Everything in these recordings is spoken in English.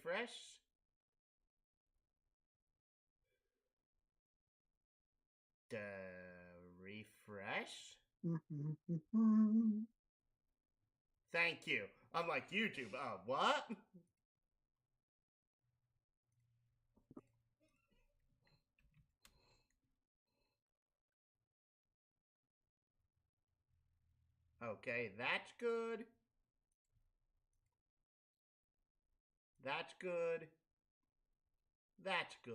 refresh. Refresh. Thank you. I'm like YouTube. What? Okay, that's good. That's good. That's good.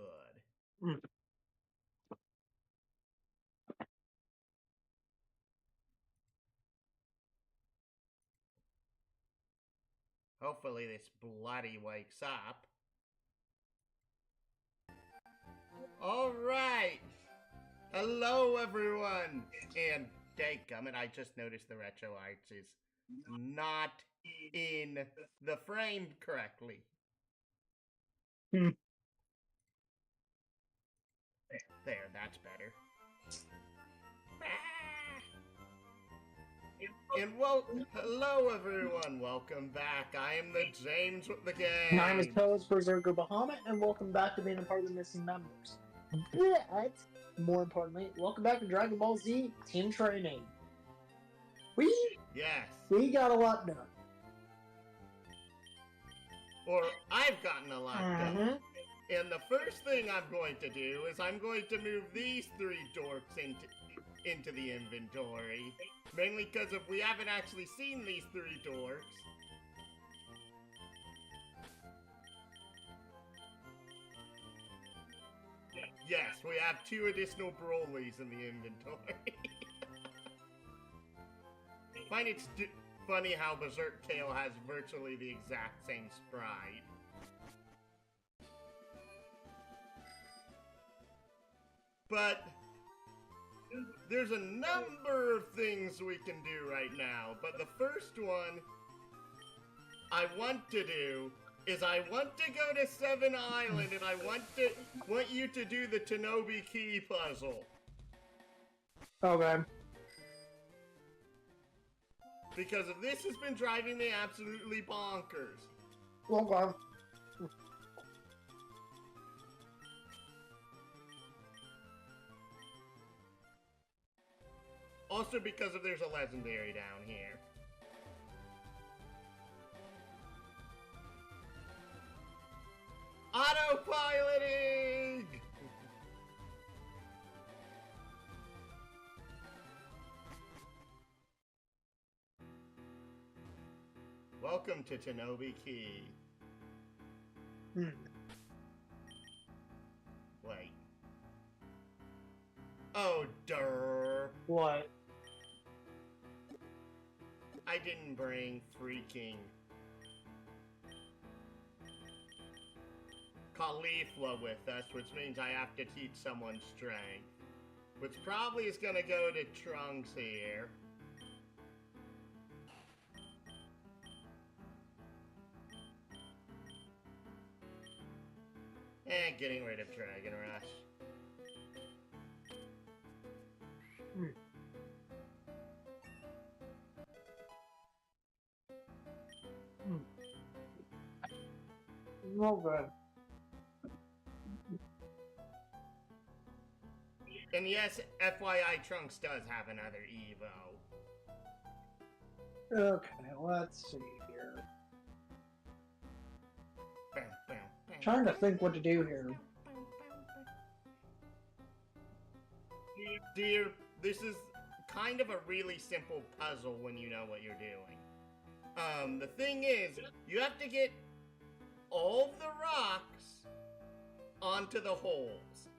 Hopefully this bloody wakes up. Alright! Hello everyone! And dadgummit, I just noticed the retro arts is not in the frame correctly. There, that's better. And hello everyone, welcome back. I am the James with the gang. My name is Toes Berserker Bahamut, and welcome back to being a part of the missing members. But, more importantly, welcome back to Dragon Ball Z Team Training. We got a lot done. Or I've gotten a lot done. And the first thing I'm going to do is I'm going to move these three dorks into the inventory. Mainly because if we haven't actually seen these three dorks. Yes, we have 2 additional Broly's in the inventory. I find it's funny how Berserk Kale has virtually the exact same sprite. But there's a number of things we can do right now, but the first one I want to do is I want to go to 7 Island and I want you to do the Tanoby key puzzle. Okay. Because this has been driving me absolutely bonkers. Okay. Also because there's a legendary down here. Autopiloting! Welcome to Tanoby Key. Wait. Oh, durr. What? I didn't bring freaking Caulifla with us, which means I have to teach someone strength. Which probably is gonna go to Trunks here. And getting rid of Dragon Rush. Okay. And yes, FYI, Trunks does have another Evo. Okay, let's see here. Trying to think what to do here. Dear, this is kind of a really simple puzzle when you know what you're doing. The thing is, you have to get all of the rocks onto the holes.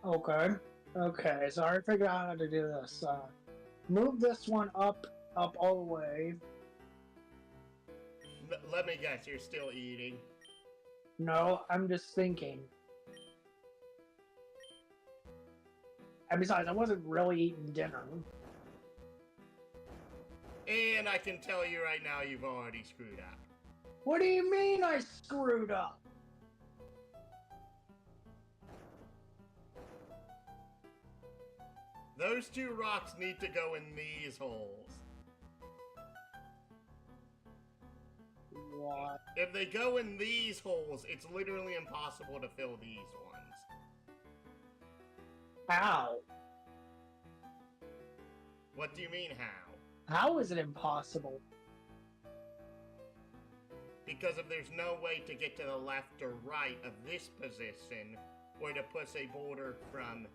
Okay. Okay, so I figured out how to do this. Move this one up all the way. Let me guess, you're still eating? No, I'm just thinking. And besides, I wasn't really eating dinner. And I can tell you right now, you've already screwed up. What do you mean I screwed up? Those 2 rocks need to go in these holes. Why? If they go in these holes, it's literally impossible to fill these ones. How? What do you mean, how? How is it impossible? Because if there's no way to get to the left or right of this position, or to push a boulder from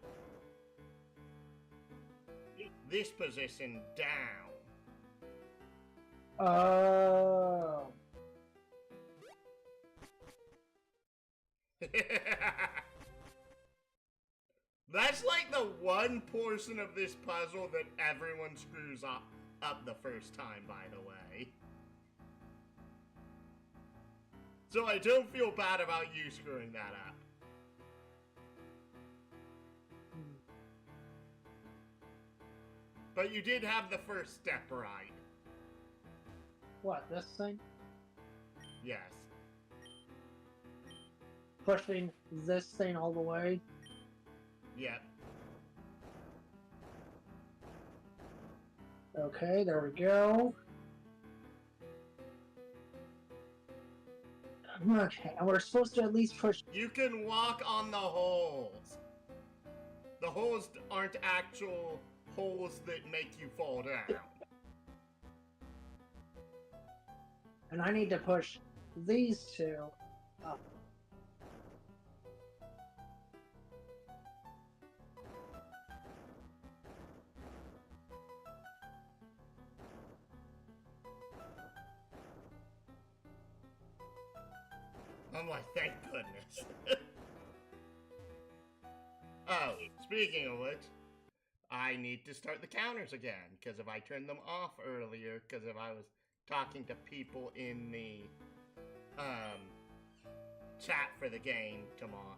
this position down. Oh. That's like the one portion of this puzzle that everyone screws up the first time, by the way. So I don't feel bad about you screwing that up. But you did have the first step right. What, this thing? Yes. Pushing this thing all the way? Yep. Okay, there we go. Okay, and we're supposed to at least push... You can walk on the holes. The holes aren't actual holes that make you fall down. And I need to push these two up. I'm like, thank goodness. Oh, speaking of which, I need to start the counters again, because if I turned them off earlier, because if I was talking to people in the chat for the game tomorrow.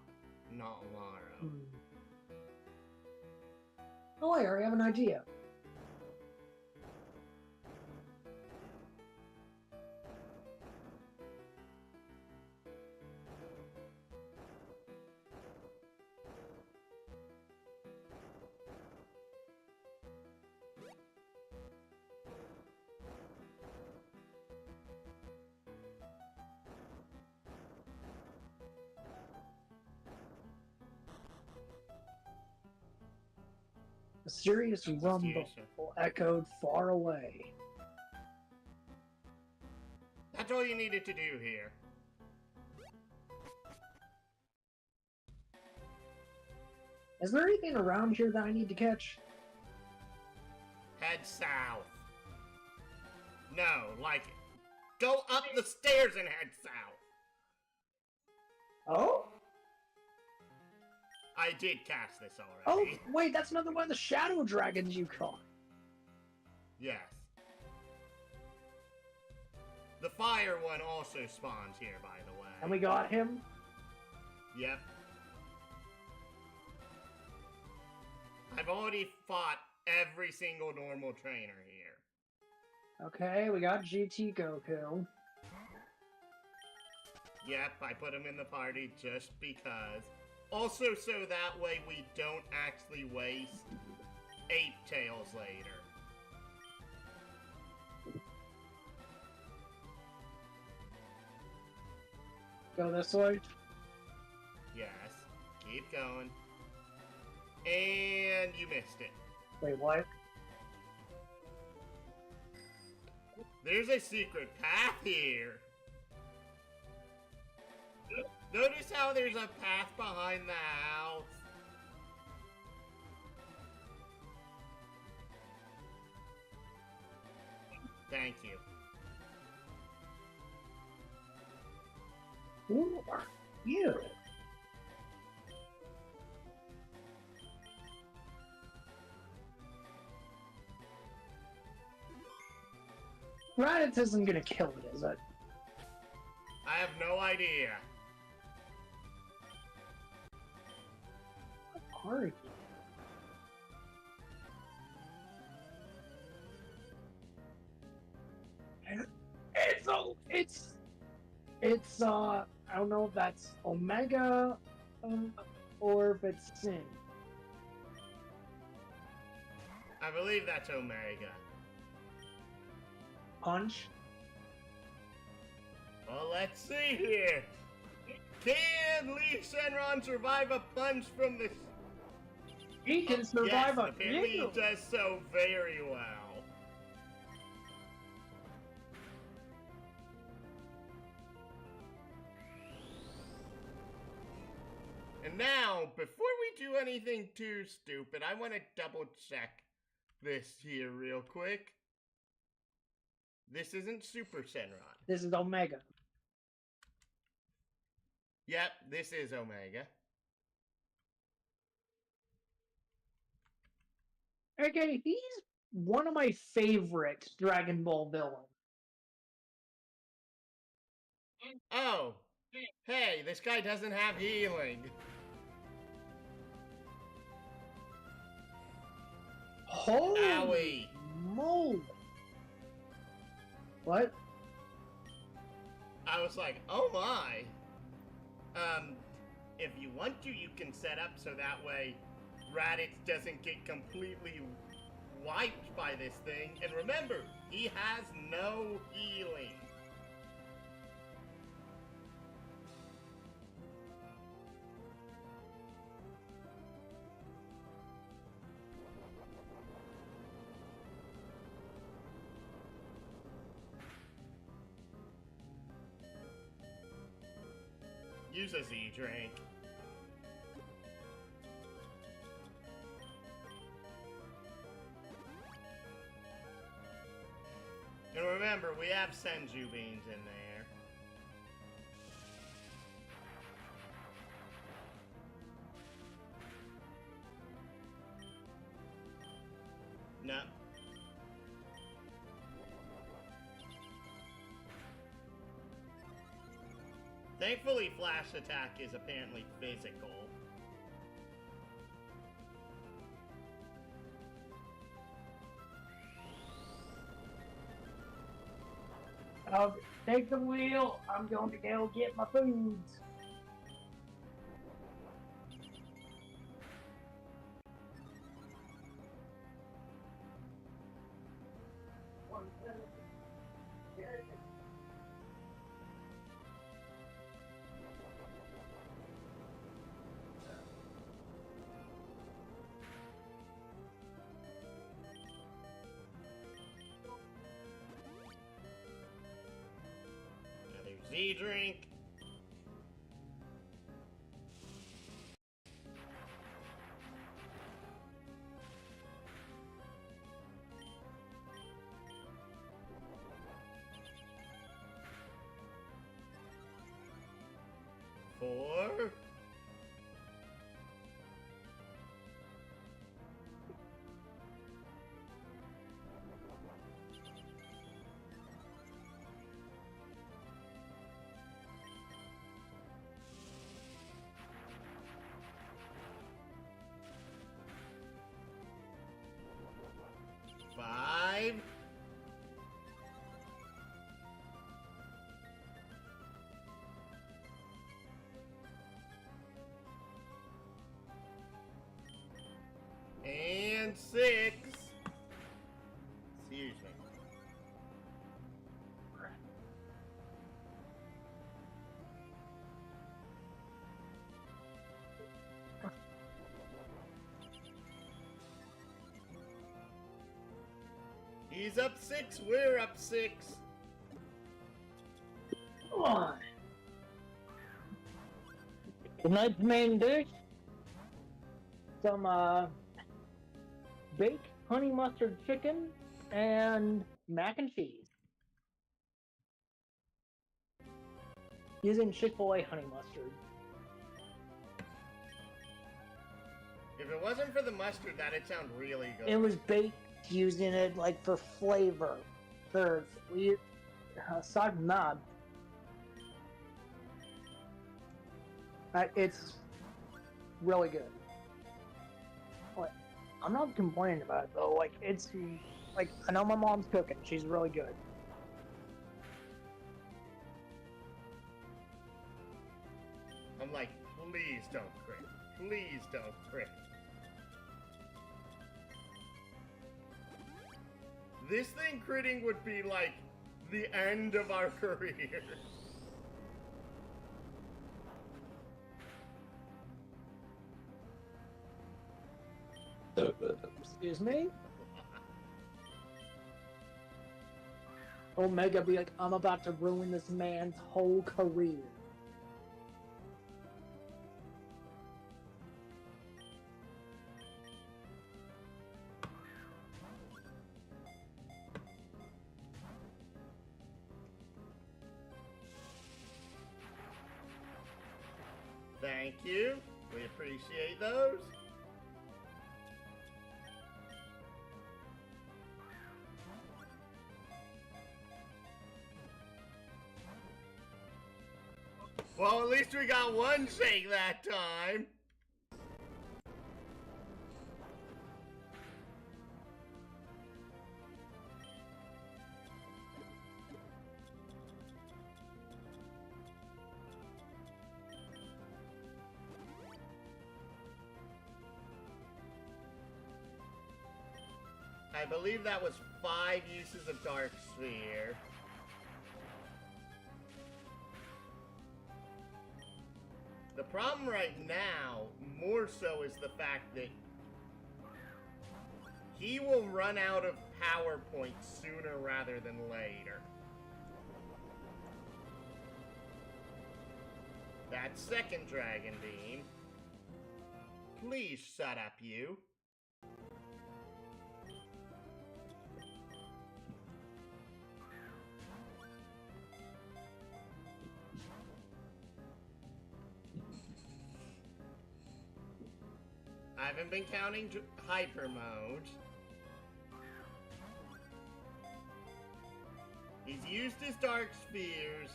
Oh, I already have an idea. A serious rumble echoed far away. That's all you needed to do here. Is there anything around here that I need to catch? Head south. No, like, go up the stairs and head south. Oh? I did cast this Oh, already. wait, that's another one of the shadow dragons you caught. Yes. The fire one also spawns here, by the way. And we got him? Yep. I've already fought every single normal trainer here. Okay, we got GT Goku. Yep, I put him in the party just because. Also, so that way we don't actually waste 8 tails later. Go this way? Yes. Keep going. And you missed it. Wait, what? There's a secret path here. Notice how there's a path behind the house? Thank you. Who are you? Raditz isn't gonna kill it, is it? I have no idea. What are you? I don't know if that's Omega, or if it's Sin. I believe that's Omega. Punch? Well, let's see here. Can Lee Shenron survive a punch from this? He can survive yes, a apparently kill. he does so very well. And now, before we do anything too stupid, I want to double check this here real quick. This isn't Super Shenron. This is Omega. Yep, this is Omega. Okay, he's one of my favorite Dragon Ball villains. Oh, hey, this guy doesn't have healing. Holy Owie. moly! What? I was like, oh my. If you want to, you can set up so that way Raditz doesn't get completely wiped by this thing. And remember, he has no healing. Use a Z drink. And remember, we have Senju beans in there. No. Thankfully, Flash Attack is apparently physical. I'll take the wheel. I'm going to go get my foods. Z drink. Four. Five. And six. Excuse me. He's up 6, we're up 6. Come on. Tonight's main dish, some baked honey mustard chicken and mac and cheese. Using Chick-fil-A honey mustard. If it wasn't for the mustard, that'd sound really good. It was baked using it like for flavor. For aside from that, it's really good. Like, I'm not complaining about it though. Like it's like I know my mom's cooking. She's really good. I'm like, please don't crit. Please don't crit. This thing critting would be like the end of our career. Excuse me? Omega be like, I'm about to ruin this man's whole career. Thank you. We appreciate those. Well, at least we got one shake that time. I believe that was 5 uses of Dark Sphere. The problem right now, more so, is the fact that he will run out of power points sooner rather than later. That second Dragon Beam. Please shut up, you. I haven't been counting hyper mode. He's used his Dark Spheres.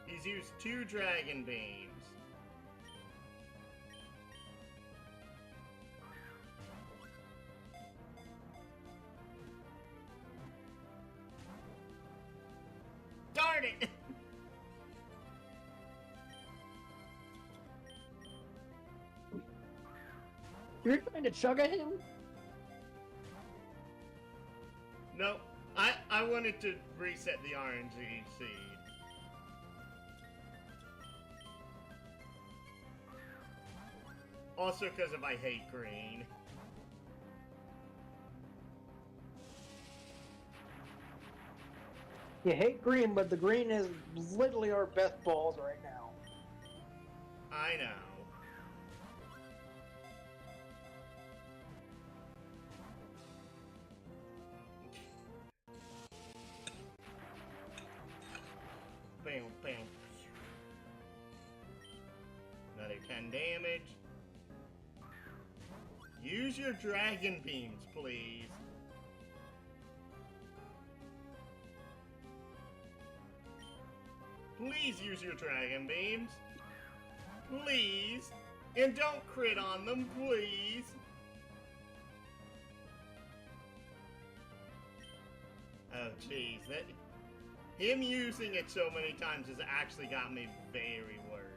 He's used 2 Dragon Beams. Darn it! You're trying to chug at him? No, I wanted to reset the RNG seed. Also because of I hate green. You hate green, but the green is literally our best balls right now. I know. Bam, bam. Another 10 damage. Use your Dragon Beams, please. Please use your Dragon Beams. Please. And don't crit on them, please. Oh, jeez. Him using it so many times has actually got me very worried.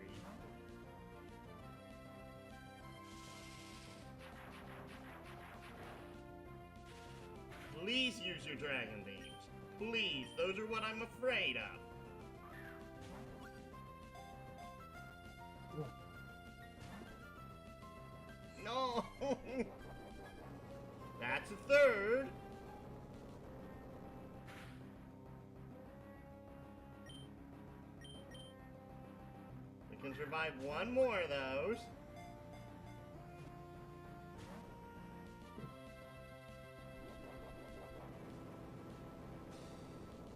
Please use your Dragon Beams. Please. Those are what I'm afraid of. No! That's a third. We can survive one more of those.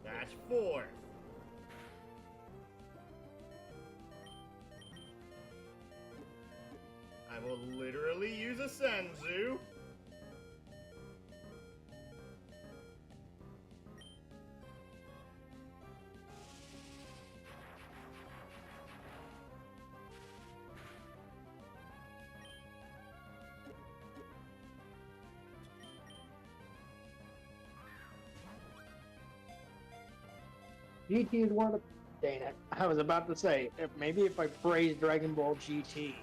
That's 4. I will literally use a Senzu. GT is one of the... Dang it. I was about to say, maybe if I praise Dragon Ball GT.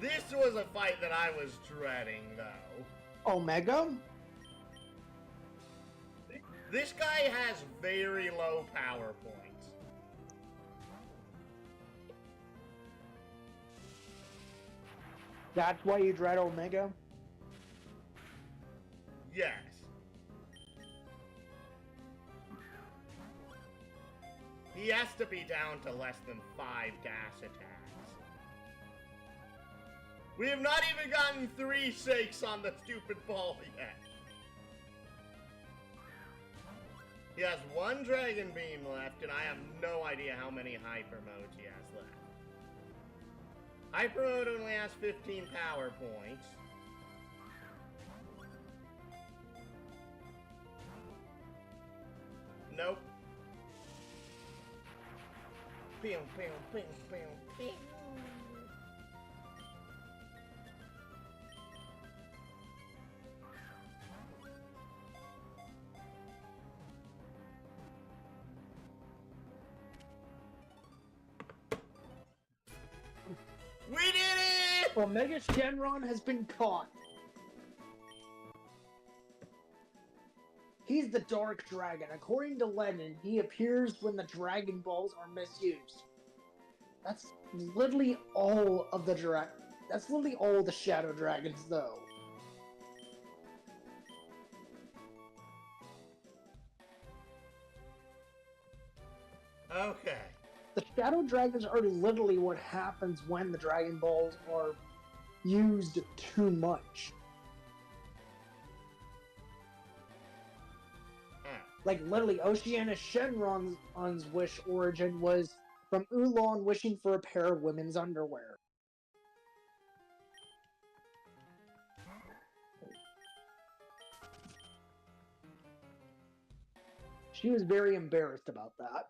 This was a fight that I was dreading, though. Omega? This guy has very low power points. That's why you dread Omega? Yes. He has to be down to less than 5 gas attacks. We have not even gotten 3 shakes on the stupid ball yet. He has 1 Dragon Beam left, and I have no idea how many Hyper Modes he has left. Hyper Mode only has 15 power points. Nope. Pew, pew, pew, pew, pew. We did it! Omega Shenron has been caught. He's the Dark Dragon. According to legend, he appears when the Dragon Balls are misused. That's literally all of the That's literally all the Shadow Dragons, though. Okay. The Shadow Dragons are literally what happens when the Dragon Balls are used too much. Like, literally, Oceana Shenron's wish origin was from Oolong wishing for a pair of women's underwear. She was very embarrassed about that.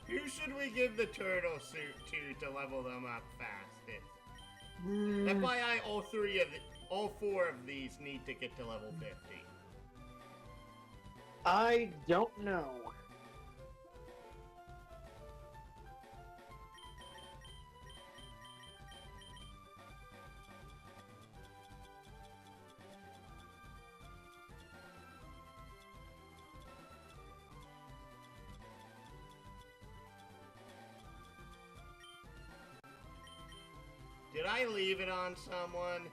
Who should we give the turtle suit to level them up fastest? FYI, all 4 of these need to get to level 50. I don't know. Did I leave it on someone?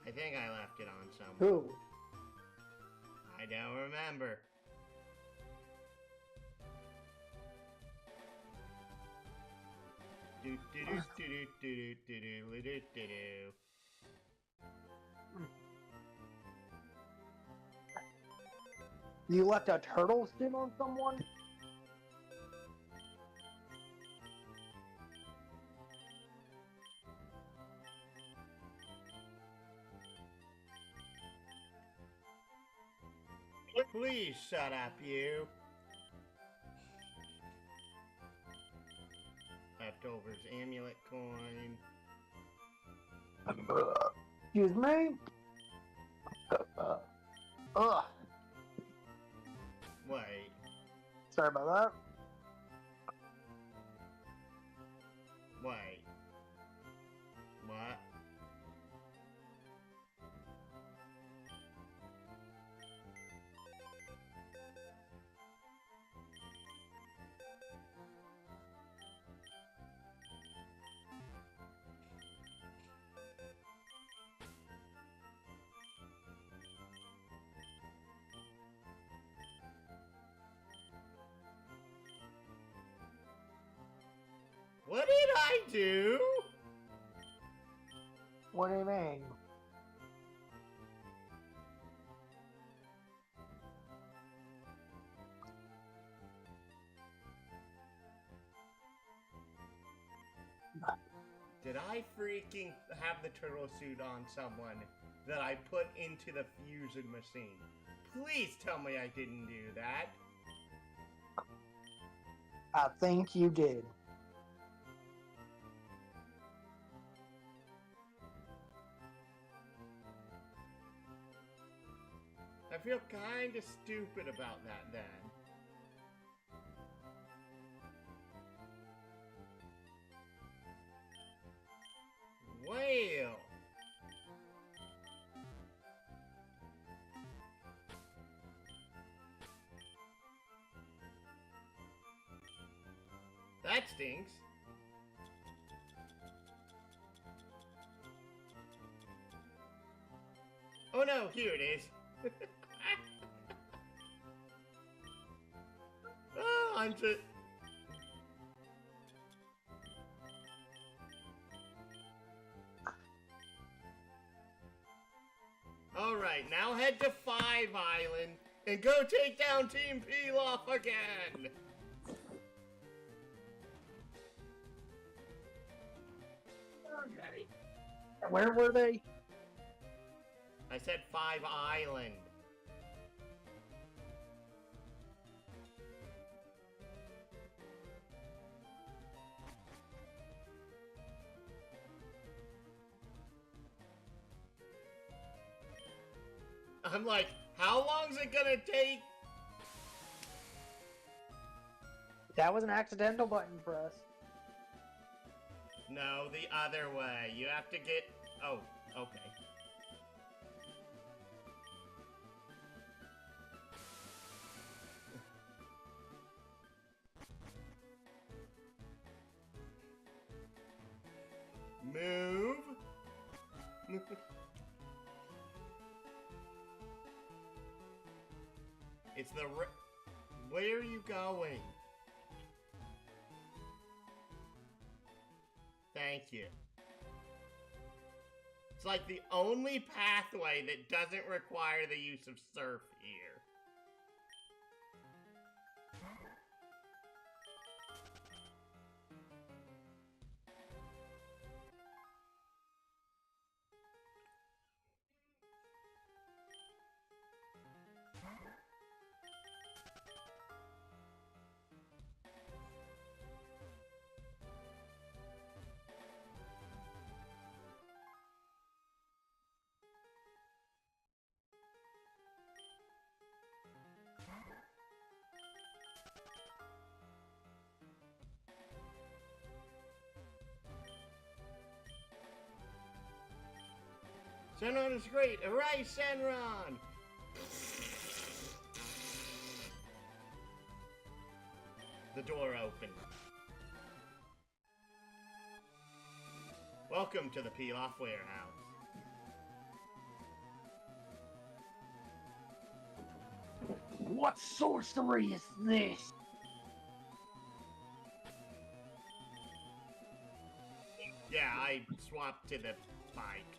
I think I left it on someone. Who? I don't remember. Do do do do do do do do do do. You left a turtle skin on someone? Please shut up, you. Leftovers amulet coin. Excuse me? Ugh. Wait. Sorry about that. Wait. What? What did I do? What do you mean? Did I freaking have the turtle suit on someone that I put into the fusion machine? Please tell me I didn't do that. I think you did. I feel kinda stupid about that then. Well. That stinks. Oh no, here it is. Oh, I'm just... Alright, now head to 5 Island and go take down Team Pilaf again! Okay. Where were they? I said 5 Island. I'm like, how long's it gonna take? That was an accidental button press. No, the other way. You have to get... Oh, okay. Move. It's the... Where are you going? Thank you. It's like the only pathway that doesn't require the use of surf here. Senron is great! Hooray, Senron! The door opened. Welcome to the Pilaf warehouse. What sorcery is this? Yeah, I swapped to the bike.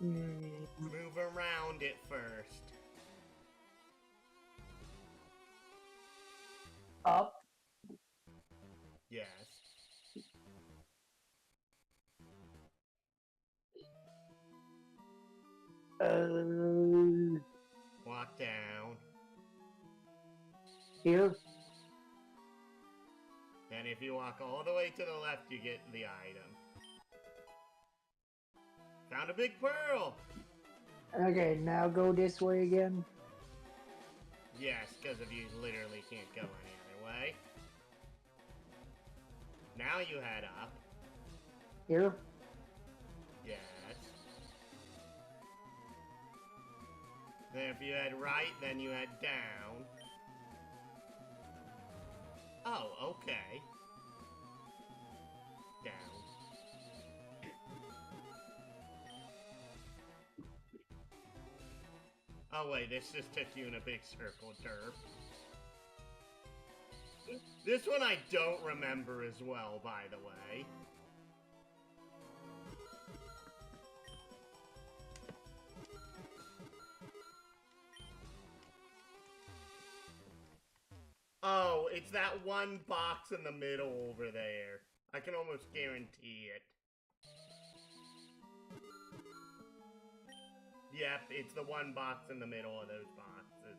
Move around it first. Up. Yes. Walk down. Here. And if you walk all the way to the left, you get the item. Found a big pearl! Okay, now go this way again. Yes, because of you literally can't go any other way. Now you head up. Here. Yes. Then if you head right, then you head down. Oh, okay. Down. Oh wait, this just took you in a big circle, derp. This one I don't remember as well, by the way. it's that one box in the middle over there. I can almost guarantee it. Yep, it's the one box in the middle of those boxes.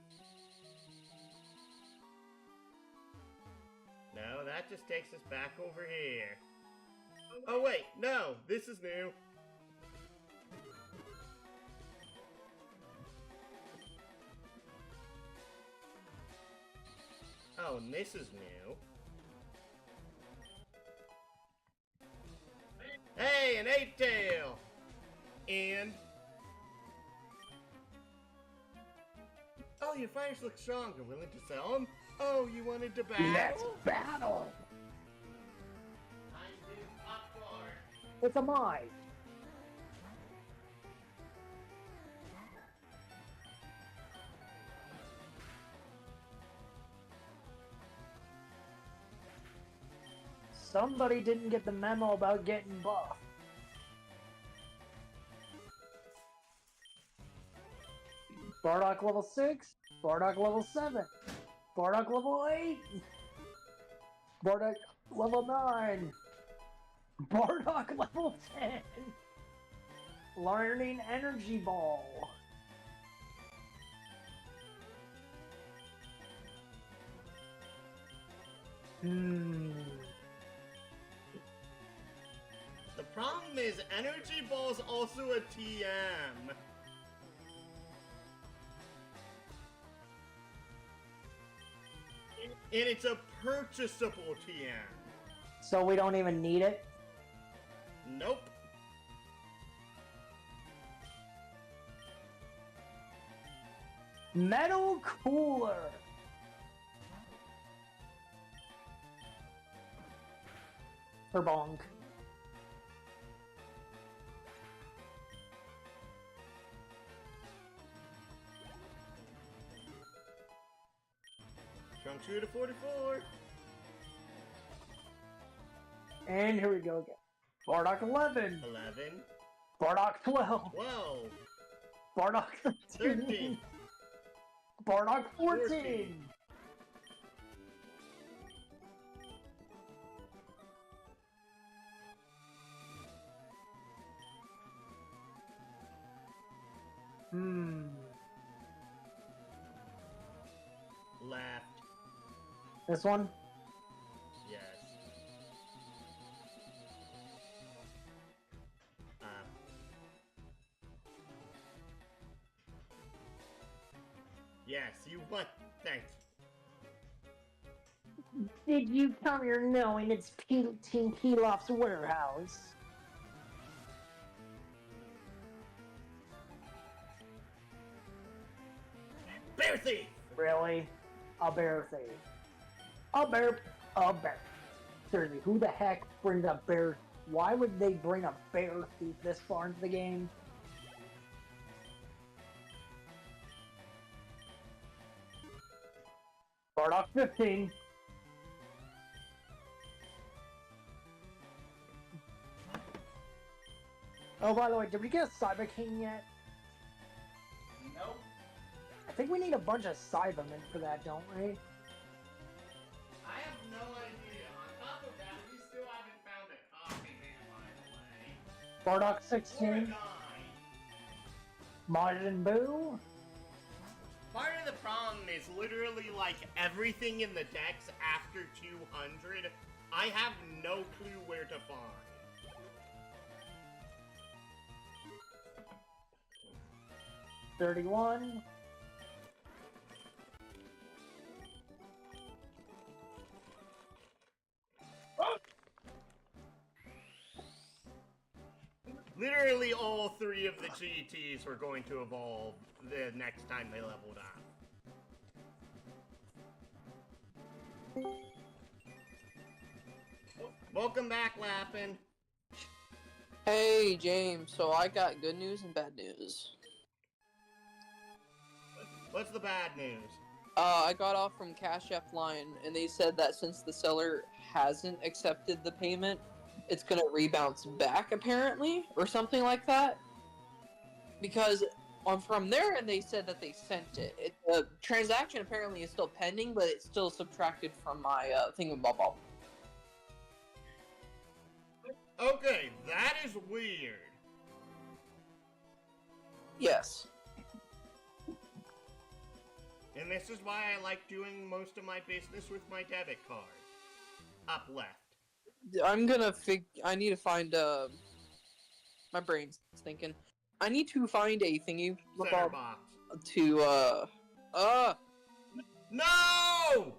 No, that just takes us back over here. Oh wait, no, this is new. Oh, and this is new. Hey, an 8-tail! And... oh, your fires look strong. You're willing to sell them? Oh, you wanted to battle? Let's battle! I'm doing popcorn. It's a mine. Somebody didn't get the memo about getting buff. Bardock level 6, Bardock level 7, Bardock level 8, Bardock level 9, Bardock level 10, learning energy ball. The problem is, energy ball's also a TM. And it's a purchasable TM. So we don't even need it? Nope. Metal cooler. For bonk. Trunk shoe to 44. And here we go again. Bardock 11. 11. Bardock 12. Whoa. Bardock 13. 13. Bardock 14. 14. Left. This one? Yes. Yes, you what? Thanks. Did you come here knowing it's Team Keelhaulig's warehouse? Bear thief! Really? A bear thief. A bear. Seriously, who the heck brings a bear? Why would they bring a bear thief this far into the game? Bardock 15. Oh, by the way, did we get a Cyber King yet? Nope. I think we need a bunch of Cybermen for that, don't we? I have no idea. On top of that, we still haven't found a coffee man, by the way. Bardock 16. Majin Buu. Part of the problem is literally like everything in the decks after 200, I have no clue where to find. $31. Literally all three of the GTs were going to evolve the next time they leveled up. Welcome back, Lappin. Hey, James, so I got good news and bad news. What's the bad news? I got off from Cash App Line, and they said that since the seller hasn't accepted the payment, it's gonna rebounce back, apparently, or something like that. Because from there, and they said that they sent it. The transaction apparently is still pending, but it's still subtracted from my thingamabobble. Okay, that is weird. Yes. And this is why I like doing most of my business with my debit card. Up left. I'm gonna I need to find, my brain's thinking. I need to find a thingy Center box. to, No!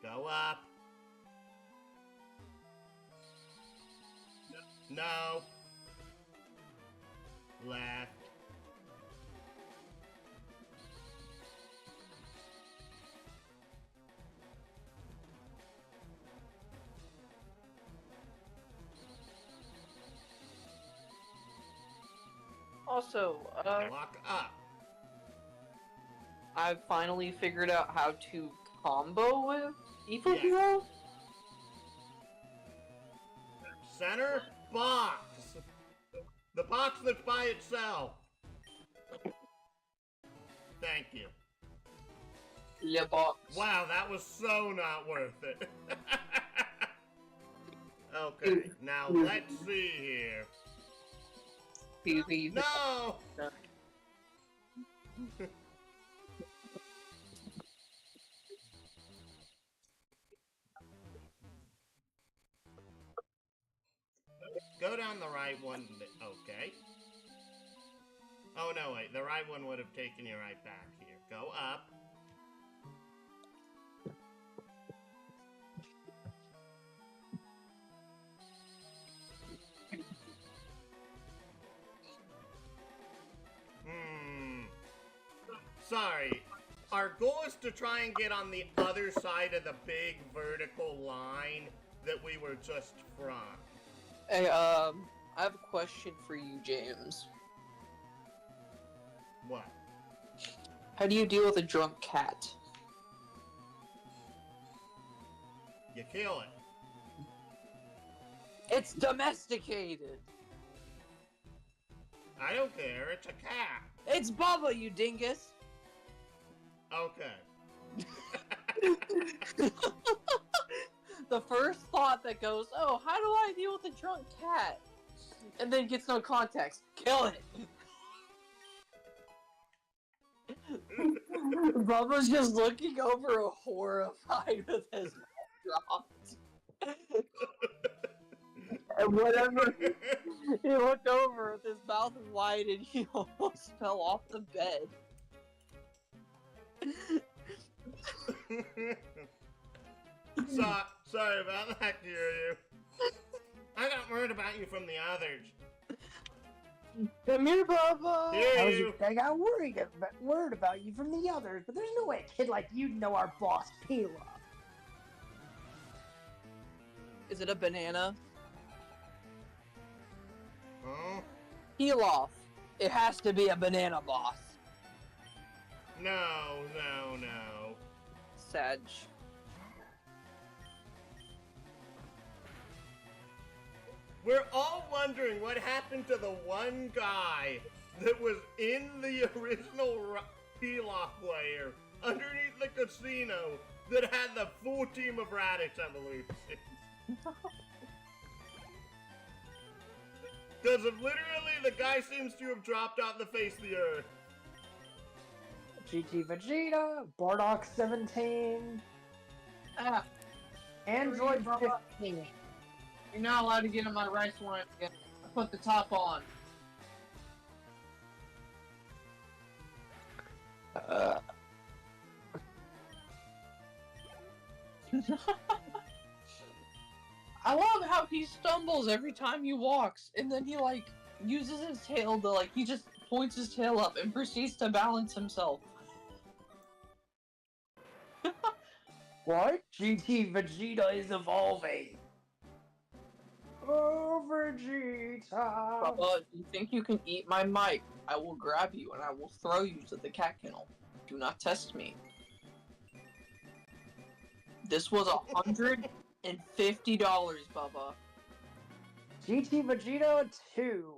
Go up. No. Left. Also, Walk up. I've finally figured out how to combo with Evil Yes. Hero. Center box. The box that's by itself. Thank you. Yeah, box. Wow, that was so not worth it. Okay, now let's see here. No! Go down the right one. Okay. Oh, no, wait. The right one would have taken you right back here. Go up. Sorry. Our goal is to try and get on the other side of the big vertical line that we were just from. Hey, I have a question for you, James. What? How do you deal with a drunk cat? You kill it. It's domesticated! I don't care. It's a cat. It's Bubba, you dingus! Okay. The first thought that goes, oh, how do I deal with a drunk cat? And then gets no context. Kill it! Bubba's just looking over, horrified with his mouth dropped. And whatever, he looked over with his mouth wide and he almost fell off the bed. Sorry about that, Kiryu. I got word about you from the others. Come here, Bubba! I got word about you from the others, but there's no way a kid like you'd know our boss, Keelhauling. Is it a banana? Huh? Peel off. It has to be a banana boss. No. Sag. We're all wondering what happened to the one guy that was in the original Keelhauling player underneath the casino that had the full team of Raditz evolutions. Because of literally the guy seems to have dropped off the face of the earth. GT Vegeta, Bardock 17, Android 15. You're not allowed to get on my rice wine yet. I put the top on. I love how he stumbles every time he walks, and then he, like, uses his tail to, like, he just points his tail up and proceeds to balance himself. What? GT Vegeta is evolving. Oh, Vegeta. Bubba, if you think you can eat my mic, I will grab you and I will throw you to the cat kennel. Do not test me. This was $150, Bubba. GT Vegeta 2.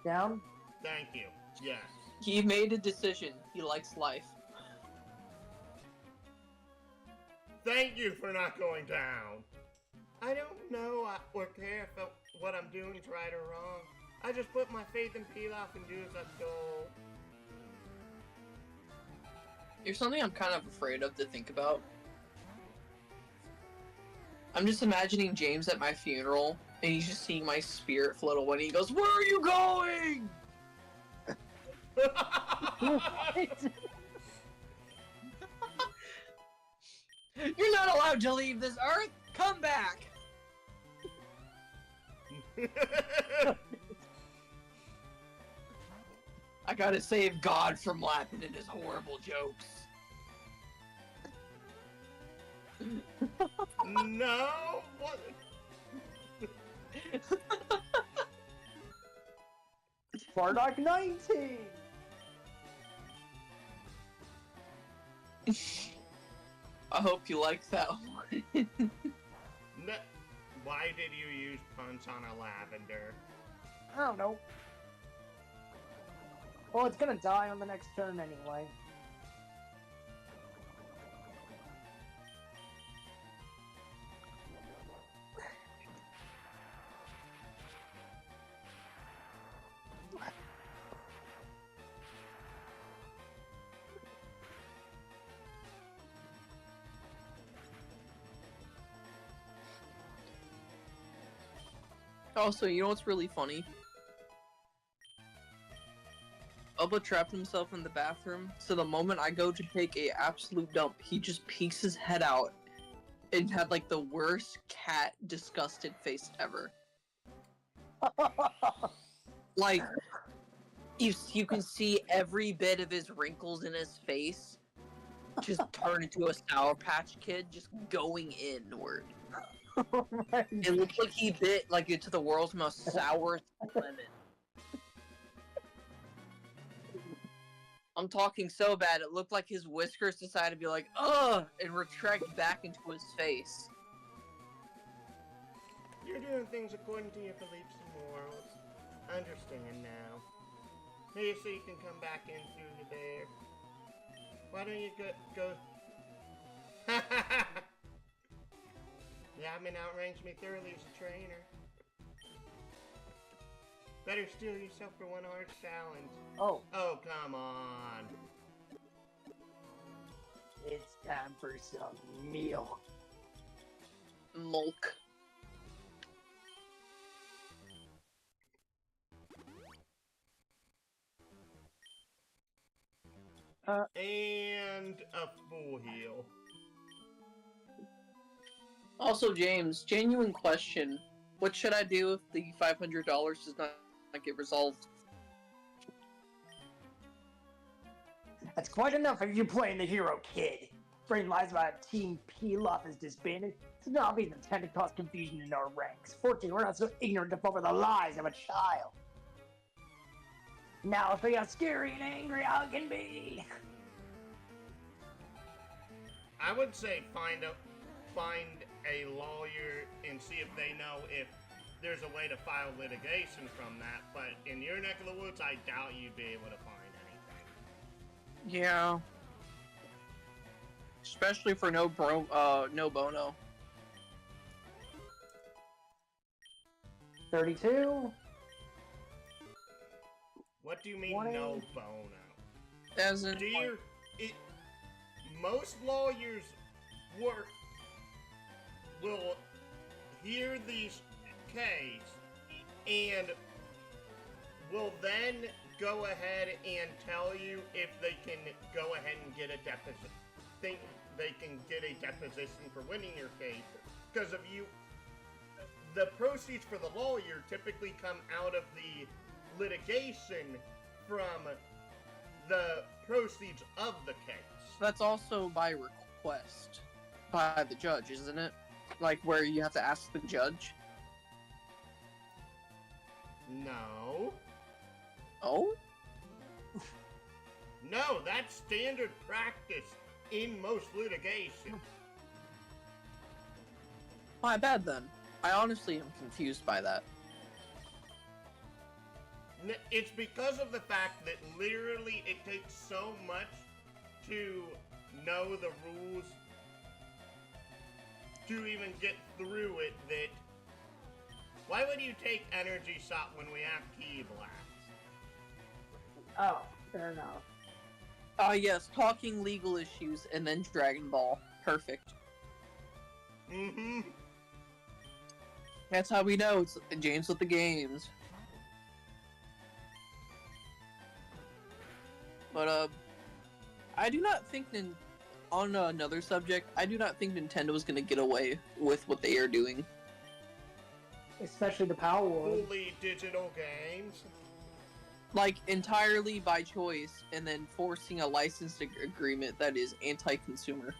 down? Thank you. Yes. He made a decision. He likes life. Thank you for not going down. I don't know or care if what I'm doing is right or wrong. I just put my faith in Pilaf and do as I'm told. Here's something I'm kind of afraid of to think about. I'm just imagining James at my funeral, and he's just seeing my spirit float away, and he goes, "Where are you going?" You're not allowed to leave this earth! Come back! I gotta save God from laughing at his horrible jokes. No? What? Bardock 19! I hope you like that one. No. Why did you use puns on a lavender? I don't know. Well, it's gonna die on the next turn anyway. Also, you know what's really funny? Bubba trapped himself in the bathroom, so the moment I go to take a absolute dump, he just peeks his head out and had like the worst cat disgusted face ever. Like, you can see every bit of his wrinkles in his face just turn into a Sour Patch Kid, just going inward. Oh my It looked like he bit like into the world's most sour lemon. I'm talking so bad, it looked like his whiskers decided to be like, ugh, and retract back into his face. You're doing things according to your beliefs and morals. I understand now. Maybe so you can come back in through there. Why don't you go... You haven't outranged me thoroughly as a trainer. Better steel yourself for one hard challenge. Oh. Oh, come on. It's time for some milk. Mulk. And a full heal. Also, James, genuine question. What should I do if the $500 does not get resolved? That's quite enough of you playing the hero, kid. Brain lies about Team Pilaf is disbanded. Tanoby intended to cause confusion in our ranks. Fortunately, we're not so ignorant to fall for the lies of a child. Now I'll see how scary and angry I can be. I would say find a lawyer and see if they know if there's a way to file litigation from that, but in your neck of the woods, I doubt you'd be able to find anything. Yeah. Especially for no bono. 32. What do you mean 20. no bono? As in, most lawyers will hear these case and will then go ahead and tell you if they can go ahead and get a deposition. Think they can get a deposition for winning your case, because if the proceeds for the lawyer typically come out of the litigation from the proceeds of the case. that's also by request by the judge, isn't it? Like where you have to ask the judge? No. Oh? No, that's standard practice in most litigation. My bad then. I honestly am confused by that. It's because of the fact that literally it takes so much to know the rules to even get through it that... Why would you take Energy Shot when we have Ki Blast? Oh, fair enough. Yes, talking legal issues and then Dragon Ball. Perfect. Mm-hmm. That's how we know it's James with the games. But, I do not think on another subject, I do not think Nintendo is going to get away with what they are doing. Especially the Power Wars. Fully digital games? Like, entirely by choice, and then forcing a license agreement that is anti-consumer.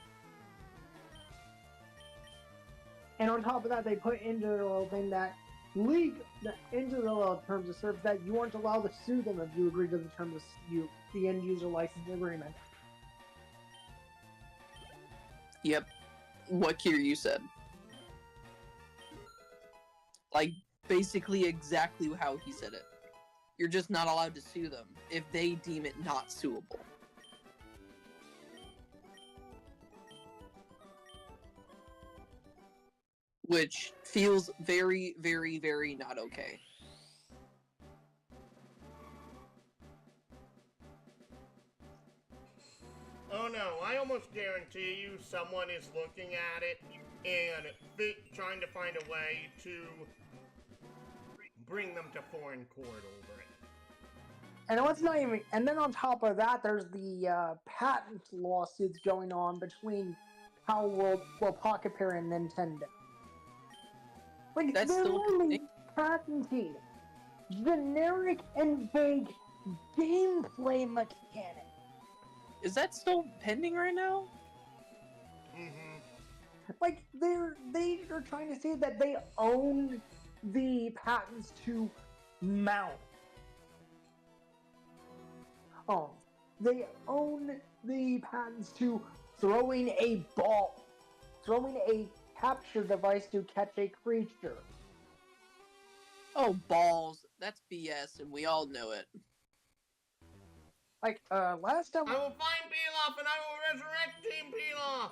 And on top of that, they put into their little thing that into the little terms of service that you aren't allowed to sue them if you agree to the terms of the end user license agreement. Yep. What Kiryu said. Like, basically exactly how he said it. You're just not allowed to sue them if they deem it not suable. Which feels very, very, very not okay. Oh no, I almost guarantee you someone is looking at it and trying to find a way to bring them to foreign court over it. And what's not even, and then on top of that, there's the patent lawsuits going on between Power World, well, Pocket Pair and Nintendo. Like, That's they're still literally patenting generic and vague gameplay mechanics. Is that still pending right now? Mm-hmm. Like, they are trying to say that they own the patents to mount. Oh, they own the patents to throwing a ball, throwing a capture device to catch a creature. Oh, balls. That's BS, and we all know it. Like, last time... I will find Pilaf and I will resurrect Team Pilaf!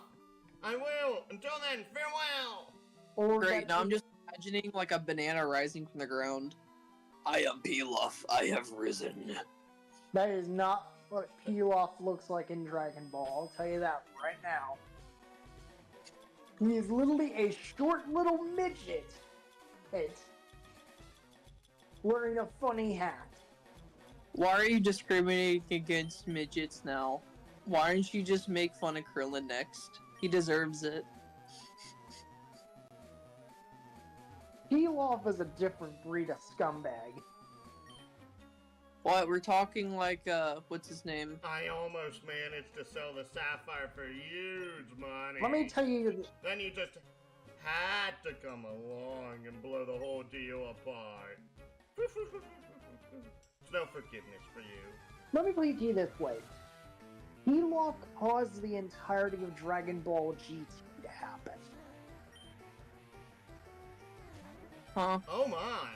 I will! Until then, farewell! Or Great, now I'm just imagining like a banana rising from the ground. I am Pilaf, I have risen. That is not what Pilaf looks like in Dragon Ball, I'll tell you that right now. He is literally a short little midget. It's wearing a funny hat. Why are you discriminating against midgets now? Why don't you just make fun of Krillin next? He deserves it. Pilaf is a different breed of scumbag. What, we're talking like, what's his name? I almost managed to sell the sapphire for huge money. Let me tell you... Then you just had to come along and blow the whole deal apart. There's no forgiveness for you. Let me put it to you this way. Pilaf caused the entirety of Dragon Ball GT to happen. Huh? Oh my!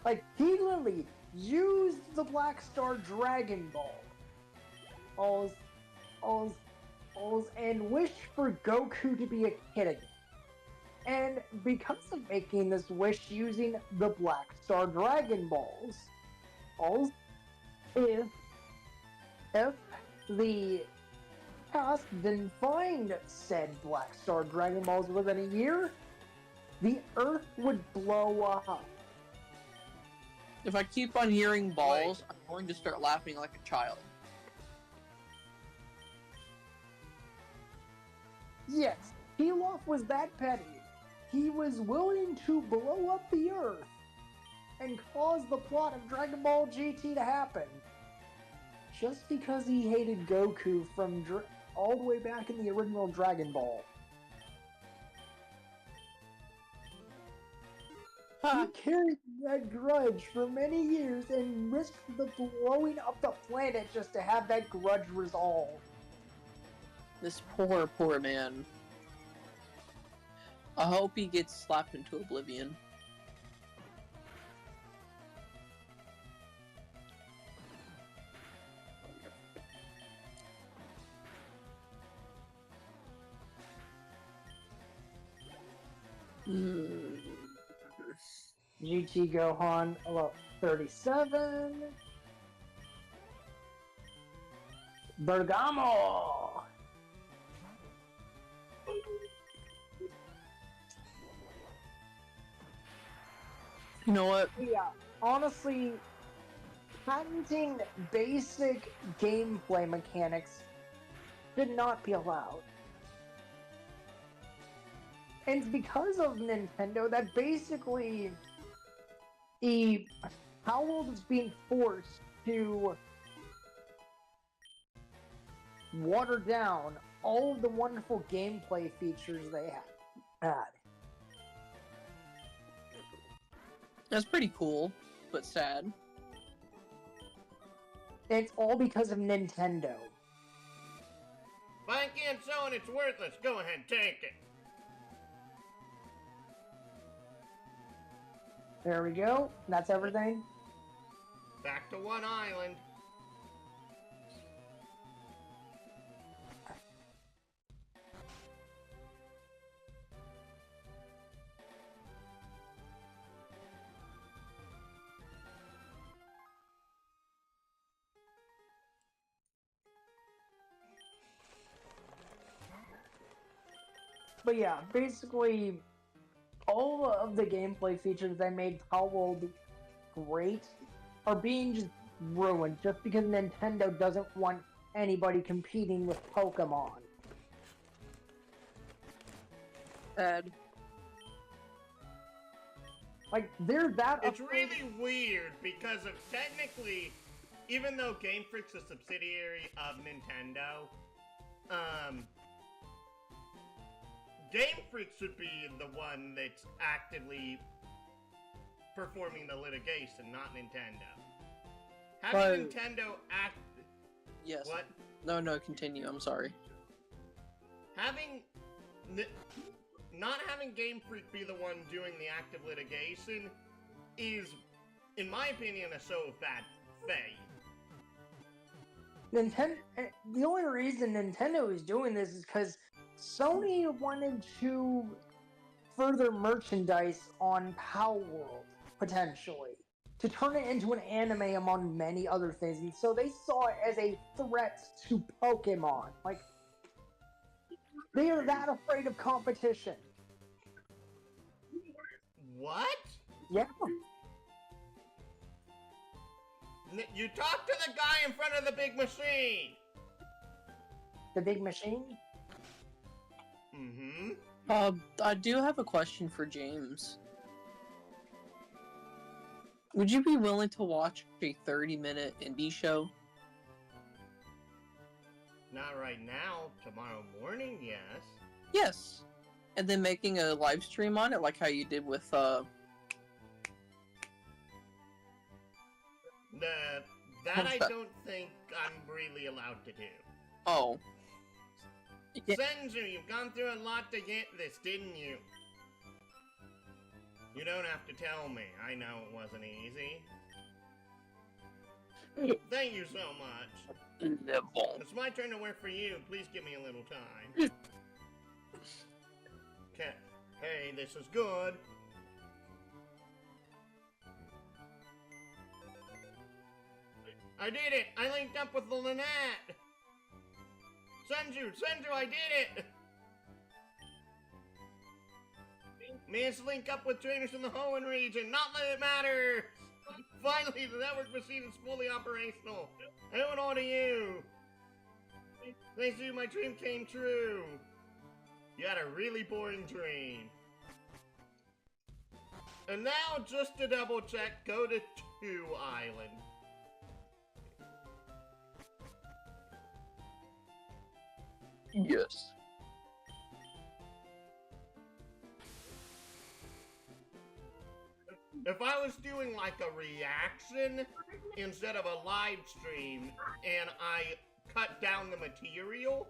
Like, he literally used the Black Star Dragon Ball. And wished for Goku to be a kid again. And because of making this wish using the Black Star Dragon Balls, if the past didn't find said Black Star Dragon Balls within a year, the Earth would blow up. If I keep on hearing balls, I'm going to start laughing like a child. Yes, Pilaf was that petty. He was willing to blow up the Earth and cause the plot of Dragon Ball GT to happen. Just because he hated Goku from all the way back in the original Dragon Ball. He carried that grudge for many years and risked the blowing up the planet just to have that grudge resolved. This poor, poor man. I hope he gets slapped into oblivion. GT Gohan level 37. Bergamo! You know what? Yeah, honestly, patenting basic gameplay mechanics should not be allowed. And it's because of Nintendo that basically how world is being forced to water down all of the wonderful gameplay features they had. That's pretty cool, but sad. It's all because of Nintendo. If I can't show and it's worthless, go ahead, take it. There we go. That's everything. Back to one island. But yeah, basically, all of the gameplay features that made Palworld great are being just ruined just because Nintendo doesn't want anybody competing with Pokemon. Sad. Like, they're that It's afraid- really weird because of technically, even though Game Freak's a subsidiary of Nintendo, Game Freak should be the one that's actively performing the litigation, not Nintendo. Having But- Nintendo act... Yes. What? No, continue. I'm sorry. Having... Not having Game Freak be the one doing the active litigation is, in my opinion, a show of bad faith. The only reason Nintendo is doing this is because Sony wanted to further merchandise on Palworld, potentially, to turn it into an anime among many other things, and so they saw it as a threat to Pokemon. Like, they are that afraid of competition. What? Yeah. You talk to the guy in front of the big machine! The big machine? Mm-hmm. I do have a question for James. Would you be willing to watch a 30-minute indie show? Not right now. Tomorrow morning, yes. Yes. And then making a live stream on it, like how you did with, That I don't think I'm really allowed to do. Oh. Yeah. Senju, you've gone through a lot to get this, didn't you? You don't have to tell me. I know it wasn't easy. Thank you so much. It's my turn to work for you. Please give me a little time. Okay. Hey, this is good. I did it! I linked up with the Lynette! Senju, I did it! Managed to link up with trainers in the Hoenn region, not that it matters! Finally, the network machine is fully operational. I owe it all to you. Thanks to you, my dream came true. You had a really boring dream. And now, just to double check, go to 2 Island. Yes. If I was doing like a reaction instead of a live stream and I cut down the material,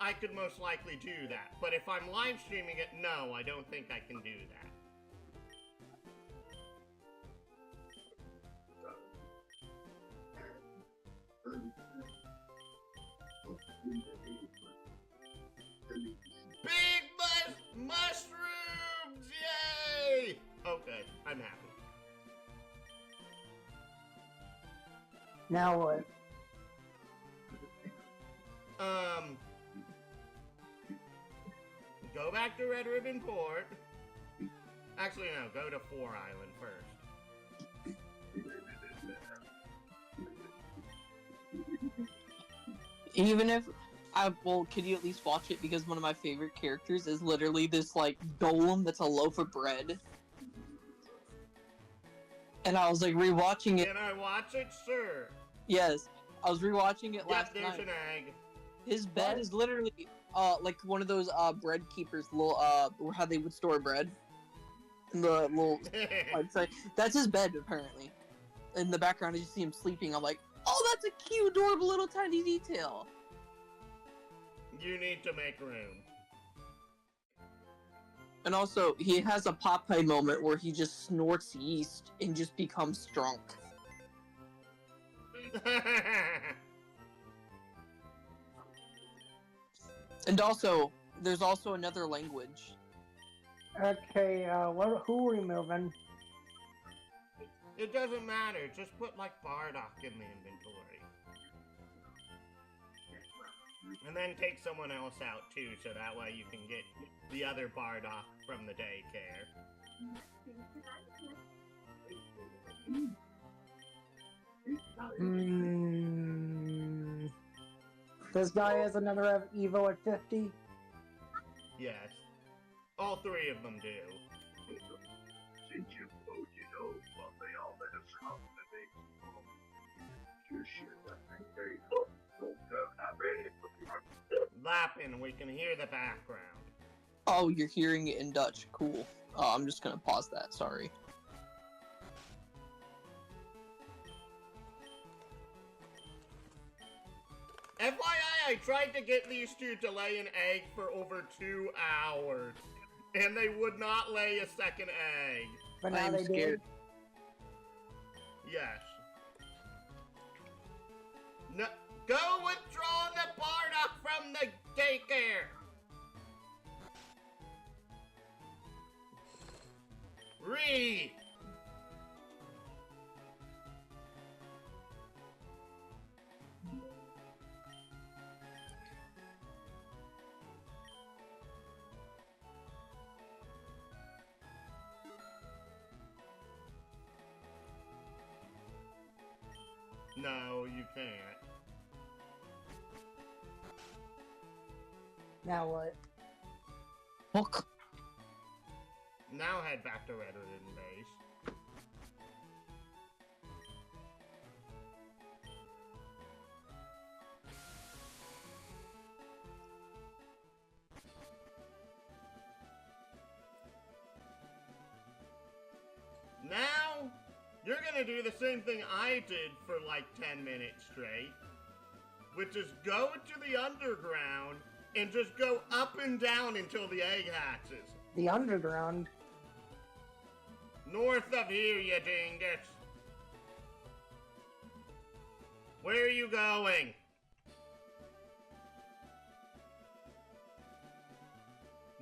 I could most likely do that. But if I'm live streaming it, no, I don't think I can do that. Big mushrooms! Yay! Now what? Go back to Red Ribbon Port. Actually, no, go to Four Island first. Even if could you at least watch it? Because one of my favorite characters is literally this, like, golem that's a loaf of bread. And I was, like, rewatching it. Can I watch it, sir? Yes. I was rewatching it last there's night. An egg. His bed is literally, like one of those, bread keepers, little, how they would store bread. In the little, that's his bed, apparently. In the background, I just see him sleeping. I'm like, oh, that's a cute, adorable little tiny detail. You need to make room. And also, he has a Popeye moment where he just snorts yeast and just becomes drunk. And also, there's also another language. Okay, who are we moving? It doesn't matter, just put, like, Bardock in the inventory. And then take someone else out, too, so that way you can get the other Bardock from the daycare. This guy has another Evo at 50? Yes. All three of them do. Lapping, we can hear the background. Oh, you're hearing it in Dutch. Cool. I'm just gonna pause that, sorry. FYI, I tried to get these two to lay an egg for over 2 hours, and they would not lay a second egg. But now they did. Yes. No, go withdraw the Bardock from the daycare! Read! No, you can't. Now what? Fuck. Now head back to Red Ribbon Base. Now, you're gonna do the same thing I did for like 10 minutes straight, which is go to the underground and just go up and down until the egg hatches. The underground? North of here, you dingus. Where are you going?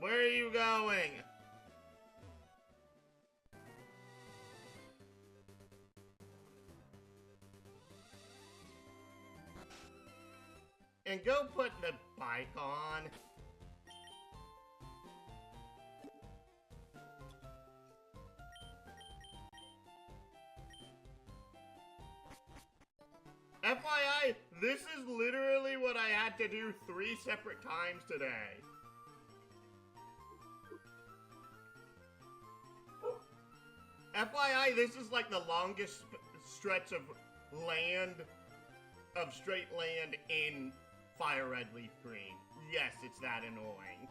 Where are you going? And go put the bike on. FYI, this is literally what I had to do 3 separate times today. FYI, this is like the longest stretch of land, of straight land in Fire Red Leaf Green. Yes, it's that annoying.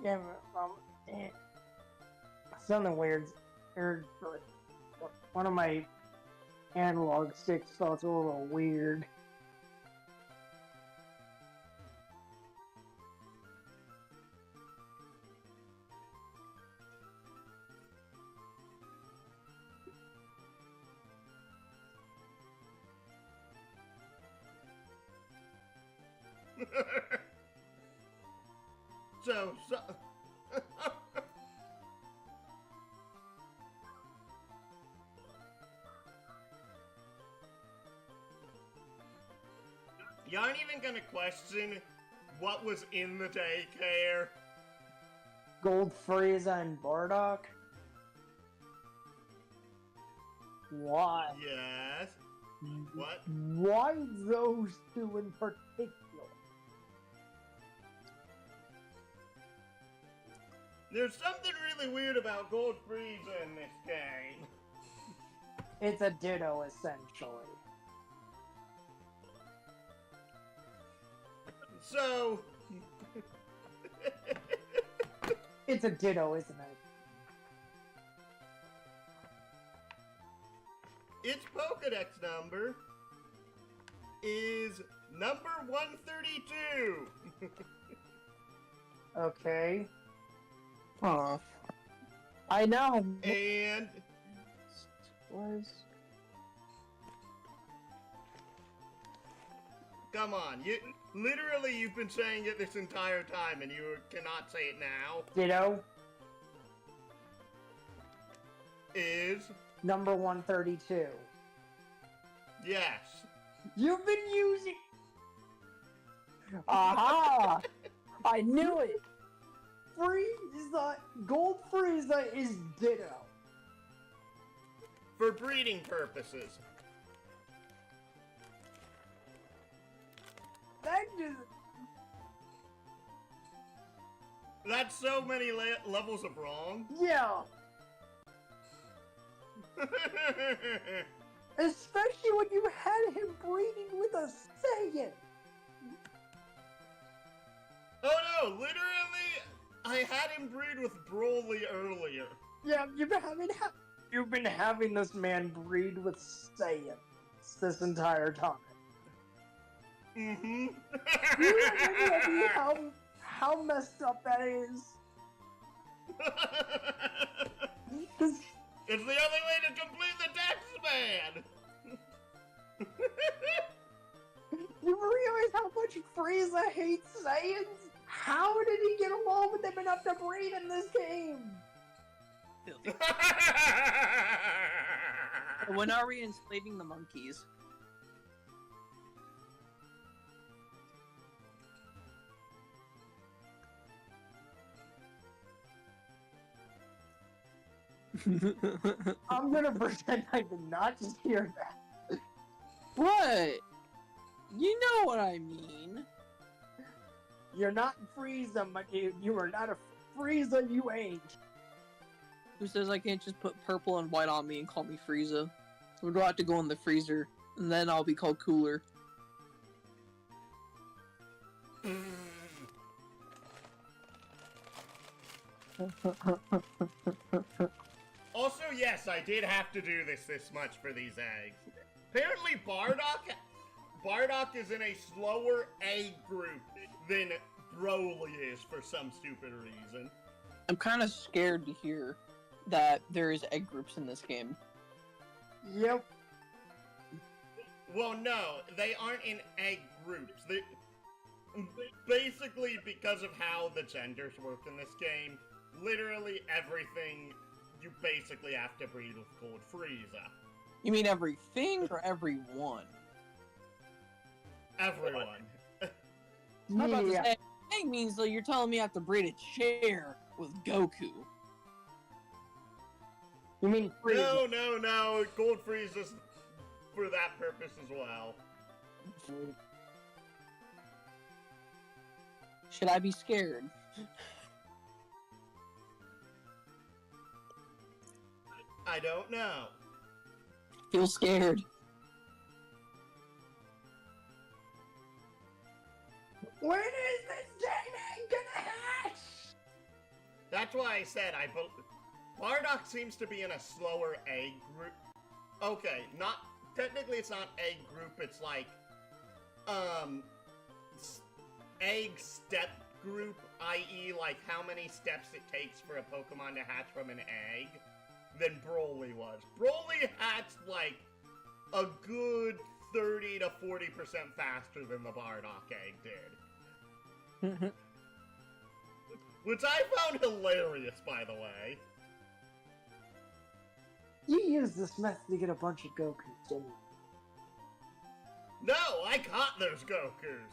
Yeah, something weird. One of my analog sticks felt a little weird. so aren't even gonna question what was in the daycare? Gold Frieza and Bardock? Why? Yes. What? Why those two in particular? There's something really weird about Gold Frieza in this game. It's a ditto, essentially. So... It's a ditto, isn't it? Its Pokedex number is number 132. Okay. Huh. I know. And Was. come on, you've been saying it this entire time and you cannot say it now. Ditto. Is Number 132. yes. You've been using... Aha! I knew it! Frieza, Gold Frieza is ditto. For breeding purposes. That just... That's so many levels of wrong. Yeah! Especially when you had him breeding with a Saiyan! Oh no, literally, I had him breed with Broly earlier. Yeah, you've been having this man breed with Saiyans this entire time. Mm-hmm. Do you have any idea how messed up that is? It's the only way to complete the Dex Man! You realize how much Frieza hates Saiyans? How did he get along with them enough to breed in this game? When are we enslaving the monkeys? I'm gonna pretend I did not just hear that. What? You know what I mean. You're not Frieza, my dude. You are not a Frieza, you ain't. Who says I can't just put purple and white on me and call me Frieza? Or do I have to go in the freezer, and then I'll be called Cooler? Also, yes, I did have to do this much for these eggs. Apparently, Bardock is in a slower egg group than Broly is for some stupid reason. I'm kind of scared to hear that there is egg groups in this game. Yep. Well, no, they aren't in egg groups. They basically, because of how the genders work in this game, literally everything you basically have to breed with Gold Frieza. You mean everything or everyone? Everyone. I'm about to say, egg means though you're telling me I have to breed a chair with Goku. You mean Frieza? No. Gold Frieza's for that purpose as well. Should I be scared? I don't know. Feel scared. When is this game gonna hatch? That's why I said Bardock seems to be in a slower egg group. Okay, technically it's not egg group, it's like, egg step group, i.e. like how many steps it takes for a Pokemon to hatch from an egg, than Broly was. Broly hatched like a good 30 to 40% faster than the Bardock egg did. Which I found hilarious, by the way. You used this method to get a bunch of Gokus, didn't No, I caught those Gokus.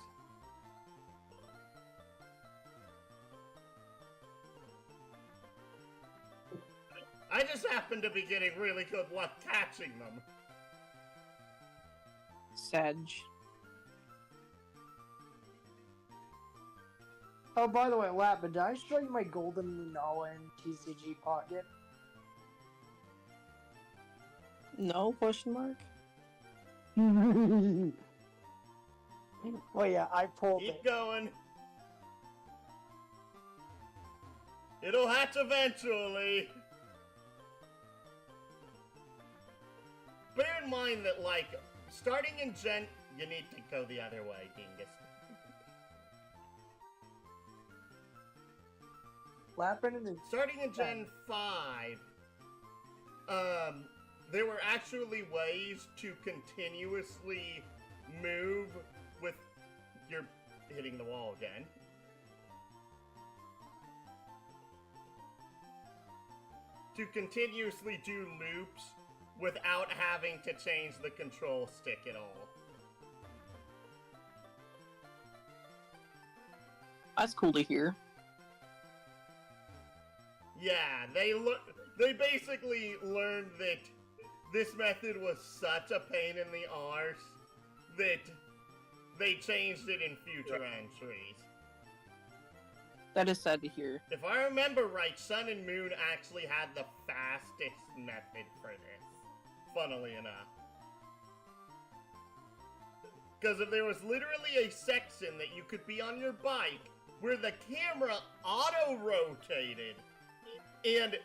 I just happen to be getting really good luck catching them. Sag. Oh, by the way, Lapin, did I show you my golden Lunala in TCG pocket? No, question mark? Well, yeah, I pulled Keep it. going. It'll hatch eventually. Bear in mind that, like, starting in Gen... You need to go the other way, Dingus. Lapin and Starting in Gen 5, there were actually ways to continuously move with... You're hitting the wall again. To continuously do loops without having to change the control stick at all. That's cool to hear. Yeah, they basically learned that this method was such a pain in the arse that they changed it in future entries. That is sad to hear. If I remember right, Sun and Moon actually had the fastest method for this, funnily enough. Because if there was literally a section that you could be on your bike where the camera auto-rotated, and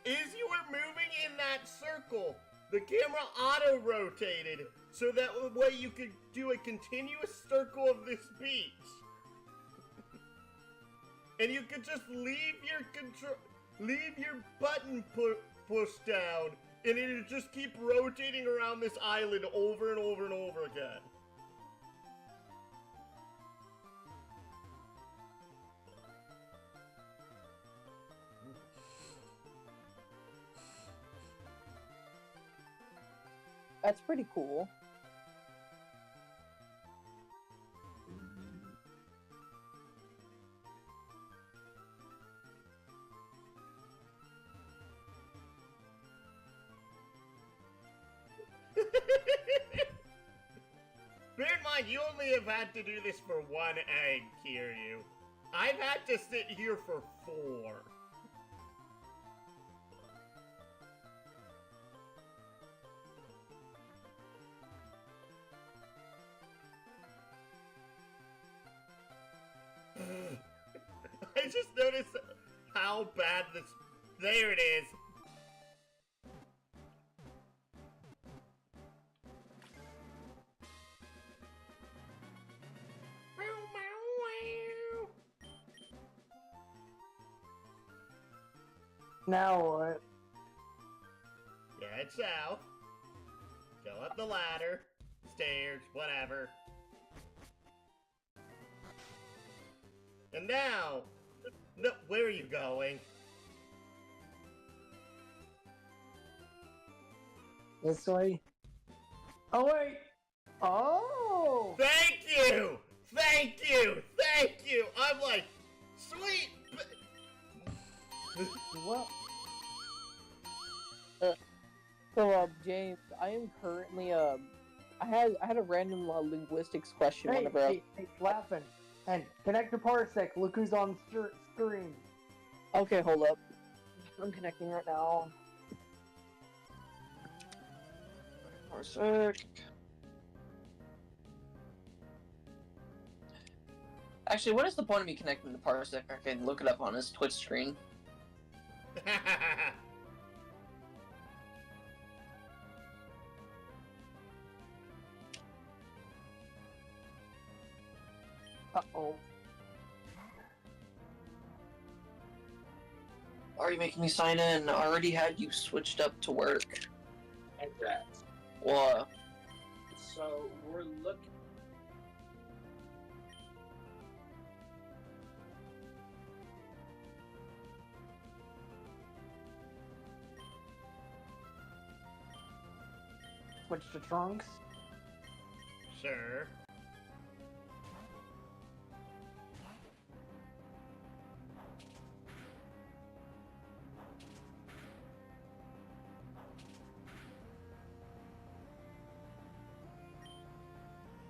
as you were moving in that circle, the camera auto-rotated, so that way you could do a continuous circle of this beach. And you could just leave your button pushed down, and it would just keep rotating around this island over and over and over again. That's pretty cool. Bear in mind, you only have had to do this for one egg, Kiryu. I've had to sit here for 4. I just noticed how bad this... There it is. now what? Yeah, head south. Go up the ladder. Stairs, whatever. And now... No, where are you going? This way? Oh, wait! Oh! Thank you! Thank you! Thank you! I'm like, sweet! What? So, James, I am currently, I had a random linguistics question Hey, whenever hey, laughing. And connect to Parsec. Look who's on screen. Okay, hold up. I'm connecting right now. Parsec. Actually, what is the point of me connecting to Parsec? I can look it up on his Twitch screen. Uh-oh. Are you making me sign in? I already had you switched up to work. Congrats. What? So, we're looking... Switch to Trunks. sure.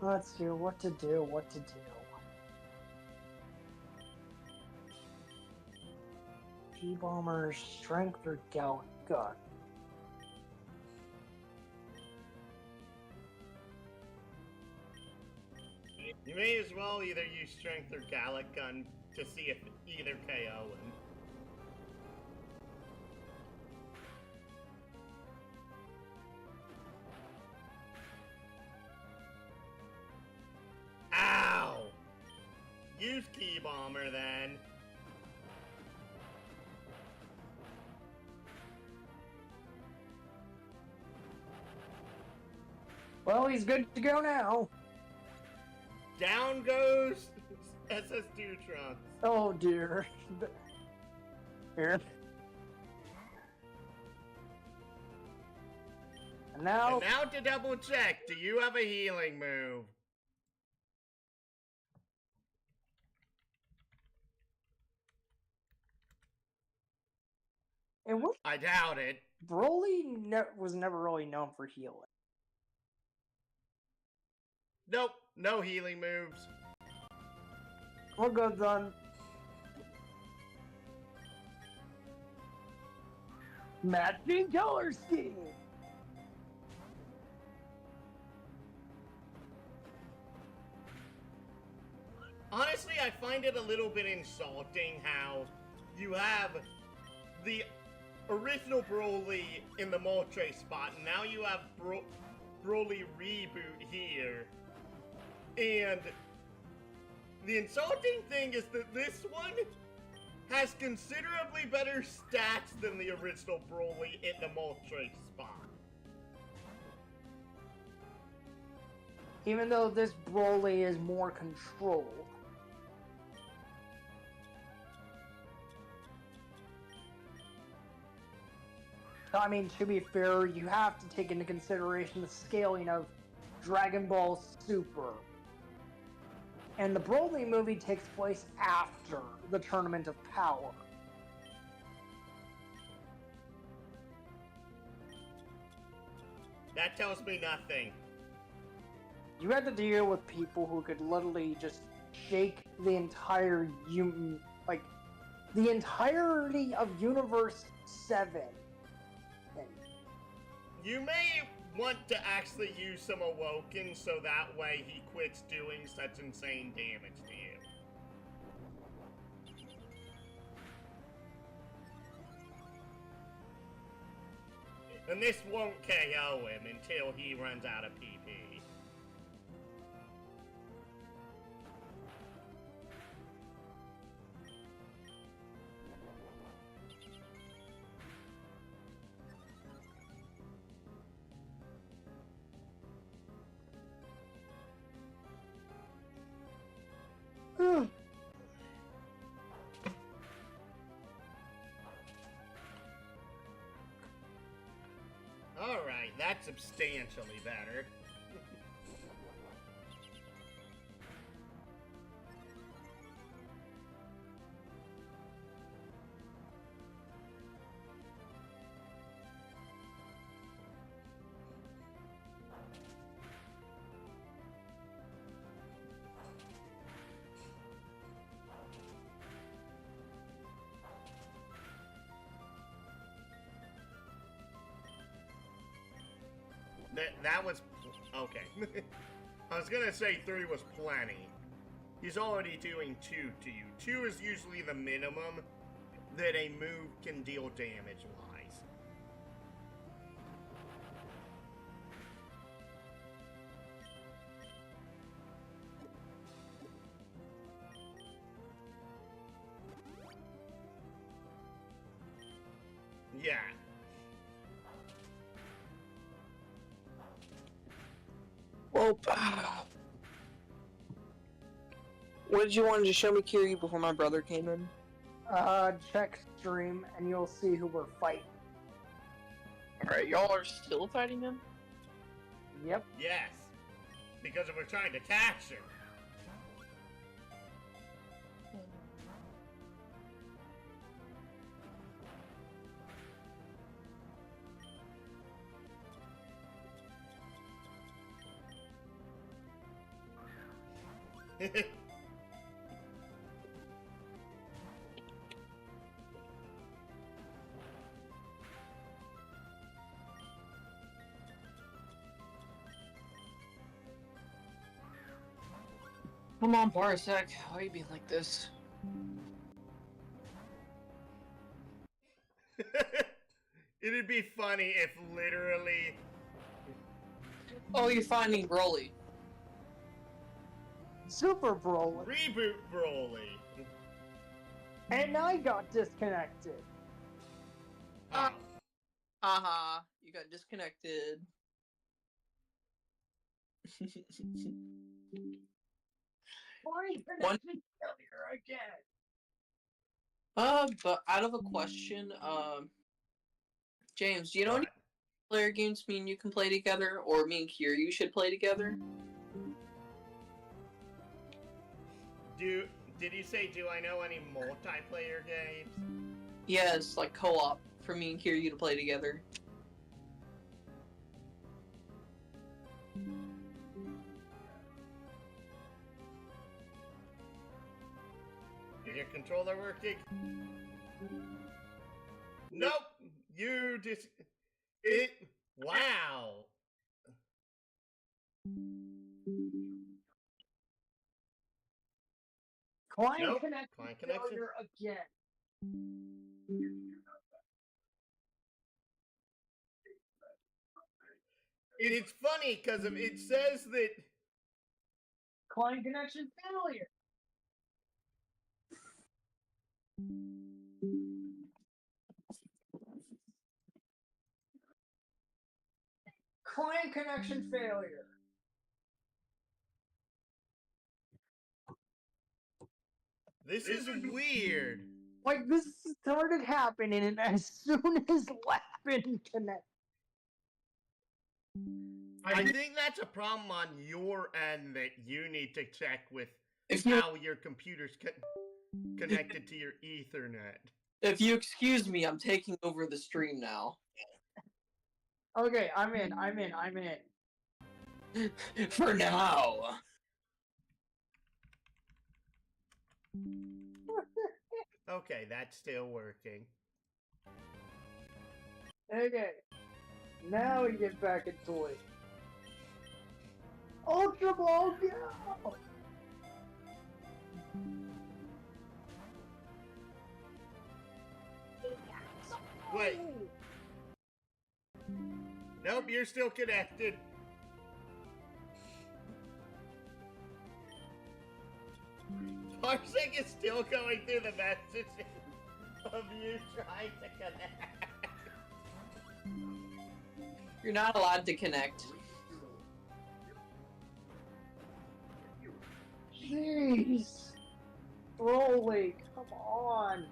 Let's see what to do, what to do. G-Bomber's strength or Gallic gun? You may as well either use strength or Gallic gun to see if either KO him. Ow! Use Key Bomber then. Well, he's good to go now. Down goes SS2 Trunks. Oh dear. Here. And now to double check, do you have a healing move? and what? I doubt it. Broly was never really known for healing. Nope, no healing moves. We're good then. Matching color scheme. Honestly, I find it a little bit insulting how you have the original Broly in the Moltres spot, and now you have Broly Reboot here. And the insulting thing is that this one has considerably better stats than the original Broly in the Moltres spot. Even though this Broly is more controlled. I mean, to be fair, you have to take into consideration the scaling of Dragon Ball Super. And the Broly movie takes place after the Tournament of Power. That tells me nothing. You had to deal with people who could literally just shake the entire the entirety of Universe 7. You may want to actually use some Awoken so that way he quits doing such insane damage to you. And this won't KO him until he runs out of PP. Alright, that's substantially better. That was... okay. I was gonna say 3 was plenty. He's already doing 2 to you. 2 is usually the minimum that a move can deal damage-wise. Yeah. Well, what did you want to show me, Kiri, before my brother came in? Check stream and you'll see who we're fighting. Alright, y'all are still fighting him? Yep. Yes. because we're trying to catch him. Come on, Parsec. Why are you being like this? It'd be funny if literally... Oh, you're finding Broly. Super Broly. Reboot Broly. And I got disconnected. Oh. Haha, you got disconnected. One failure again. But out of a question, James, do you know any player games me and you can play together, or me and Kiryu should play together? Did you say, do I know any multiplayer games? Yes, like co-op for me and Kiryu to play together. Is your controller working? Nope! You just... Wow! Client connection failure again. It's funny because it says that... Client connection failure. Client connection failure. This is weird. Like, this started happening, and as soon as Lappin connected. I think that's a problem on your end that you need to check with If how your computer's connected to your Ethernet. If you excuse me, I'm taking over the stream now. Okay, I'm in. For now. Okay, that's still working. Okay. Now we get back into it. Ultra Ball, go! Wait. Nope, you're still connected. Parsec is still going through the messages of you trying to connect. You're not allowed to connect. Jeez. Broly, come on.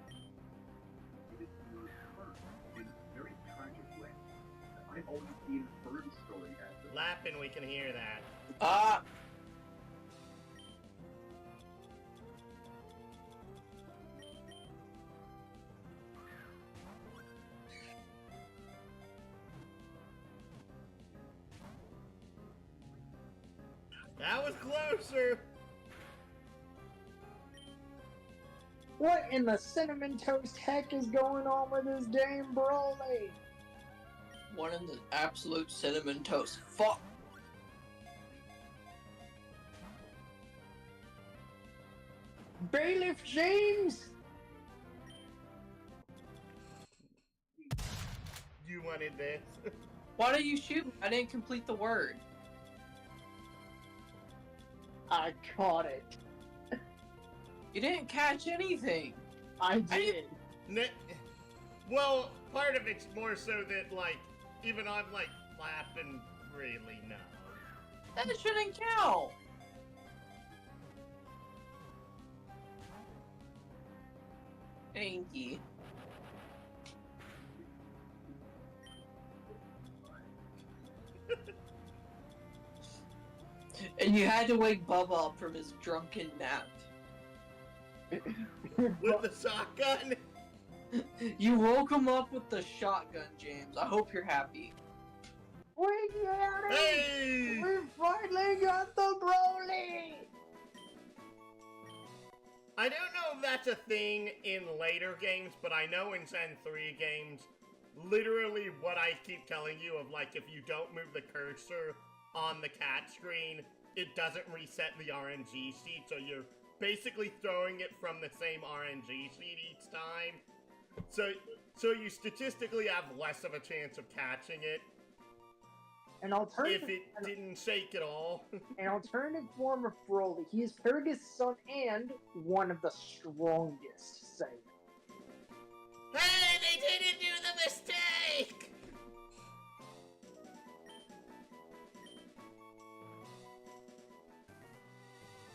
Lappin', we can hear that. That was closer. What in the cinnamon toast heck is going on with this game, Broly? One in the absolute cinnamon toast. Fuck. Bailiff James? You wanted this. Why don't you shoot me? I didn't complete the word. I caught it. You didn't catch anything. I did. Well, part of it's more so that, like, even I'm, like, laughing really no. That shouldn't count. Thank you. And you had to wake Bubba up from his drunken nap. With the shotgun? You woke him up with the shotgun, James. I hope you're happy. We got it! Hey! We finally got the Broly! I don't know if that's a thing in later games, but I know in Gen 3 games, literally what I keep telling you of, like, if you don't move the cursor on the cat screen, it doesn't reset the RNG sheet, so you're basically throwing it from the same RNG sheet each time. So you statistically have less of a chance of catching it An alternative, if it didn't shake at all. an alternative form of Broly. He is Paragus' son and one of the strongest Saiyans. Hey, they didn't do the mistake!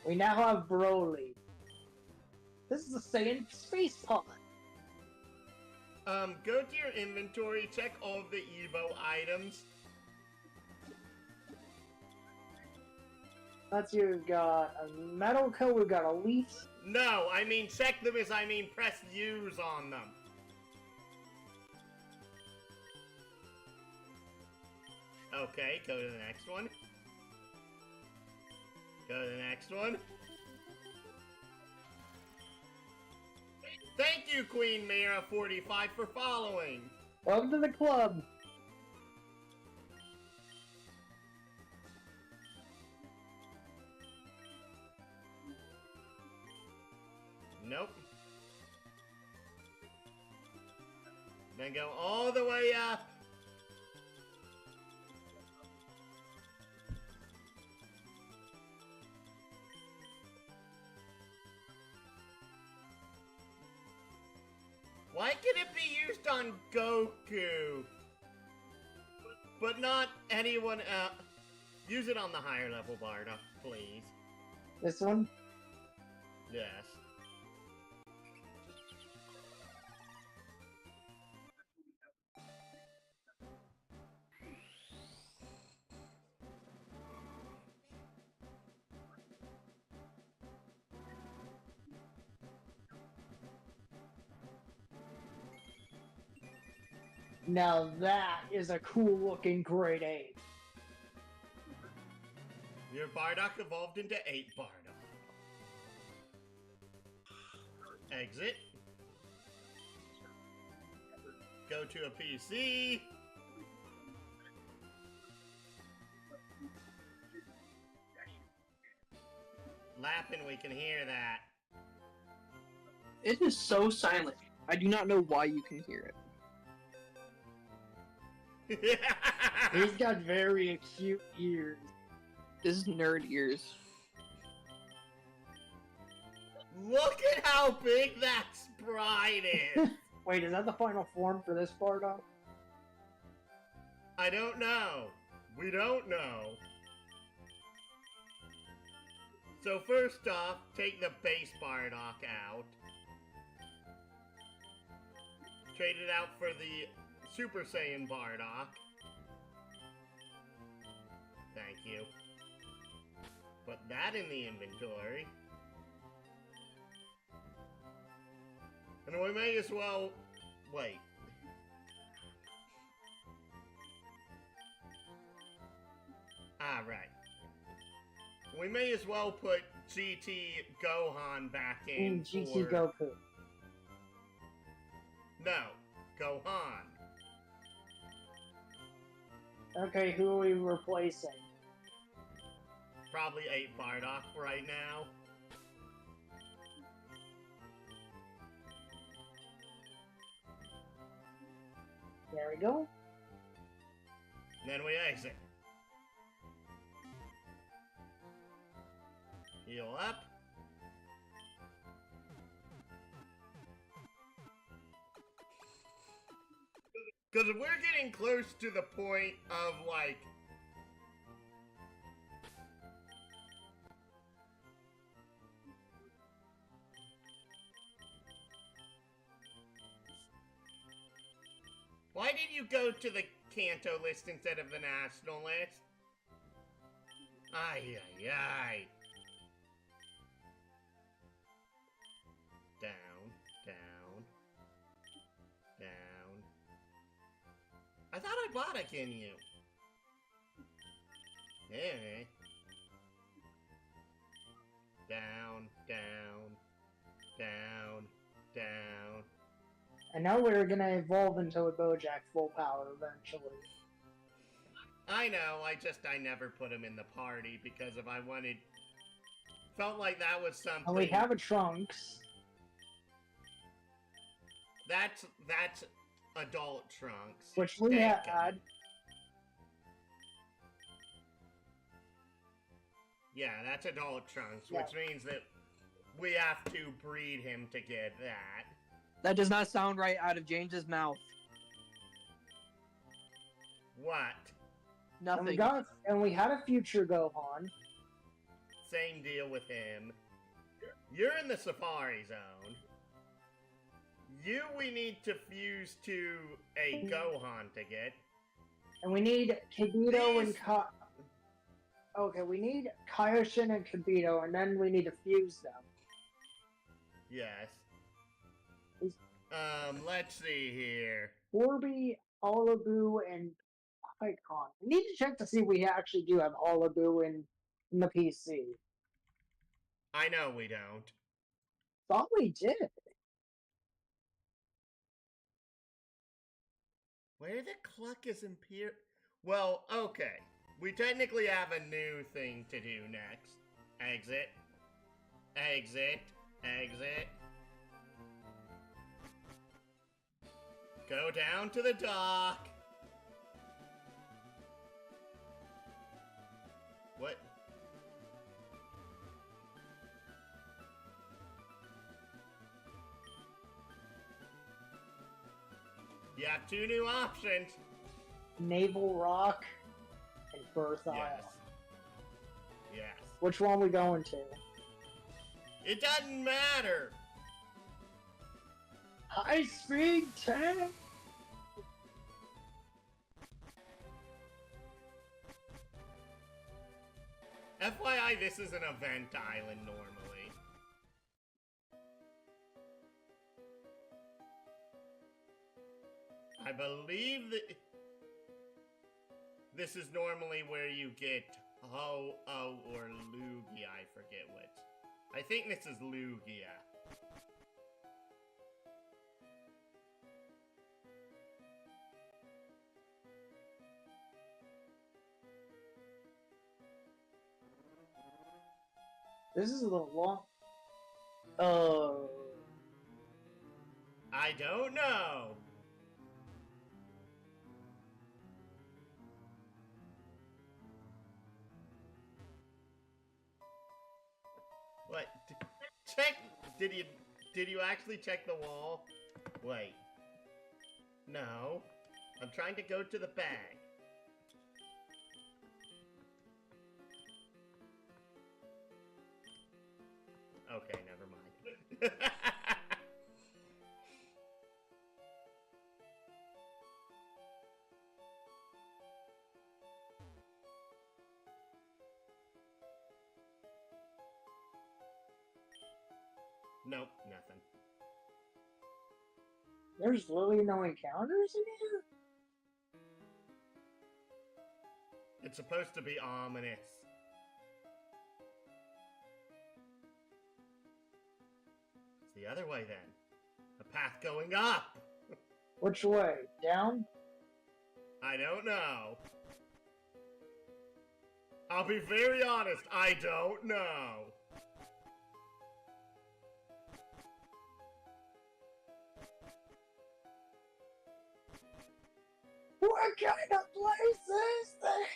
We now have Broly. This is a Saiyan space pod. Go to your inventory, check all of the Evo items. Let's see, we've got a metal coat, we've got a leaf. No, I mean check them as I mean press use on them. Okay, go to the next one. Go to the next one. Thank you, Queen Mira45, for following. Welcome to the club. Nope. Then go all the way up. Why can it be used on Goku? But not anyone else? Use it on the higher level Bardock, please. This one? Yes. Now that is a cool looking grade 8. Your Bardock evolved into 8 Bardock. Exit. Go to a PC. Lapping, we can hear that. It is so silent. I do not know why you can hear it. He's got very acute ears. This is nerd ears. Look at how big that sprite is! Wait, is that the final form for this Bardock? I don't know. We don't know. So first off, take the base Bardock out. Trade it out for the Super Saiyan Bardock. Thank you. Put that in the inventory. And we may as well... wait. Alright. We may as well put GT Gohan back in GT for... Goku. No, Gohan. Okay, who are we replacing? Probably 8 Bardock right now. There we go. Then we exit. Heal up. Because we're getting close to the point of, like... Why did you go to the Kanto list instead of the national list? Ay, ay, ay. Down, down, down. I thought I batty in you. Anyway. Down, down, down, down. I know we're gonna evolve into a Bojack full power eventually. I know, I never put him in the party because if I wanted... Felt like that was something... And we have a Trunks. That's adult Trunks. Which we had. Yeah, that's adult Trunks, which means that we have to breed him to get that. That does not sound right out of James's mouth. What? Nothing. And we had a future Gohan. Same deal with him. You're in the Safari Zone. We need to fuse to a Gohan to get. And we need Kibito and Okay, we need Kaioshin and Kibito, and then we need to fuse them. Yes. Let's see here. Orby, Olabu, and Icon. We need to check to see if we actually do have Olabu in the PC. I know we don't. Thought we did. Where the cluck is Imperial? Well, okay. We technically have a new thing to do next. Exit. Exit. Exit. Go down to the dock. What? You have two new options. Naval Rock and Birth Isle. Yes. Which one we going to? It doesn't matter. High speed tank. FYI, this is an event island normally. I believe that this is normally where you get Ho-Oh or Lugia, I forget which. I think this is Lugia. This is a little long. I don't know. What? Check. Did you actually check the wall? Wait. No. I'm trying to go to the bag. Okay, never mind. Nope, nothing. There's literally no encounters in here? It's supposed to be ominous. It's the other way then. A path going up! Which way? Down? I don't know. I'll be very honest, I don't know. What kind of place is this?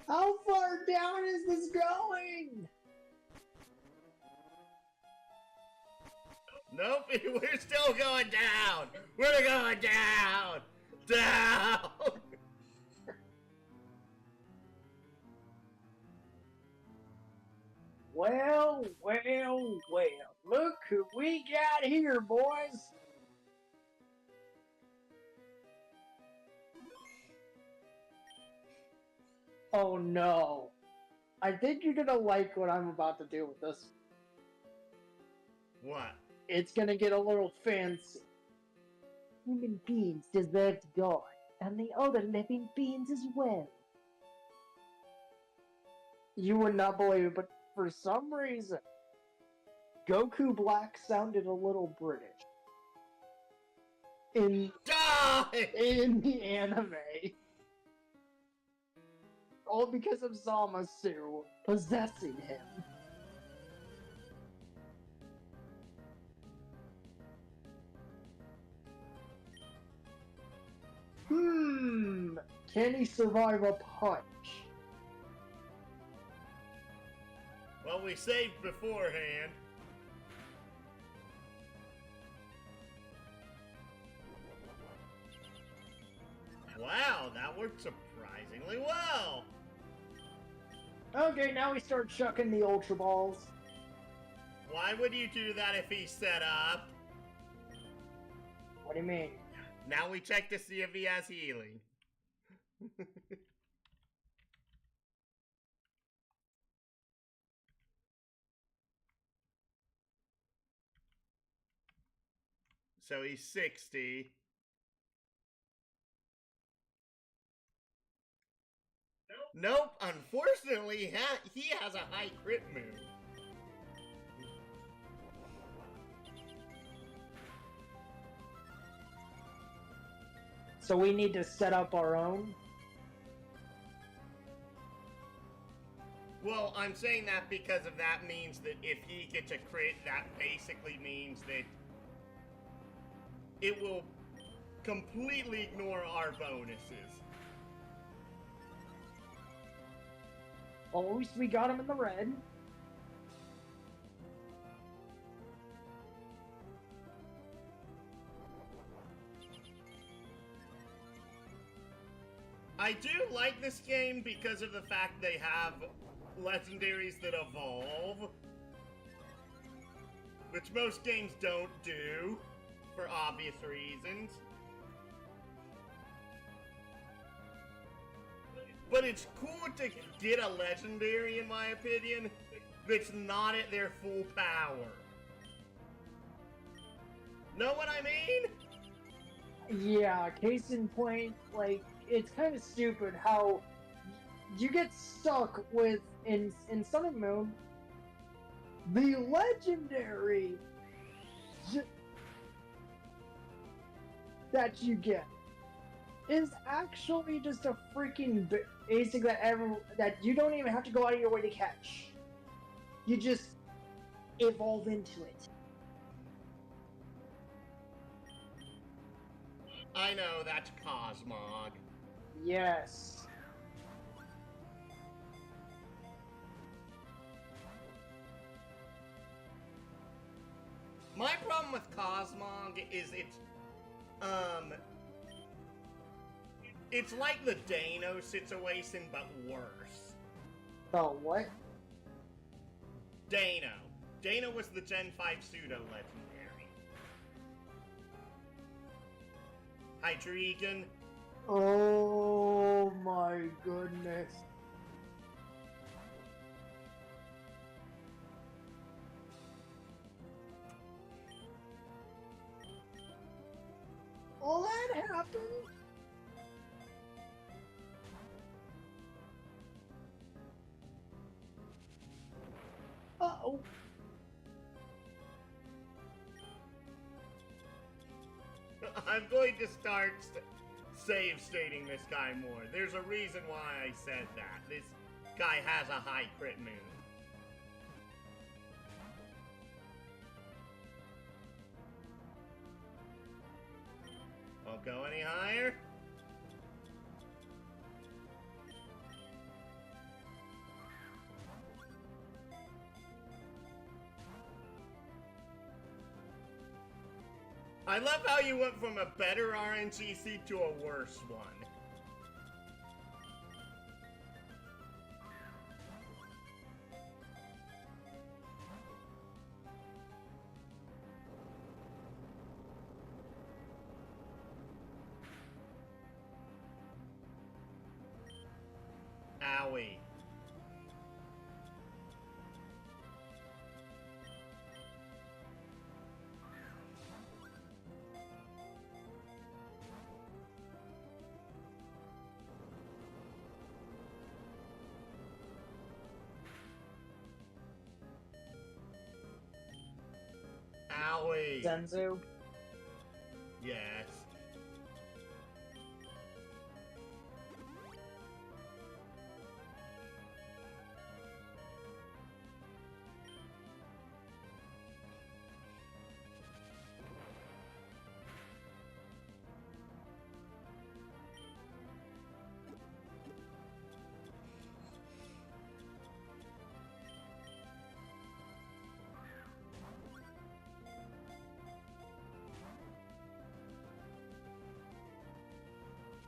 How far down is this going? Nope, we're still going down. We're going down. Down. Well, well, well. Look who we got here, boys. Oh no. I think you're gonna like what I'm about to do with this. What? It's gonna get a little fancy. Human beings deserve to die, and the other living beings as well. You would not believe it, but for some reason, Goku Black sounded a little British. In the anime. All because of Zamasu possessing him. Can he survive a punch? Well, we saved beforehand. Wow, that worked surprisingly well. Okay, now we start chucking the Ultra Balls. Why would you do that if he's set up? What do you mean? Now we check to see if he has healing. So he's 60. Nope, unfortunately, he has a high crit move. So we need to set up our own? Well, I'm saying that because of that means that if he gets a crit, that basically means that it will completely ignore our bonuses. Well, at least we got him in the red. I do like this game because of the fact they have legendaries that evolve, which most games don't do, for obvious reasons. But it's cool to get a legendary, in my opinion, that's not at their full power. Know what I mean? Yeah, case in point, like, it's kind of stupid how you get stuck with, in Sun and Moon, the legendary that you get is actually just a freaking basic that you don't even have to go out of your way to catch. You just evolve into it. I know, that's Cosmog. Yes. My problem with Cosmog is it's like the Dano situation, but worse. Oh, what? Dano. Dano was the Gen 5 pseudo-legendary. Hydreigon. Oh my goodness. All that happened? Uh-oh. I'm going to start save stating this guy more. There's a reason why I said that. This guy has a high crit move. Won't go any higher. I love how you went from a better RNGC to a worse one. Owie. Zenzu. Yes.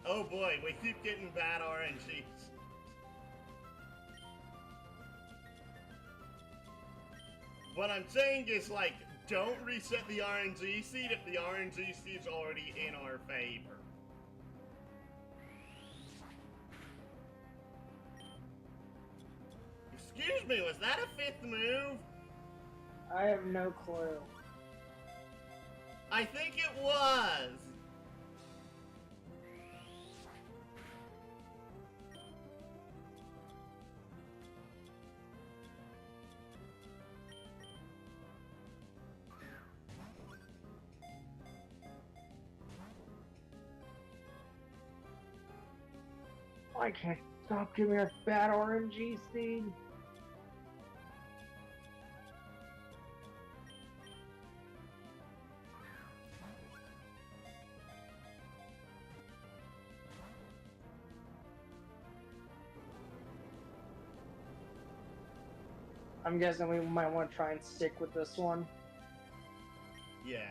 Oh boy, we keep getting bad RNGs. What I'm saying is, like, don't reset the RNG seed if the RNG seed's already in our favor. Excuse me, was that a 5th move? I have no clue. I think it was. I can't stop giving us bad RNG seed. I'm guessing we might want to try and stick with this one. Yes.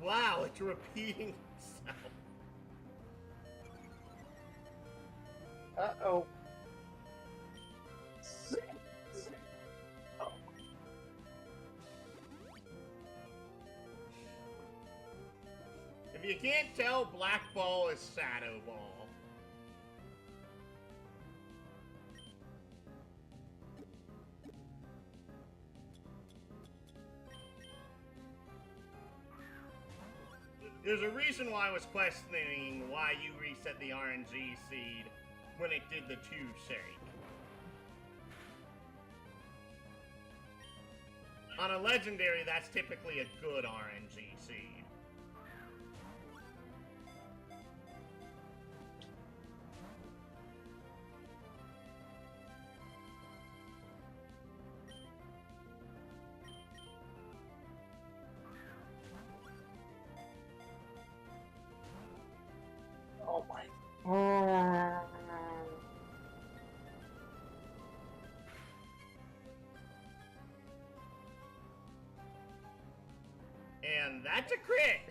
Wow, it's repeating itself. Uh-oh. If you can't tell, Black Ball is Shadow Ball. There's a reason why I was questioning why you reset the RNG seed when it did the 2 shake. On a legendary, that's typically a good RNG seed. Oh my. Oh. And that's a crit!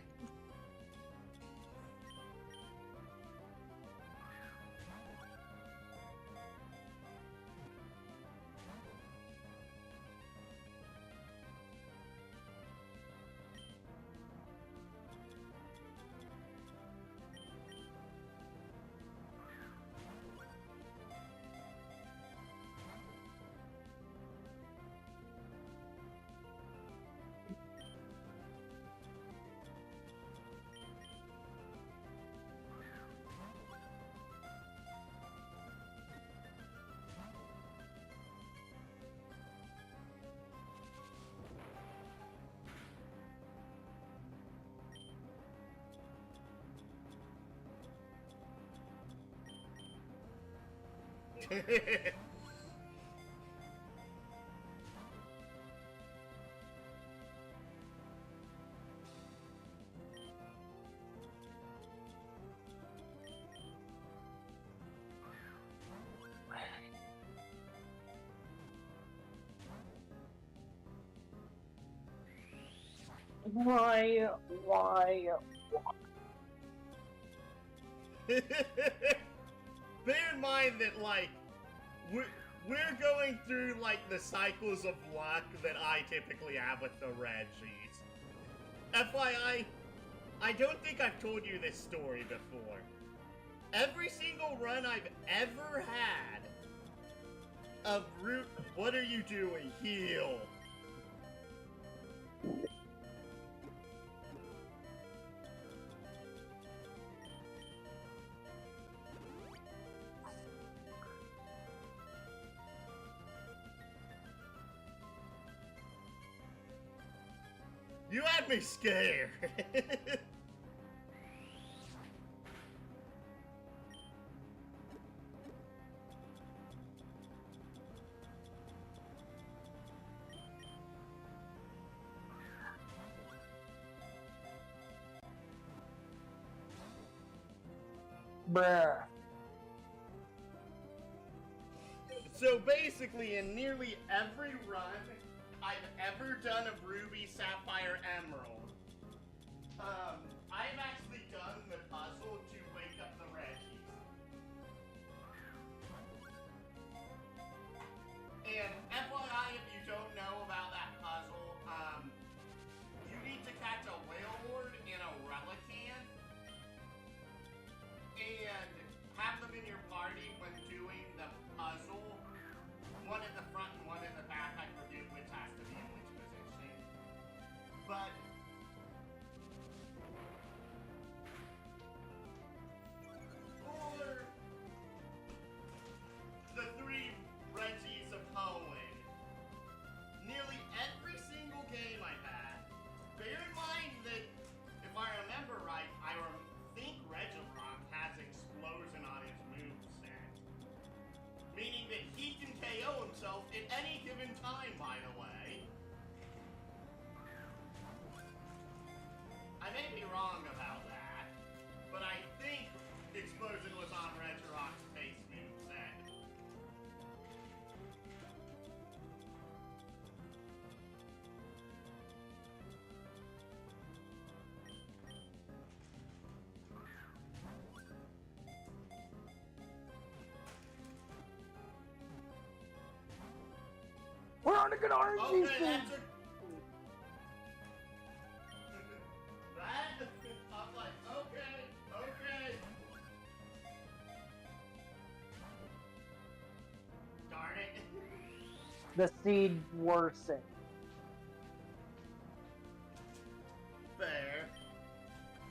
Why? Bear in mind that, like, we're going through, like, the cycles of luck that I typically have with the Reggies. FYI, I don't think I've told you this story before. every single run I've ever had of Root. What are you doing? Heal. You had me scared. Bruh. So basically, in nearly every run I've ever done of Ruby, Sapphire, Emerald, I've actually done the puzzle to wake up the Reggies. And FYI, if you don't know about that puzzle, you need to catch a whale horde in a relican and have them in your party when doing the puzzle. One in the front and one in the back. I forget which has to be in which position. But for the three Reggies of Poland, nearly every single game I've had, bear in mind that if I remember right, I think Regirock has Explosion on his moveset. Meaning that he can KO himself at any given time, by the way. I may be wrong about that, but I think Explosion was on Regirock's base moveset. We're on a good RNG Okay, streak. that's a... That? I'm like, okay. Darn it. The seed worsened. Fair.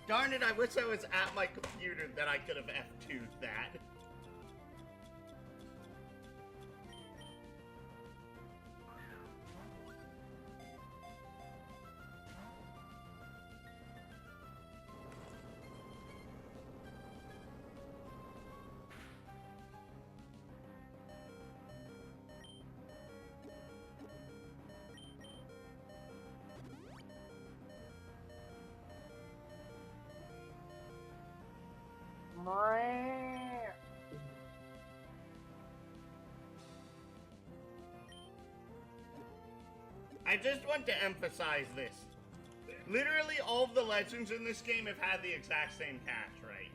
Darn it, I wish I was at my computer that I could have F2'd that. I just want to emphasize this. Literally all of the legends in this game have had the exact same catch, right?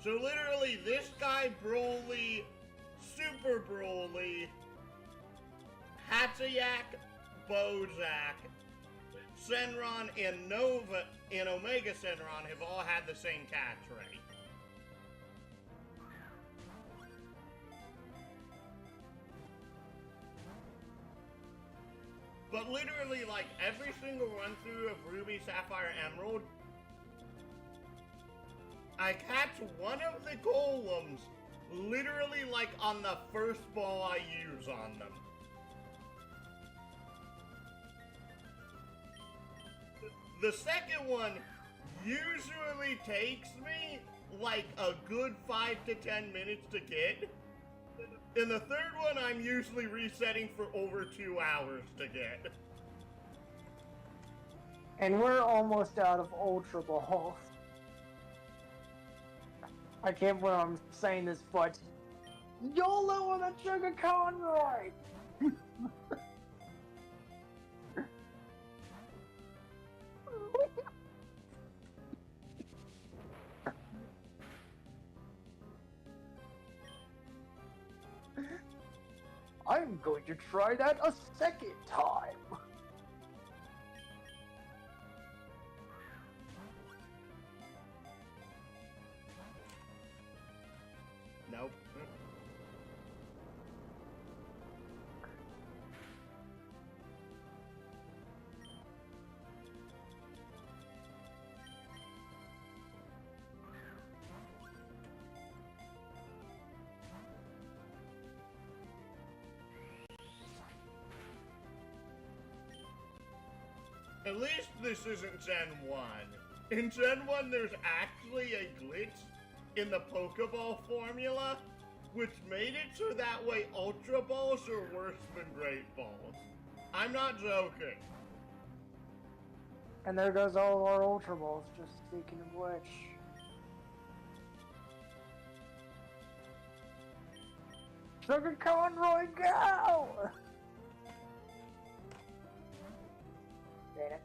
So literally this guy, Broly, Super Broly, Hatchayak, Bozak, Senron, and Nova, and Omega Senron have all had the same catch, right? But literally, like, every single run-through of Ruby, Sapphire, Emerald, I catch one of the golems literally, like, on the first ball I use on them. The second one usually takes me, like, a good 5 to 10 minutes to get. And the third one, I'm usually resetting for over 2 hours to get. And we're almost out of Ultra Balls. I can't believe I'm saying this, but YOLO on the Sugar Conroy! I'm going to try that a second time. Nope. At least this isn't Gen 1. In Gen 1, there's actually a glitch in the Pokeball formula, which made it so that way Ultra Balls are worse than Great Balls. I'm not joking. And there goes all of our Ultra Balls, just speaking of which. Sugar Conroy, go! Dang it.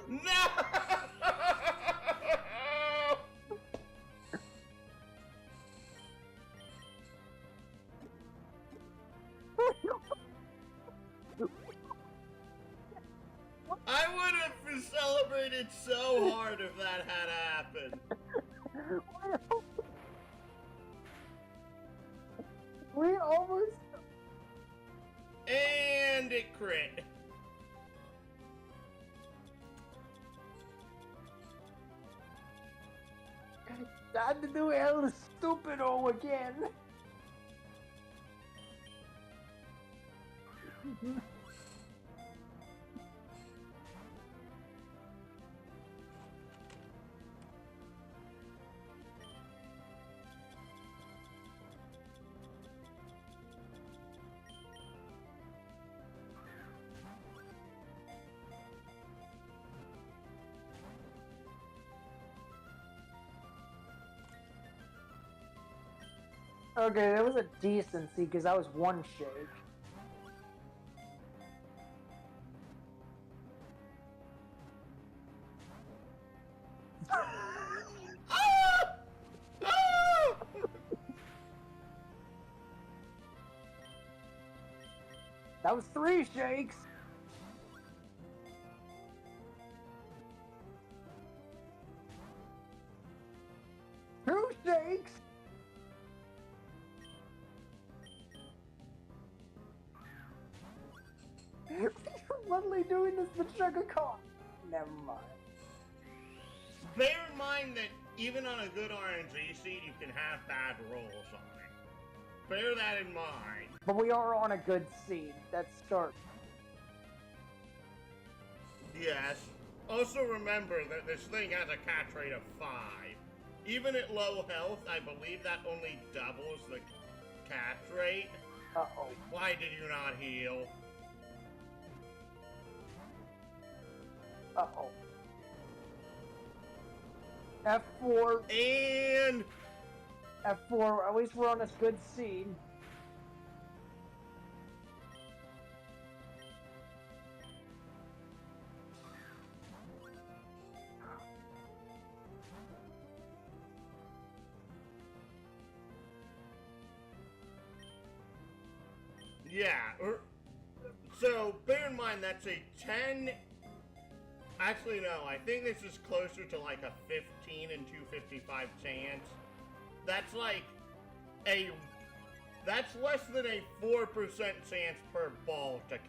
No! I would have celebrated so hard if that had happened. We almost... And it crit. Time to do El Stupido again. Okay, that was a decency because that was one shake. That was 3 shakes. Two shakes. You're literally doing this with Sugar Con. Never mind. Bear in mind that even on a good RNG seed, you can have bad rolls on it. Bear that in mind. But we are on a good seed. That's start. Yes. Also remember that this thing has a catch rate of 5. Even at low health, I believe that only doubles the catch rate. Uh-oh. Why did you not heal? Uh-oh. F4. And... F4. At least we're on a good seed. Yeah, so bear in mind that's a 10... Actually, no, I think this is closer to like a 15 and 255 chance. That's like a... That's less than a 4% chance per ball to catch.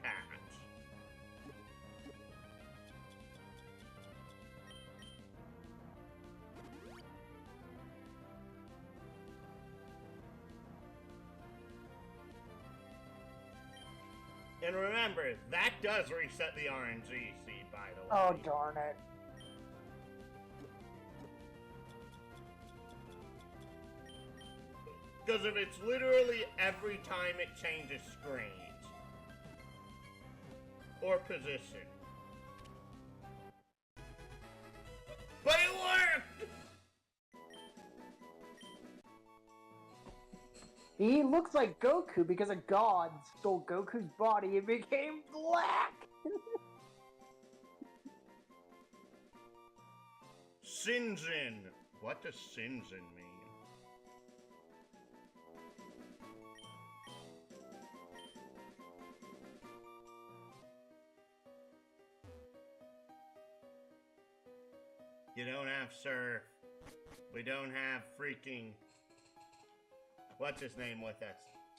And remember, that does reset the RNG seed, by the way. Oh, darn it. Because if it's literally every time it changes screens. Or position. But it worked! He looks like Goku because a god stole Goku's body and became black! Sinjin, What does Sinjin mean? You don't have surf. We don't have freaking... What's his name with us?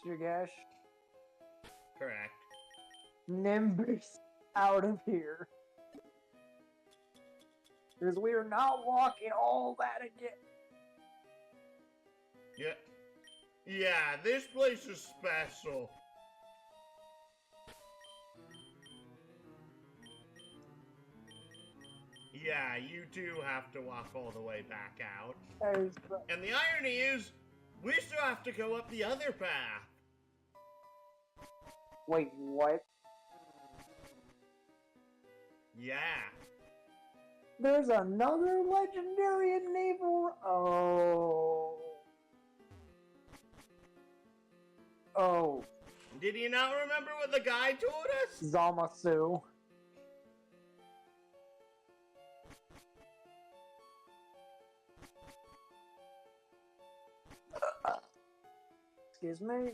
Shigash. Correct. Nimbus, out of here. Because we are not walking all that again. Yeah, this place is special. Yeah, you do have to walk all the way back out. And the irony is, we still have to go up the other path. Wait, what? Yeah. There's another legendary naval... Oh. Did you not remember what the guy told us? Zamasu. Excuse me.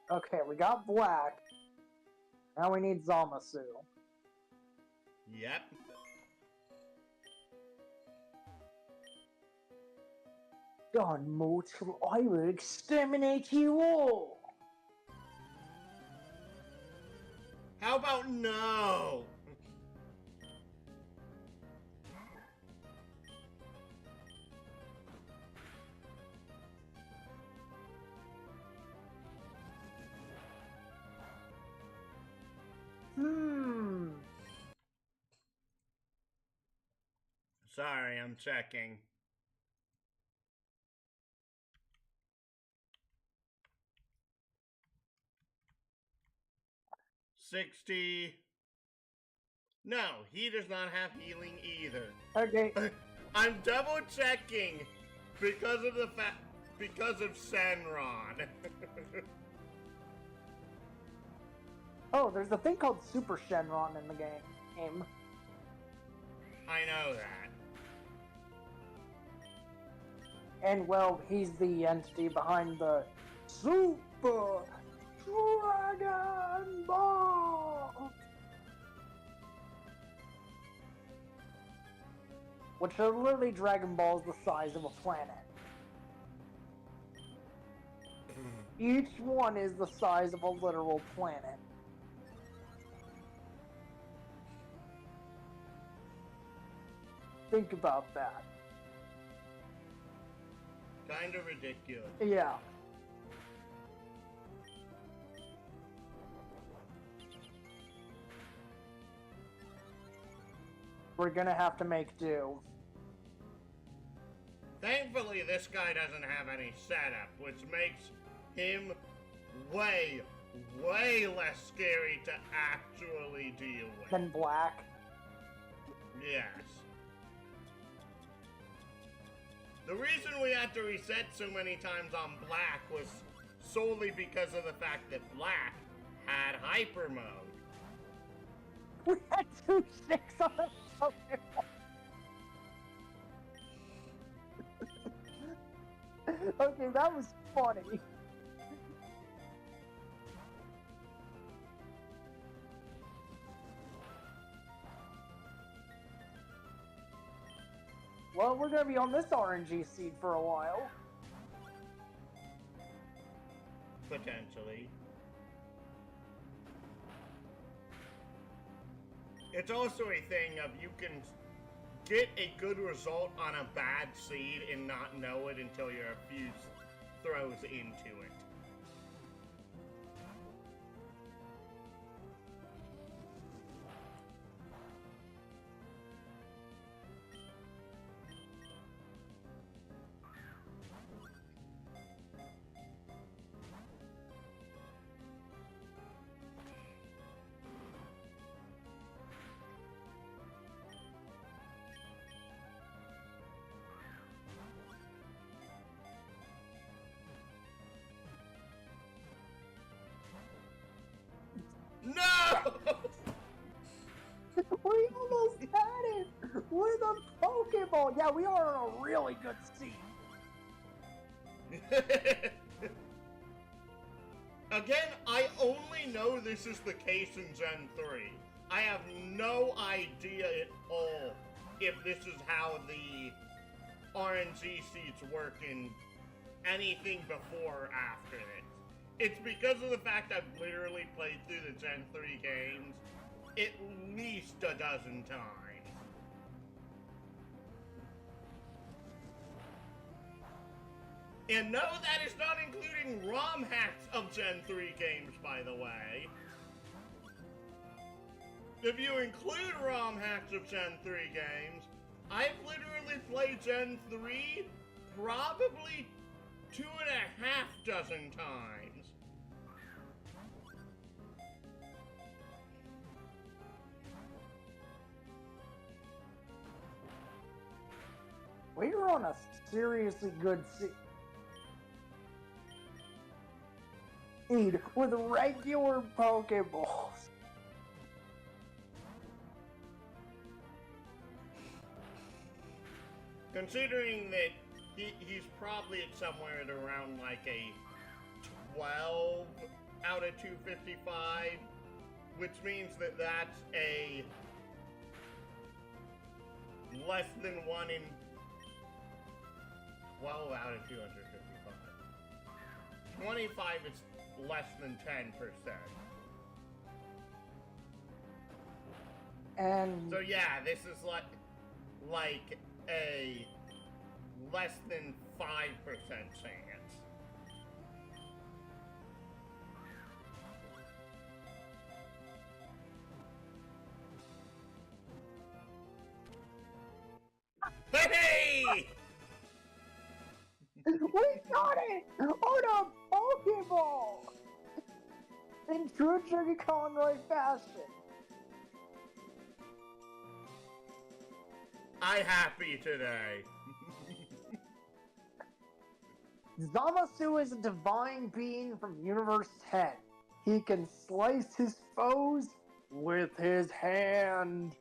Okay, we got black. Now we need Zamasu. Yep. God, mortal, I will exterminate you all! How about no? Sorry, I'm checking. $60. No, he does not have healing either. Okay. I'm double checking because of the because of Senron. Oh, there's a thing called Super Shenron in the game. I know that. And, well, he's the entity behind the Super Dragon Ball! Which are literally Dragon Balls the size of a planet. Each one is the size of a literal planet. Think about that. Kind of ridiculous. Yeah. We're gonna have to make do. Thankfully, this guy doesn't have any setup, which makes him way, way less scary to actually deal with. Than black. Yes. The reason we had to reset so many times on black was solely because of the fact that black had hyper mode. We had 2-6 on the Pokemon. Okay, that was funny. Well, we're gonna be on this RNG seed for a while. Potentially. It's also a thing of you can get a good result on a bad seed and not know it until you're a few throws into it. yeah, we are in a really good seat. Again, I only know this is the case in Gen 3. I have no idea at all if this is how the RNG seats work in anything before or after it. It's because of the fact I've literally played through the Gen 3 games at least a dozen times. And no, that is not including ROM hacks of Gen 3 games, by the way. If you include ROM hacks of Gen 3 games, I've literally played Gen 3 probably 2.5 dozen times. We were on a seriously good seat. With regular Pokeballs. Considering that he's probably at somewhere at around like a 12 out of 255, which means that that's a less than 1 in 12 out of 255. 25 is less than 10%. And so yeah, this is like a less than 5% chance. Hey! We got it on a Pokeball! In true Sugar Conroy fashion. I'm happy today. Zamasu is a divine being from Universe 10. He can slice his foes with his hand.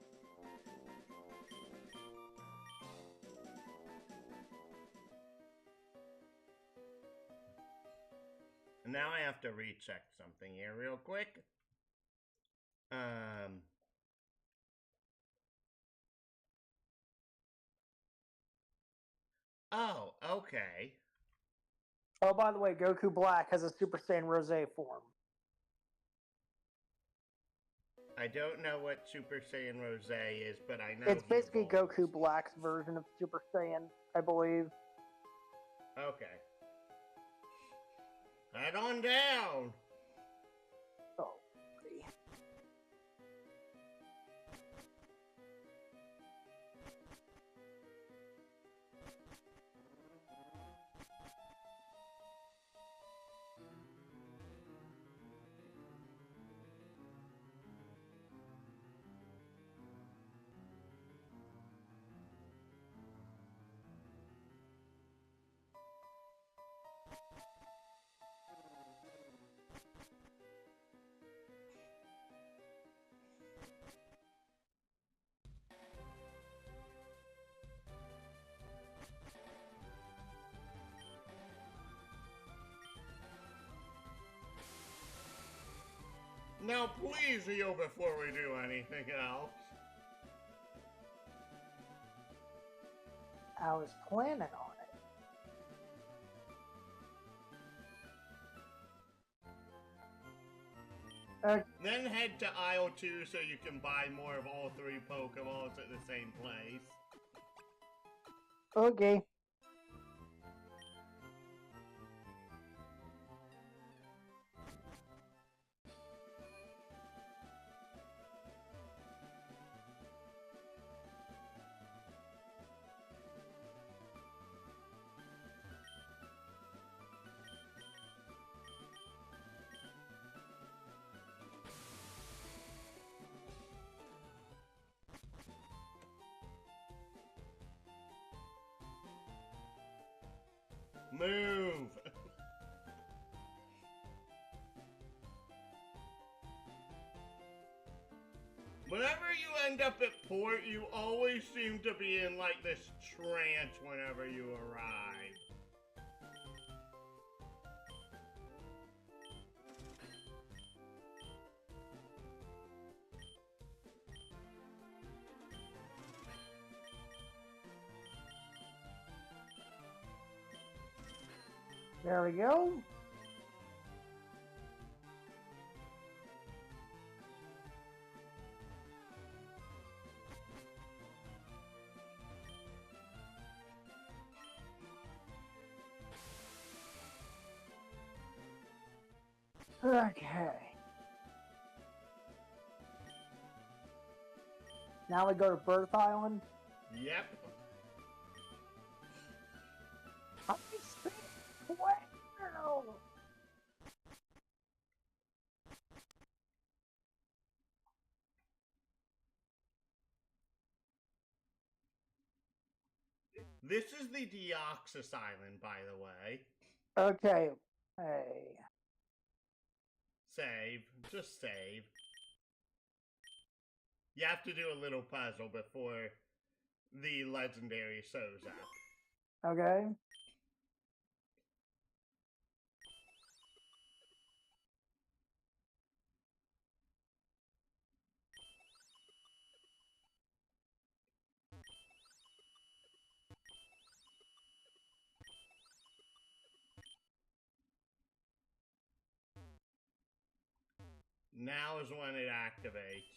Now I have to recheck something here real quick. Oh, okay. Oh, by the way, Goku Black has a Super Saiyan Rose form. I don't know what Super Saiyan Rose is, but I know it's basically Goku Black's version of Super Saiyan, I believe. Okay. Head on down! Oh. Now please heal before we do anything else. I was planning on it. Then head to aisle 2 so you can buy more of all 3 Pokeballs at the same place. Okay. Move! Whenever you end up at port, you always seem to be in like this trance whenever you arrive. There we go. Okay. Now we go to Birth Island. Yep. Wow. This is the Deoxys Island, by the way. Okay. Hey. Save. Just save. You have to do a little puzzle before the legendary shows up. Okay. Now is when it activates.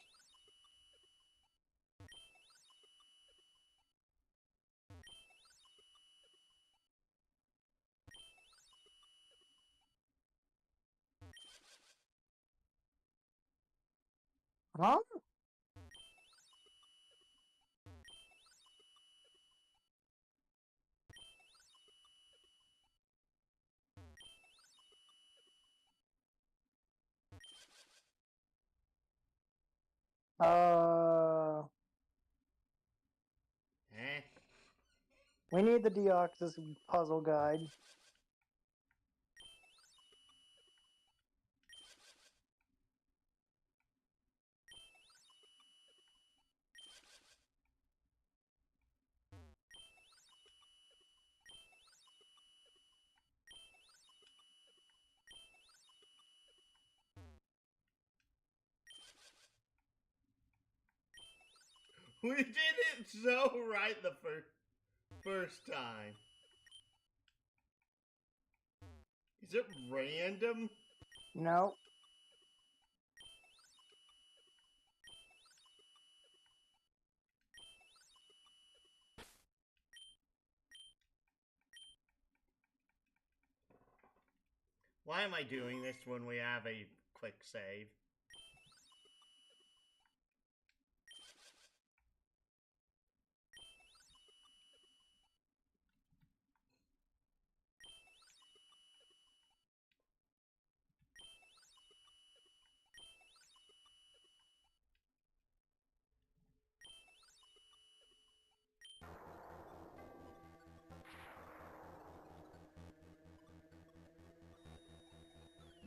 Huh? Eh? We need the Deoxys puzzle guide. We did it so right the first time. Is it random? No. Why am I doing this when we have a quick save?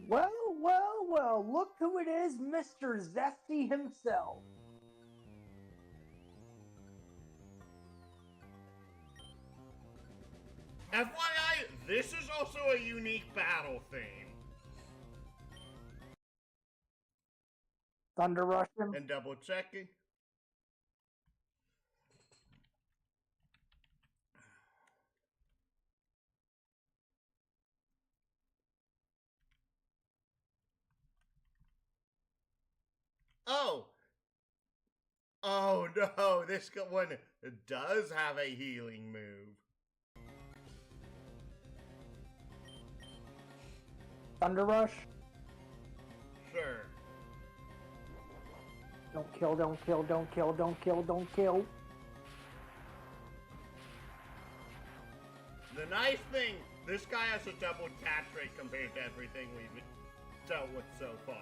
Well, well, well, look who it is, Mr. Zesty himself. FYI, this is also a unique battle theme. Thunder Rush him. And double checking. Oh! Oh no, this one does have a healing move. Thunder Rush. Sure. Don't kill, don't kill, don't kill, don't kill, don't kill. The nice thing, this guy has a double catch rate compared to everything we've dealt with so far.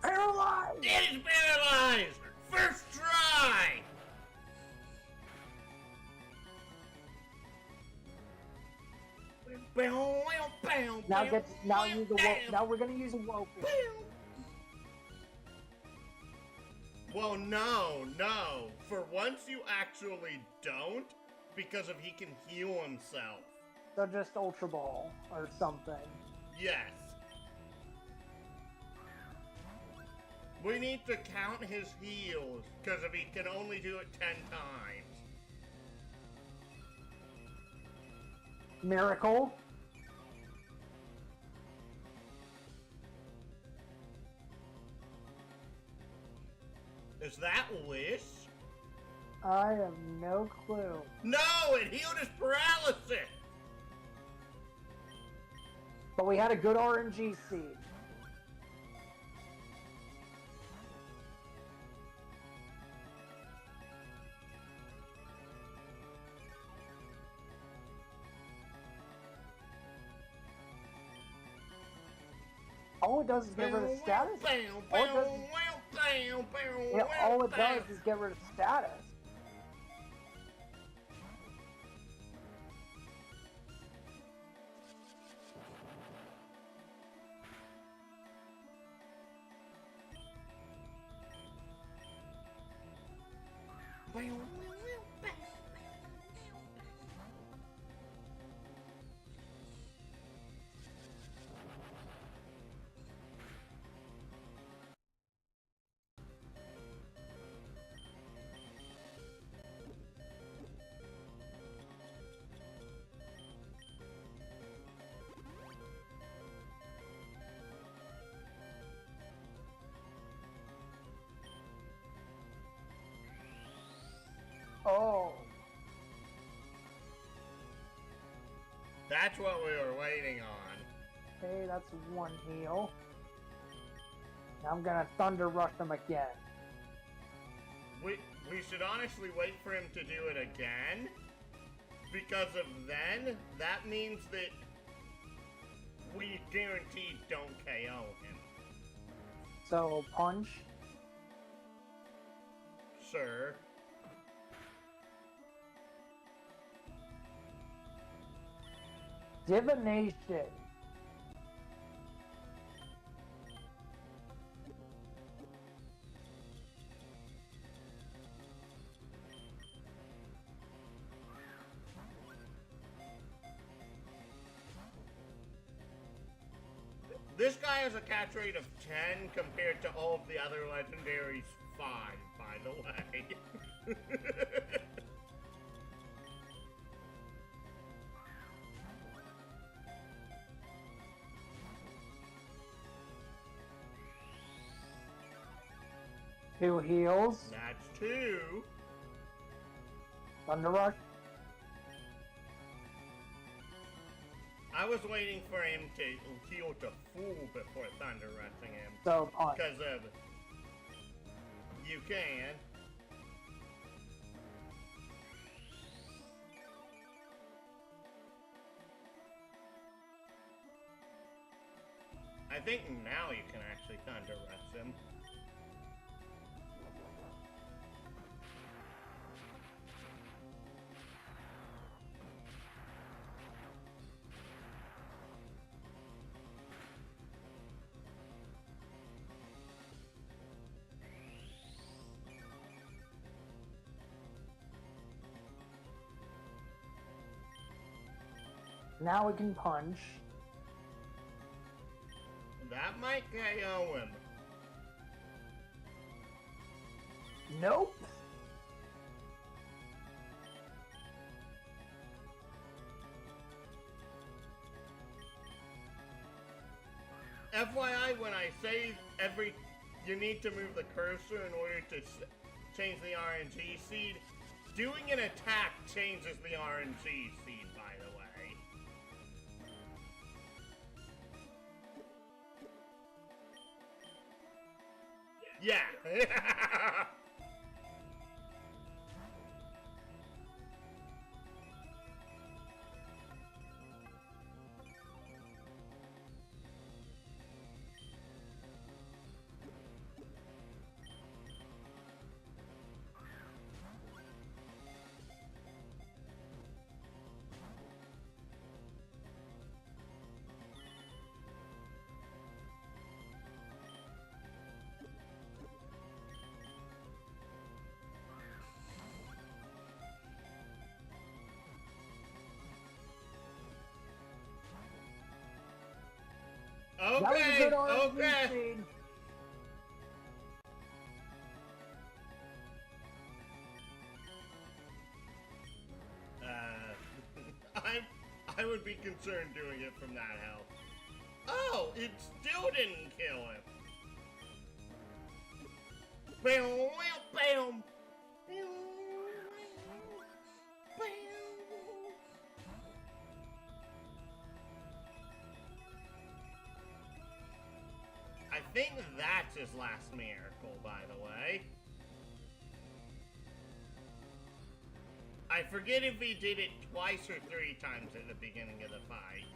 Paralyzed! It is paralyzed! First try! Now we're gonna use a woke. Well, no. For once you actually don't, because if he can heal himself. So just Ultra Ball or something. Yes. We need to count his heals, because if he can only do it 10 times. Miracle. Is that Wish? I have no clue. No, it healed his paralysis! But we had a good RNG seed. All it does is get rid of status. All it does is get rid of status. Oh. That's what we were waiting on. Okay, that's one heal. Now I'm gonna Thunder Rush them again. We should honestly wait for him to do it again. Because of then, that means that we guaranteed don't KO him. So, punch. Sure. Divination. This guy has a catch rate of 10 compared to all of the other legendaries 5, by the way. Two heals. That's 2. Thunder Rush. I was waiting for him to heal to full before Thunder Rushing him. So, punch. Because of... You can. I think now you can actually Thunder Rush him. Now we can punch. That might KO him. Nope. FYI, when I say you need to move the cursor in order to change the RNG seed, doing an attack changes the RNG seed, by the way. Yeah. That was a good RNG okay. scene. I would be concerned doing it from that health. Oh, it still didn't kill him. Bam, bam, bam. I think that's his last miracle, by the way. I forget if he did it twice or 3 times at the beginning of the fight.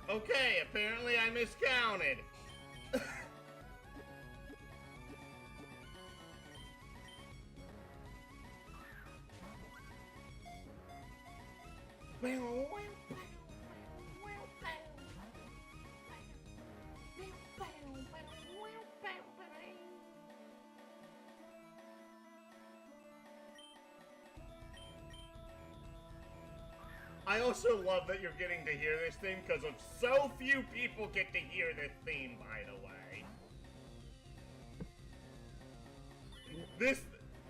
Okay, apparently I miscounted. I also love that you're getting to hear this theme because of so few people get to hear this theme, by the way.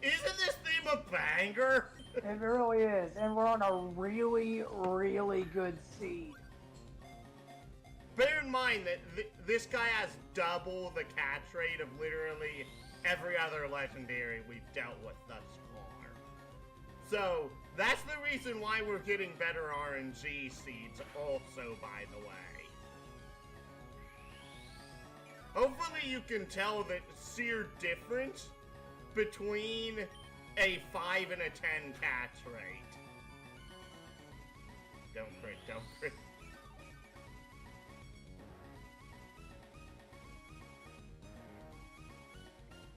Isn't this theme a banger? It really is, and we're on a really, really good seed. Bear in mind that this guy has double the catch rate of literally every other legendary we've dealt with thus far. So, that's the reason why we're getting better RNG seeds also, by the way. Hopefully you can tell the sheer difference between a 5 and a 10 catch rate. Don't crit, don't crit.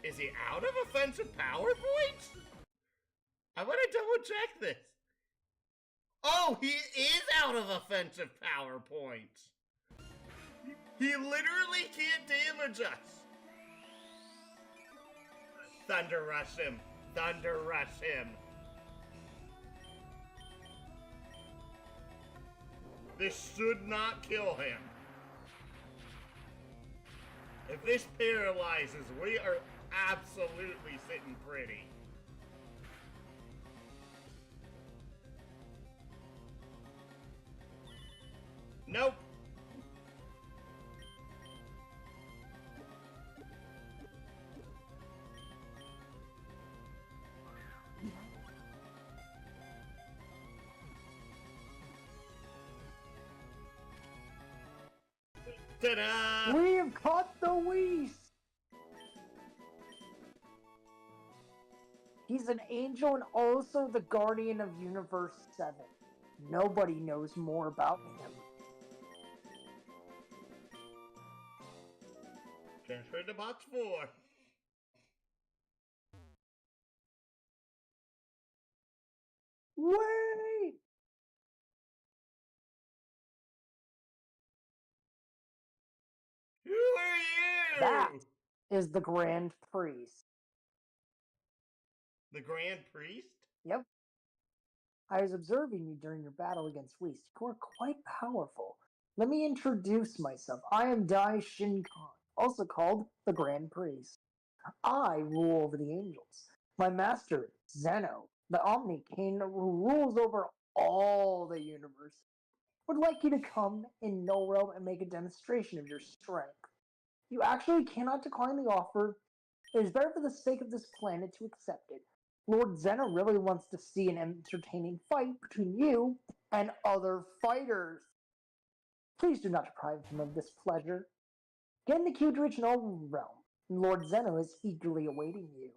Is he out of offensive power points? I want to double check this. Oh, he is out of offensive power points. He literally can't damage us. Thunder rush him. Thunder rush him. This should not kill him. If this paralyzes, we are absolutely sitting pretty. Nope. Ta-da! We have caught the Whis! He's an angel and also the guardian of Universe 7. Nobody knows more about him. Transfer to box 4. Wait! Who are you? That is the Grand Priest. The Grand Priest? Yep. I was observing you during your battle against Whis. You are quite powerful. Let me introduce myself. I am Dai Shinkan, also called the Grand Priest. I rule over the angels. My master, Zeno, the Omni King who rules over all the universe, would like you to come in No Realm and make a demonstration of your strength. You actually cannot decline the offer. It is better for the sake of this planet to accept it. Lord Zeno really wants to see an entertaining fight between you and other fighters. Please do not deprive him of this pleasure. Get in the queue to reach No Realm. Lord Zeno is eagerly awaiting you.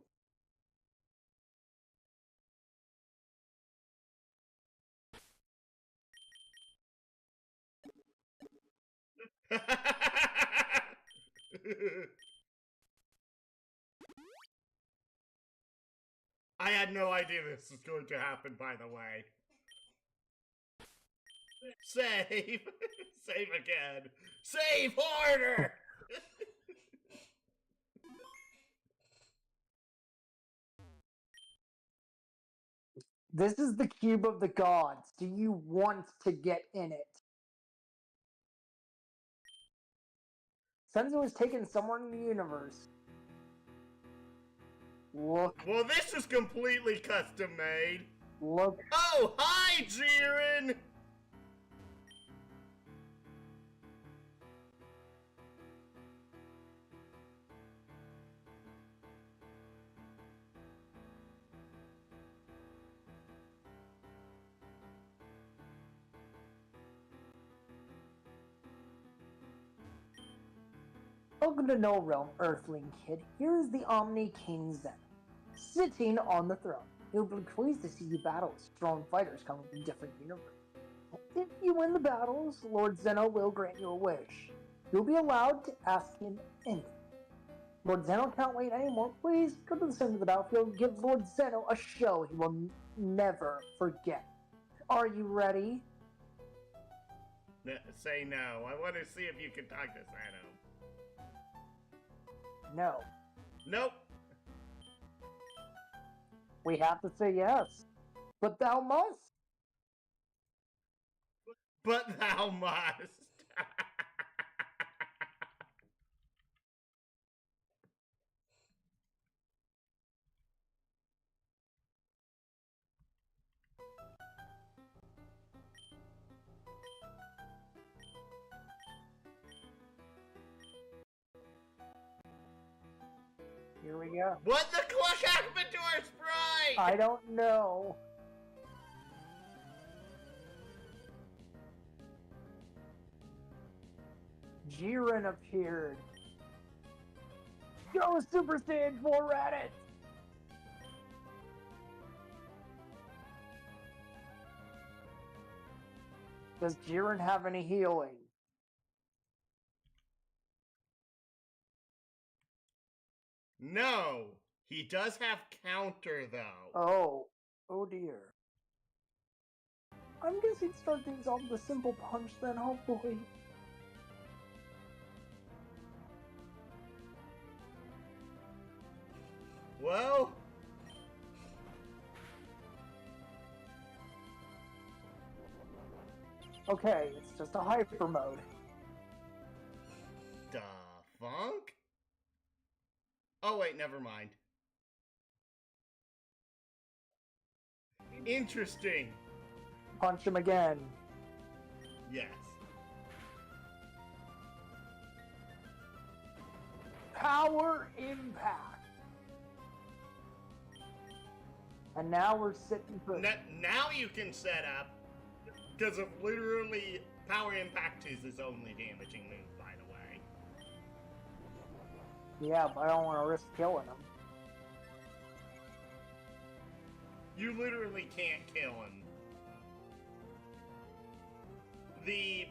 I had had no idea this was going to happen, by the way. Save! Save again! Save harder! This is the cube of the gods. Do you want to get in it? Senzu was taken somewhere in the universe. Look. Well, this is completely custom made. Look. Oh, hi, Jiren! Welcome to No Realm, Earthling Kid. Here is the Omni King Zen, sitting on the throne. He'll be pleased to see you battle strong fighters coming from different universes. If you win the battles, Lord Zeno will grant you a wish. You'll be allowed to ask him anything. Lord Zeno can't wait anymore. Please go to the center of the battlefield and give Lord Zeno a show he will never forget. Are you ready? Say no. I want to see if you can talk to Zeno. No. Nope. We have to say yes. But thou must. But thou must. Here we go. What the cluck happened to our sprite? I don't know. Jiren appeared. Go Super Saiyan 4 Raditz! Does Jiren have any healing? No. He does have counter, though. Oh. Oh dear. I'm guessing start things off with a simple punch then, hopefully. Well... Okay, it's just a hyper mode. Da funk? Oh wait, never mind. Interesting. Punch him again. Yes. Power impact. And now we're sitting for... Now you can set up, because of literally power impact is his only damaging move, by the way. Yeah, but I don't want to risk killing him. You literally can't kill him. The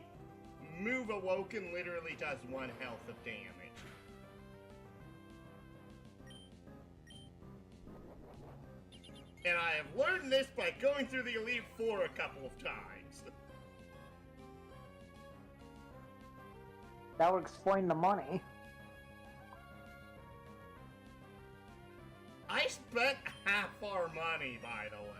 move Awoken literally does 1 health of damage. And I have learned this by going through the Elite Four a couple of times. That would explain the money. I spent half our money, by the way.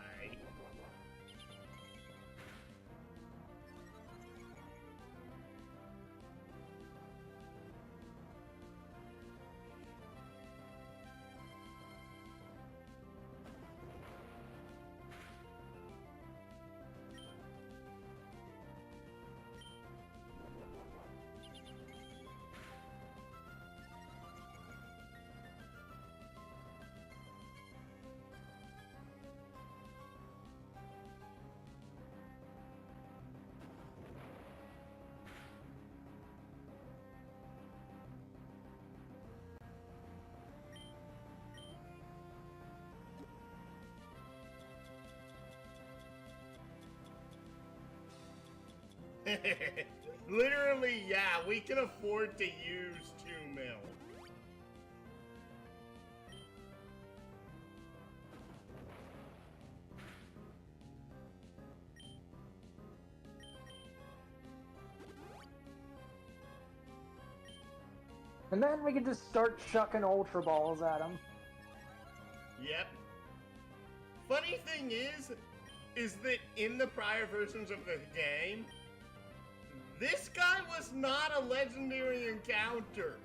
Literally, yeah, we can afford to use 2 mil. And then we can just start chucking Ultra Balls at him. Yep. Funny thing is that in the prior versions of the game, this guy was not a legendary encounter.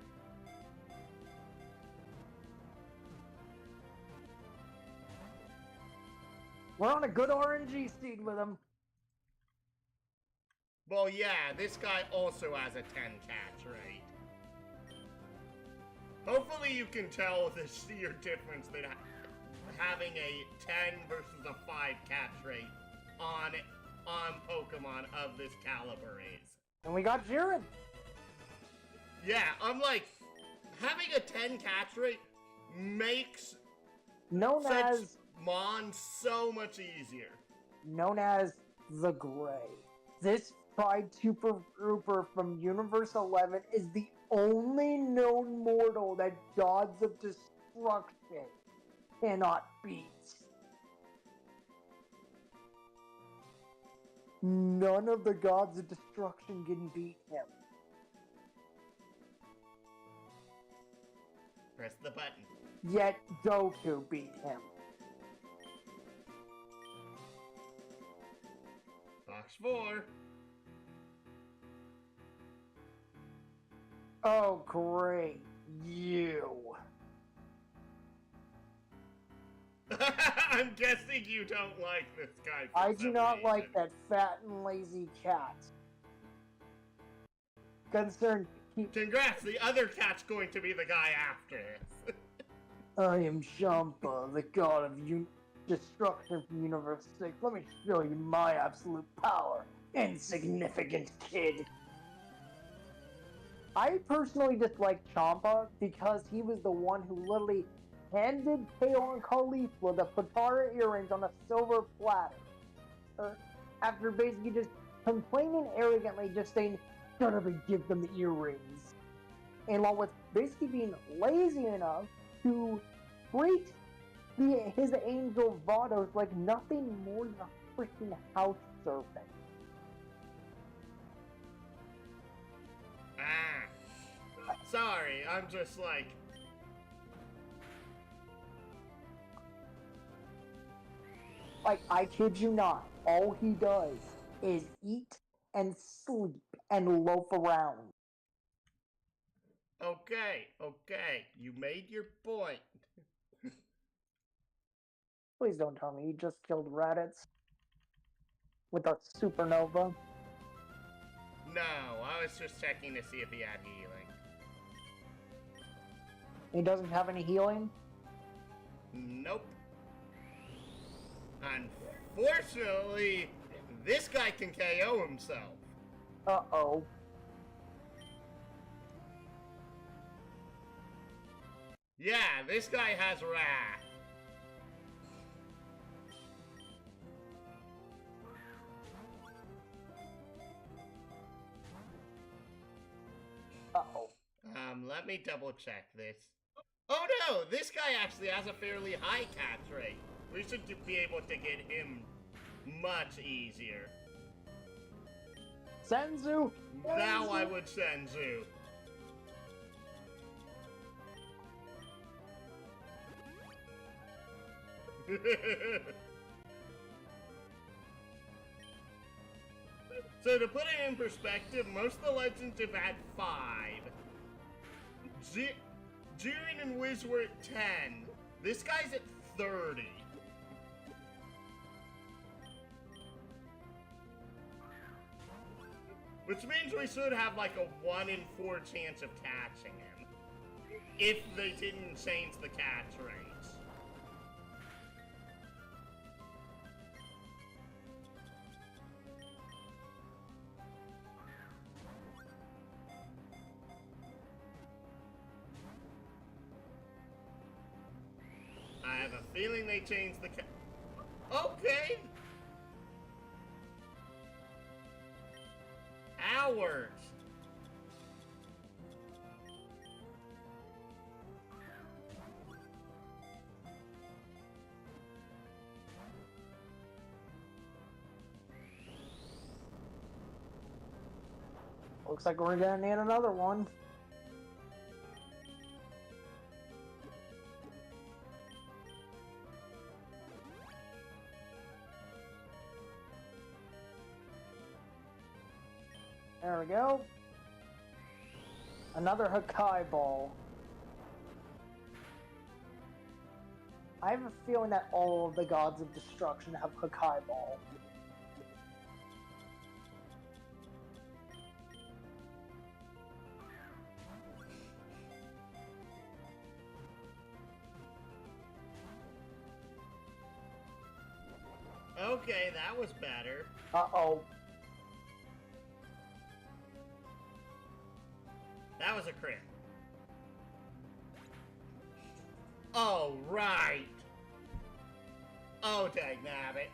We're on a good RNG seed with him. Well, yeah, this guy also has a 10 catch rate. Hopefully you can tell the sheer difference that having a 10 versus a 5 catch rate on Pokemon of this caliber is. And we got Jiren. Yeah, I'm like, having a 10 catch rate makes Known as Mon so much easier. Known as the Gray. This Pride Super Trooper from Universe 11 is the only known mortal that Gods of Destruction cannot beat. None of the Gods of Destruction can beat him. Press the button. Yet Goku beat him. Box 4. Oh, great. You. I'm guessing you don't like this guy. I do not like that fat and lazy cat. Concerned. Congrats, the other cat's going to be the guy after this. I am Champa, the god of destruction from Universe 6. Let me show you my absolute power, insignificant kid. I personally dislike Champa because he was the one who literally handed Kale and Caulifla the Potara earrings on a silver platter. After basically just complaining arrogantly, just saying, "Shut up and give them the earrings." And along with basically being lazy enough to treat his angel Vados like nothing more than a freaking house servant. Sorry, I'm just like... Like, I kid you not, all he does is eat and sleep and loaf around. Okay, you made your point. Please don't tell me you just killed Raditz with a supernova. No, I was just checking to see if he had healing. He doesn't have any healing? Nope. Unfortunately, this guy can KO himself. Uh-oh. Yeah, this guy has wrath. Uh-oh. Let me double check this. Oh no, this guy actually has a fairly high catch rate. We should be able to get him much easier. Senzu! Now I would Senzu. So to put it in perspective, most of the legends have had 5. Jiren and Wiz were at 10. This guy's at 30. Which means we should have like a 1 in 4 chance of catching him. If they didn't change the catch rates. I have a feeling they changed the Okay! Hours! Looks like we're gonna need another one. There we go. Another Hakai ball. I have a feeling that all of the gods of destruction have Hakai ball. Okay, that was better. Uh-oh. That was a crit. Oh, right. Oh, dagnabbit.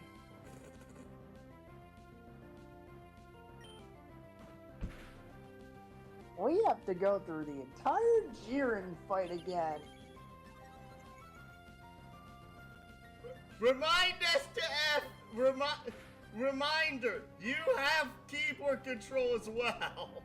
We have to go through the entire Jiren fight again. Remind us to F. Reminder, you have keyboard control as well.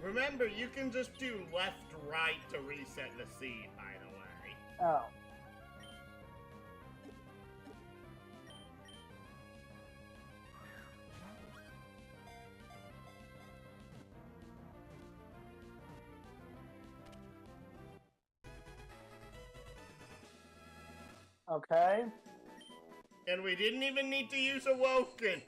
Remember, you can just do left, right to reset the seed, by the way. Oh. Okay. And we didn't even need to use Awoken.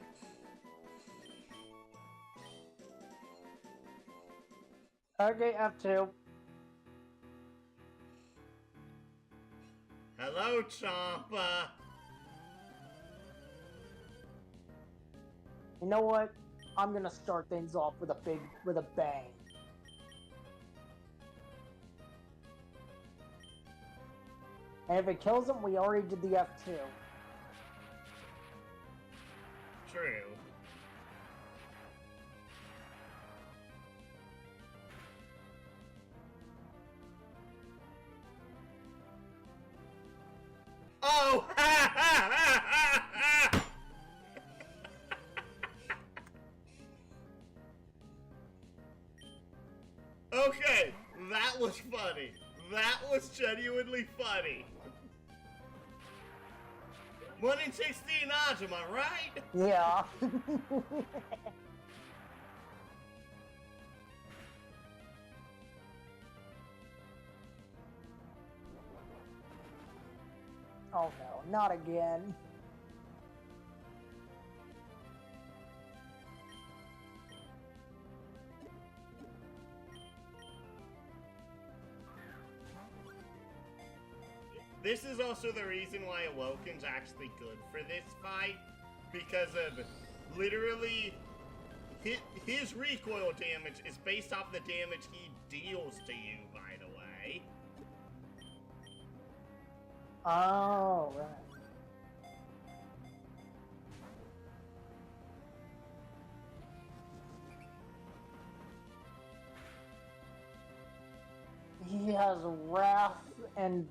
Okay, F2. Hello, Champa. You know what? I'm gonna start things off with a bang. And if it kills him, we already did the F2. True. Oh! Ha ha ha ha ha! Okay, that was funny. That was genuinely funny. 1 in 16 odds, am I right? Yeah. Oh no, not again. This is also the reason why Awoken's actually good for this fight, because of literally his recoil damage is based off the damage he deals to you, by the way. Oh, right. He has Wrath and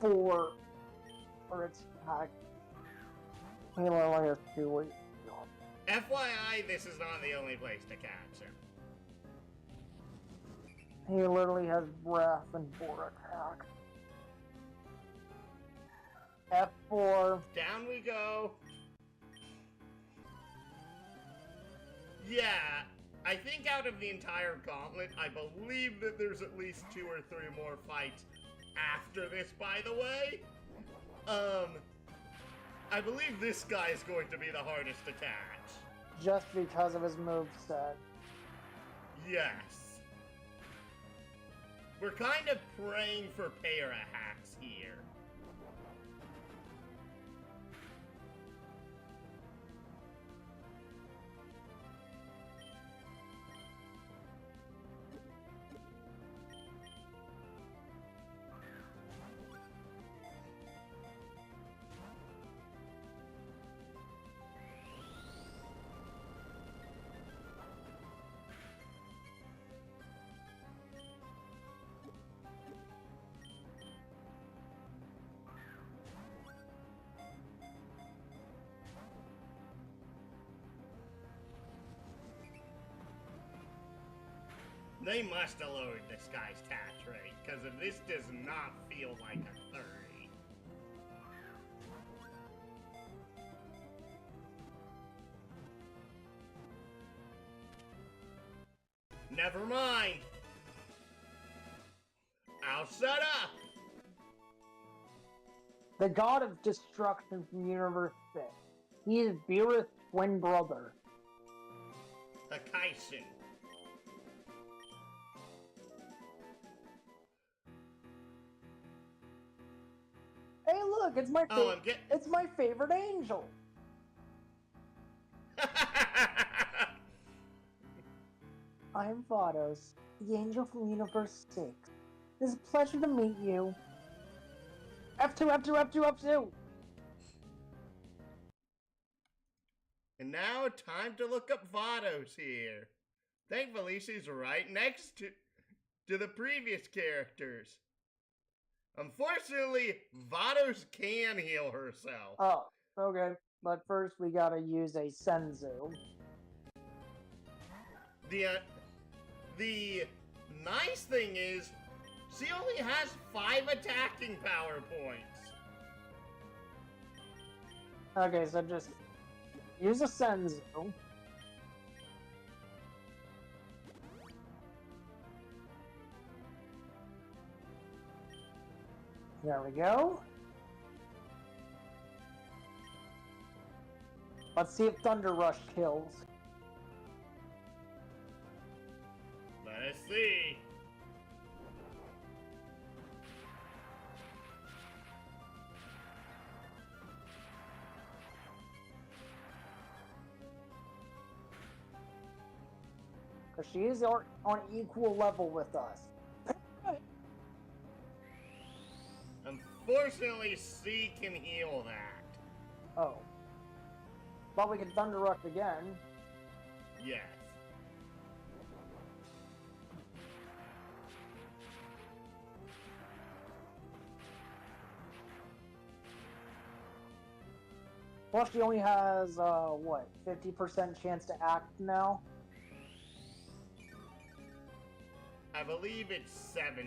Boar for its attack. He only has 2. FYI, this is not the only place to catch him. He literally has Wrath and Boar attack. F4. Down we go. Yeah, I think out of the entire gauntlet, I believe that there's at least 2 or 3 more fights after this, by the way. I believe this guy is going to be the hardest to catch. Just because of his moveset. Yes. We're kind of praying for para hacks here. They must have lowered this guy's attach rate, because this does not feel like a 30. Never mind. I'll shut up. The god of destruction from Universe 6. He is Beerith's twin brother. A Kaisen. Hey, look, it's my it's my favorite angel. I'm Vados, the angel from Universe 6. It's a pleasure to meet you. F2, F2, F2, F2! And now, time to look up Vados here. Thankfully, she's right next to the previous characters. Unfortunately, Vados can heal herself. Oh, okay. But first, we gotta use a Senzu. The nice thing is, she only has 5 attacking power points. Okay, so just use a Senzu. There we go. Let's see if Thunder Rush kills. Let us see. Because she is on equal level with us. Unfortunately, C can heal that. Oh. But we can Thunder Rush again. Yes. Plus, she only has, what, 50% chance to act now? I believe it's 75%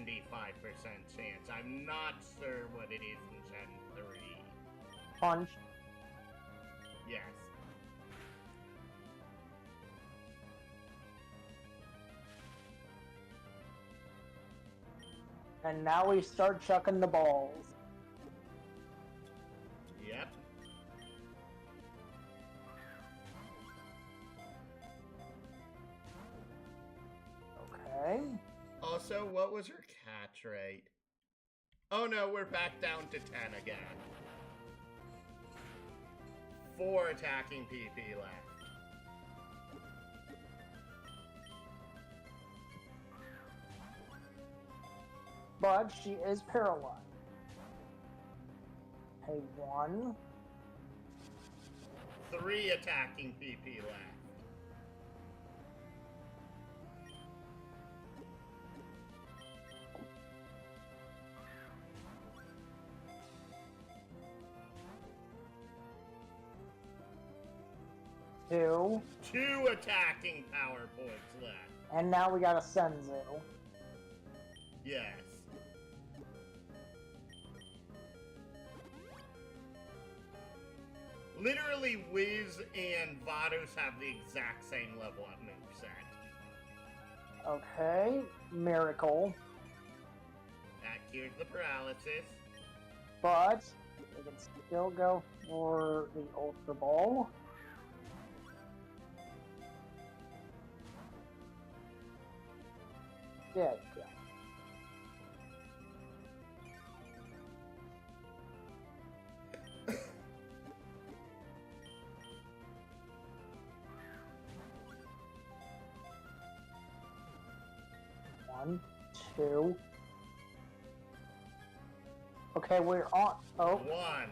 chance. I'm not sure what it is in Gen 3. Punch. Yes. And now we start chucking the balls. Yep. Okay. Also, what was her catch rate? Oh no, we're back down to 10 again. 4 attacking PP left. But she is paralyzed. Okay, 1. 3 attacking PP left. Two. 2 attacking power points left. And now we got a Senzu. Yes. Literally, Wiz and Vados have the exact same level up moveset. Okay, Miracle. That cures the paralysis. But we can still go for the Ultra Ball. There you go. One, 2. Okay, we're on. Oh. 1.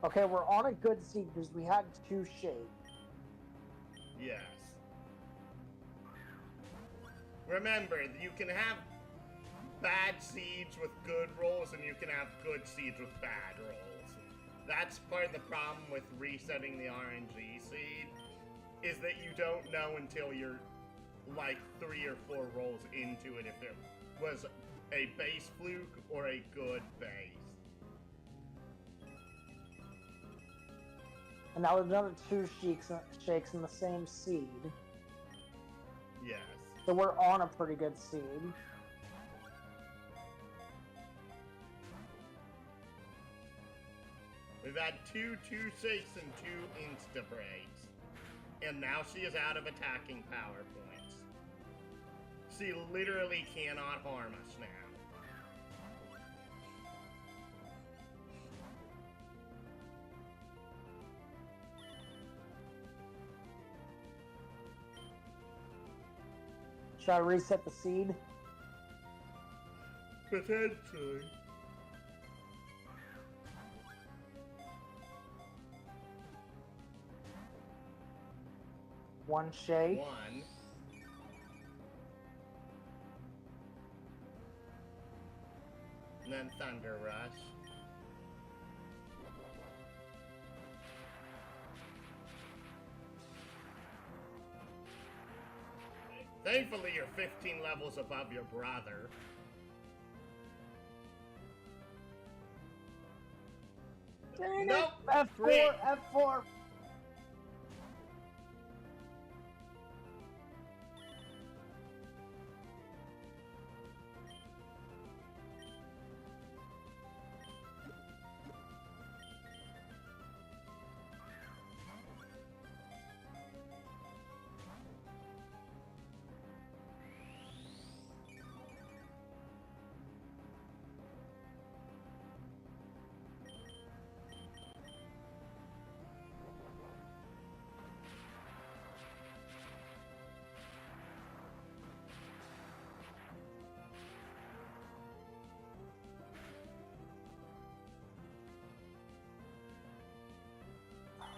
Okay, we're on a good seed because we had 2 shades. Yes. Remember, you can have bad seeds with good rolls, and you can have good seeds with bad rolls. That's part of the problem with resetting the RNG seed, is that you don't know until you're like 3 or 4 rolls into it if it was a base fluke or a good base. And that was another 2 shakes in the same seed. Yes. So we're on a pretty good seed. We've had 2 shakes and 2 insta breaks. And now she is out of attacking power points. She literally cannot harm us now. Should I reset the seed? Potentially. One shake. 1. And then Thunder Rush. Thankfully, you're 15 levels above your brother. Nope! F4, Great. F4.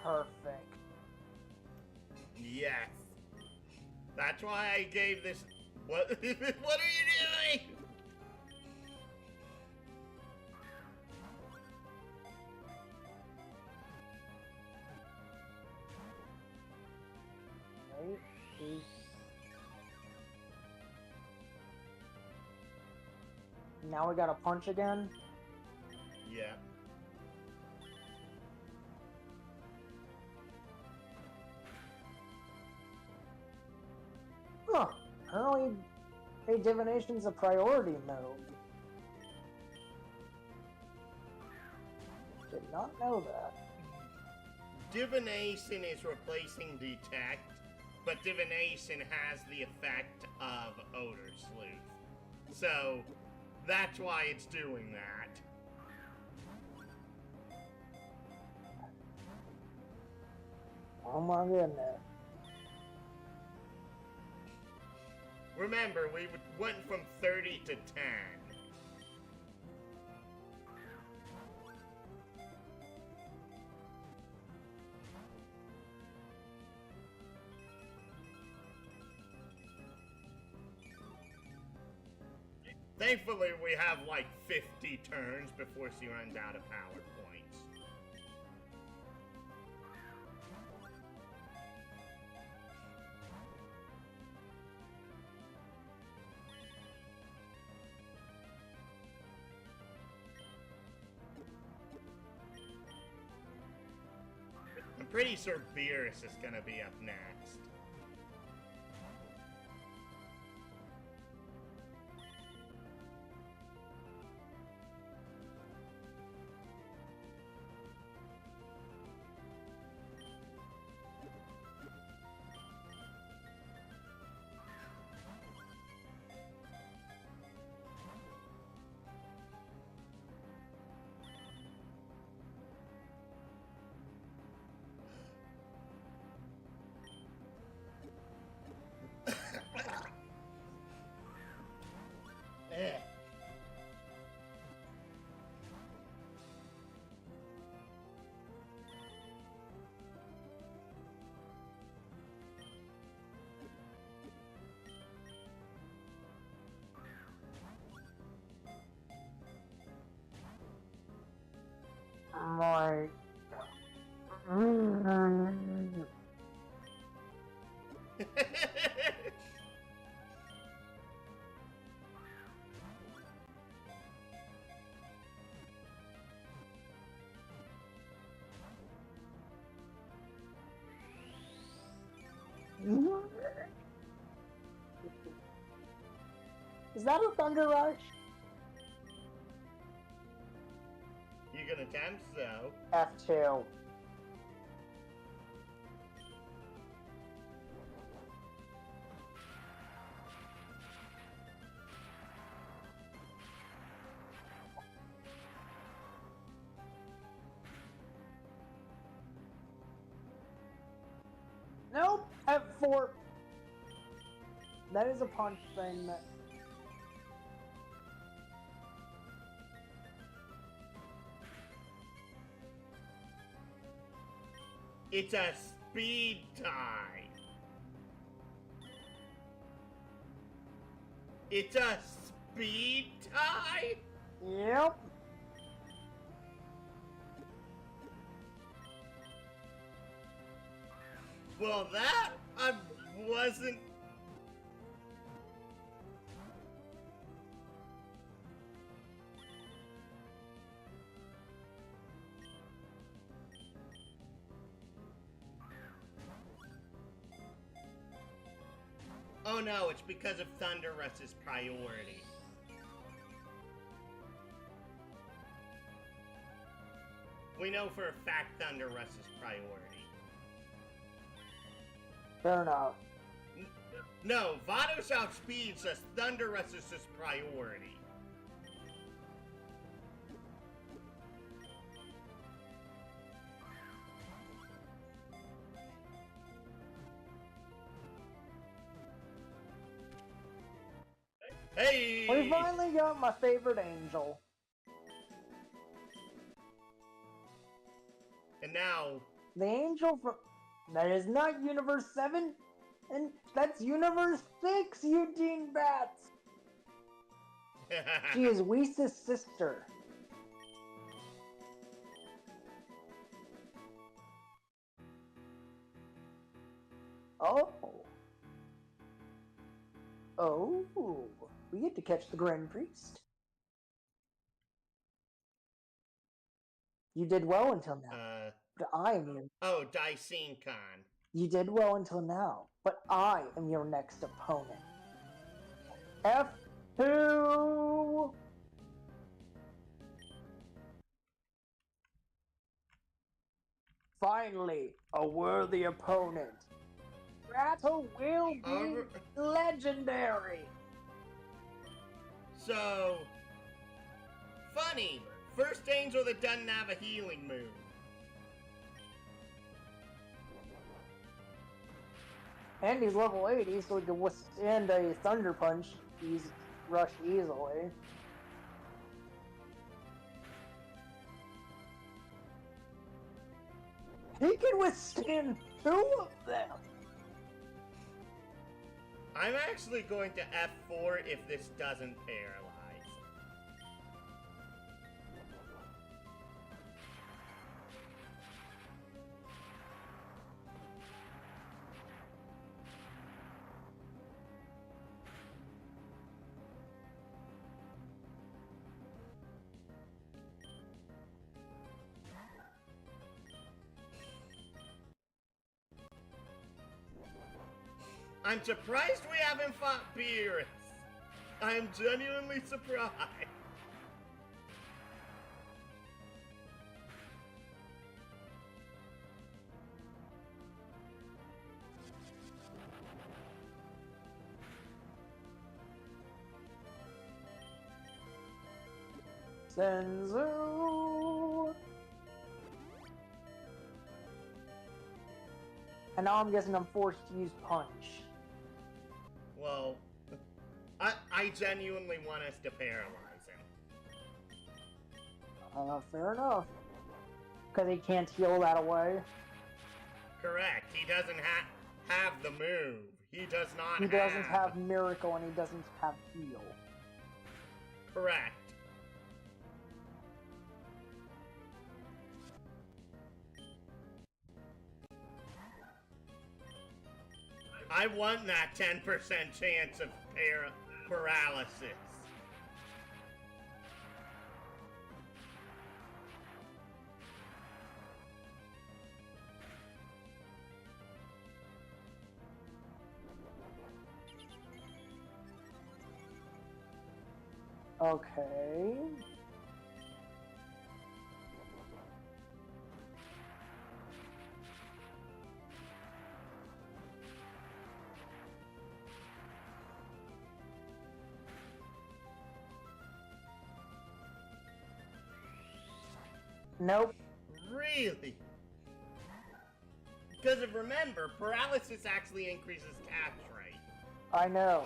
Perfect. Yes. That's why I gave this... What? What are you doing? Right. Now we got a punch again. Yeah. Huh. Apparently, hey, divination's a priority move. Did not know that. Divination is replacing Detect, but Divination has the effect of Odor Sleuth. So, that's why it's doing that. Oh my goodness. Remember, we went from 30 to 10. Thankfully, we have like 50 turns before she runs out of power points. I'm pretty sure Beerus is gonna be up next. Eh. Right. Is that a Thunder Rush? You can attempt so. F2. Nope, F4. That is a punch thing that... It's a speed tie. It's a speed tie? Yep. Well, that I wasn't. Oh no, it's because of Thunder Rush's priority. We know for a fact Thunder Rush's priority. Fair enough. No, Vados outspeeds us. Thunder Rush is his priority. Hey! We finally got my favorite angel. And now... The angel from... That is not Universe 7, and that's Universe 6, Eugene Bats! She is Whis' sister. Oh. Oh. We get to catch the Grand Priest. You did well until now. But I am your... Oh, Daishin Khan. You did well until now, but I am your next opponent. F2! Finally, a worthy opponent. Rattle will be legendary. So, funny. First angel that doesn't have a healing move. And he's level 80, so he can withstand a Thunder Punch. He's rushed easily. He can withstand 2 of them! I'm actually going to F4 if this doesn't paralyze. I'm surprised we haven't fought Beerus. I'm genuinely surprised. Senzu! And now I'm guessing I'm forced to use Punch. Well, I genuinely want us to paralyze him. Fair enough. Because he can't heal that away. Correct. He doesn't have the move. He does not He doesn't have Miracle and he doesn't have Heal. Correct. I want that 10% chance of paralysis. Okay. Nope. Really? Because remember, paralysis actually increases catch rate. I know.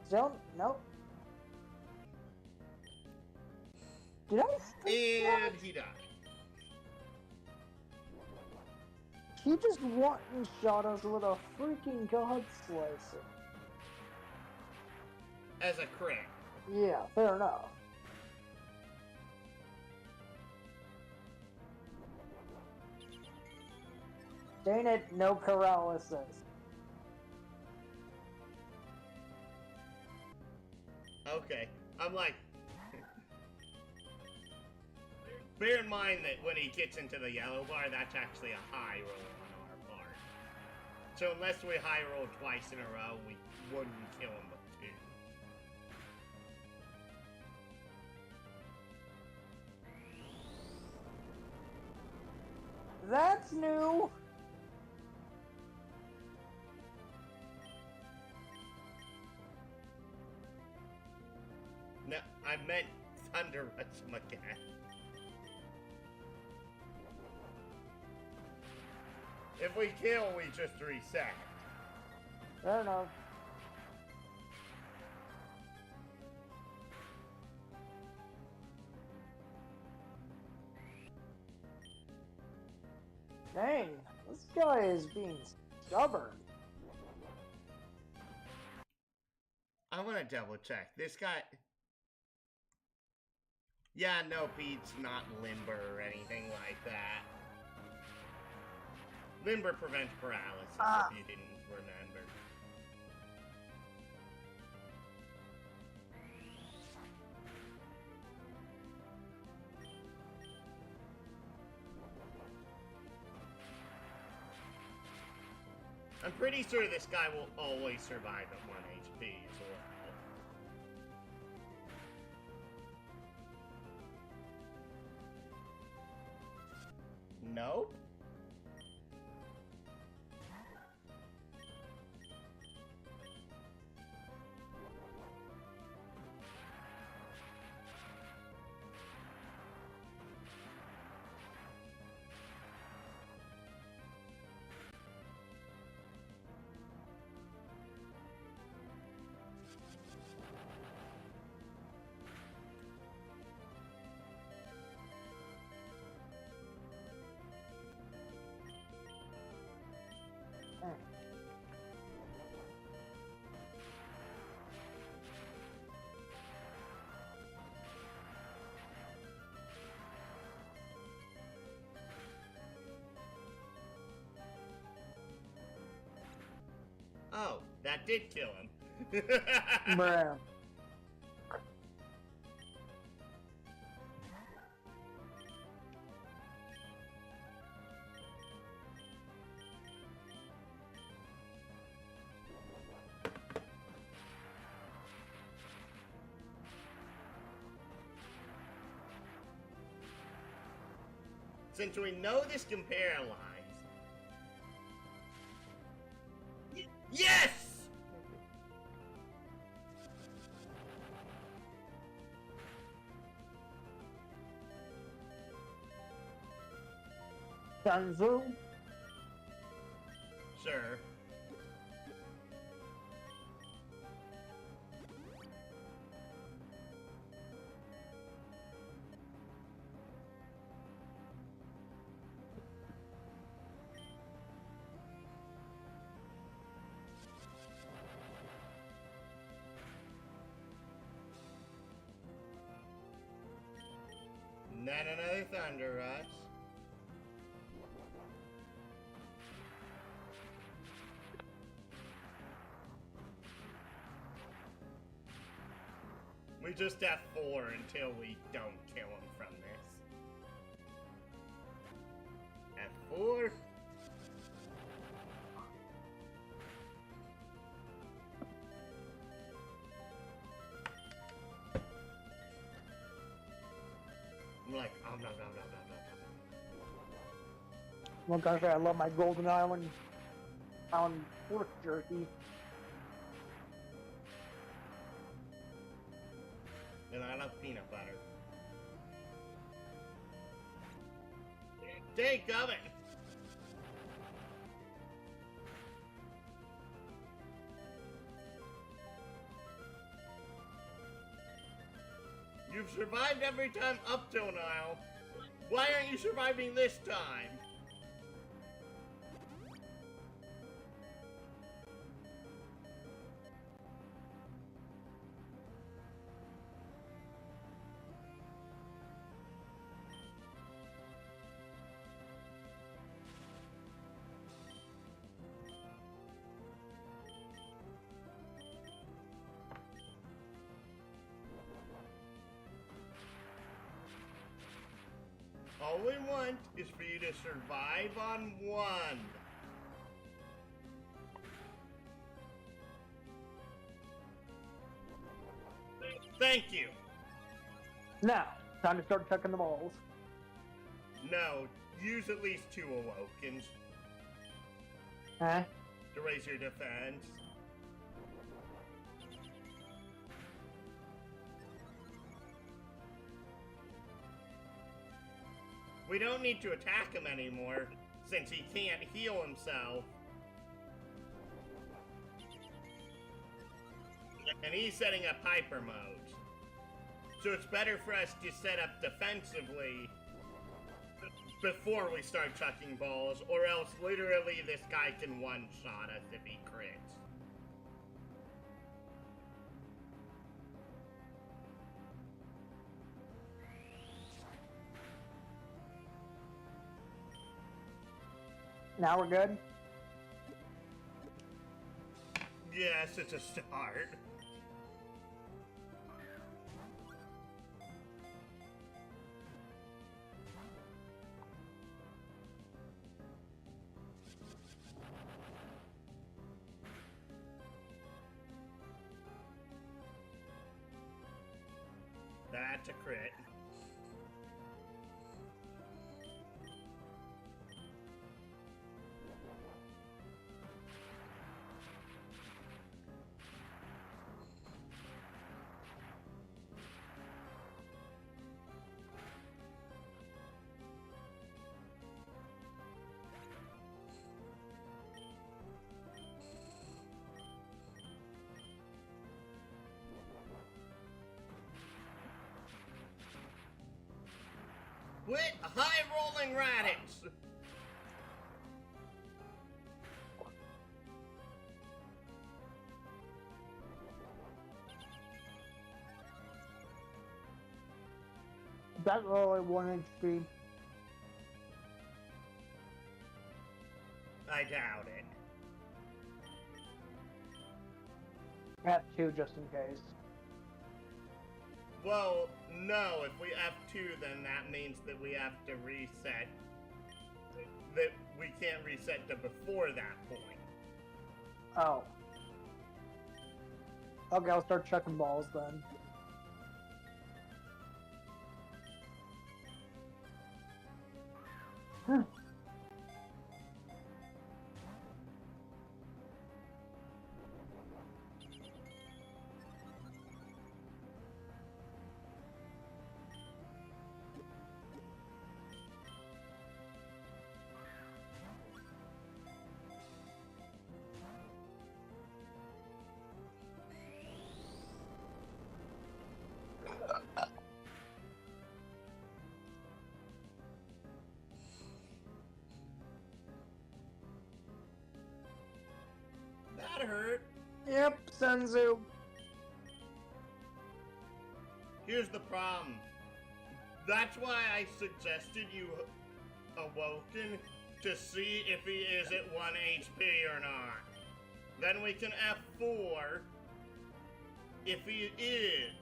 Don't. Nope. Did I? And he died. He just one-shot us with a freaking God Slicer. As a crit. Yeah, fair enough. Dang it, no paralysis. Okay. I'm like... Bear in mind that when he gets into the yellow bar, that's actually a high roll on our part. So unless we high roll twice in a row, we wouldn't kill him with two. That's new. No, I meant Thunder Rush him again. If we kill, we just reset. Fair enough. Dang, this guy is being stubborn. I want to double check. This guy... Yeah, no, Pete's not limber or anything like that. Limber prevents paralysis, if you didn't remember. I'm pretty sure this guy will always survive at 1 HP as well. Nope. Oh, that did kill him. Bruh. Since we know this can paralyze... Yes! Danzu? Sure. Not another Thunder Rush. We just have 4 until we don't kill him from this. F4. I'm like, oh no. Well, gosh, I love my Golden Island pork jerky. And I love peanut butter. Take of it! You've survived every time up till now. Why aren't you surviving this time? All we want is for you to survive on 1. Thank you. Now, time to start checking the balls. No, use at least 2 awokens Huh? to raise your defense. We don't need to attack him anymore, since he can't heal himself. And he's setting up hyper mode. So it's better for us to set up defensively before we start chucking balls, or else literally this guy can one-shot us if he crits. Now we're good? Yes, it's a start. That's a crit. Quit high-rolling radix! That's only 1 HP. I doubt it. F2 just in case. Well, no, if we F2, then that means that we have to reset. That we can't reset to before that point. Oh. Okay, I'll start checking balls then. That hurt. Yep, Senzu. Here's the problem. That's why I suggested you awoken to see if he is at 1 HP or not. Then we can F4 if he is.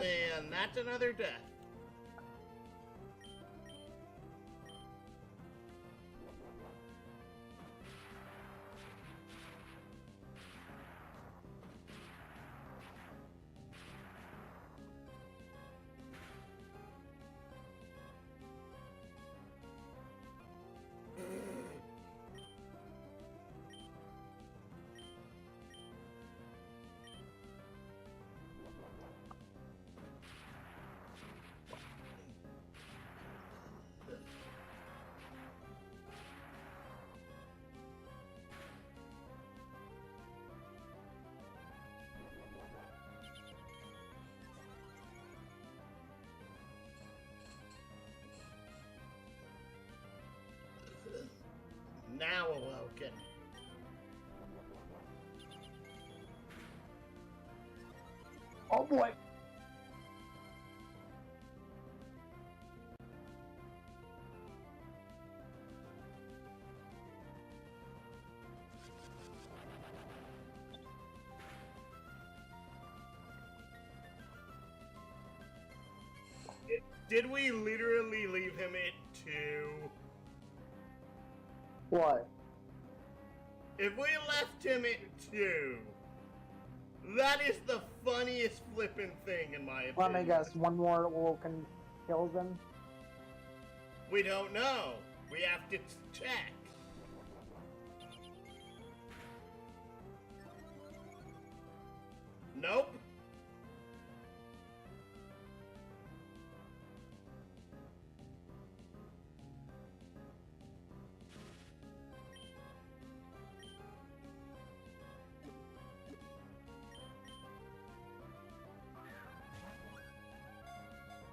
And that's another death. Now awoken. Oh boy. Did we literally leave him at 2? What? If we left him at 2, that is the funniest flippin' thing in my opinion. Let me guess, one more awoken kills him? We don't know. We have to check. Nope.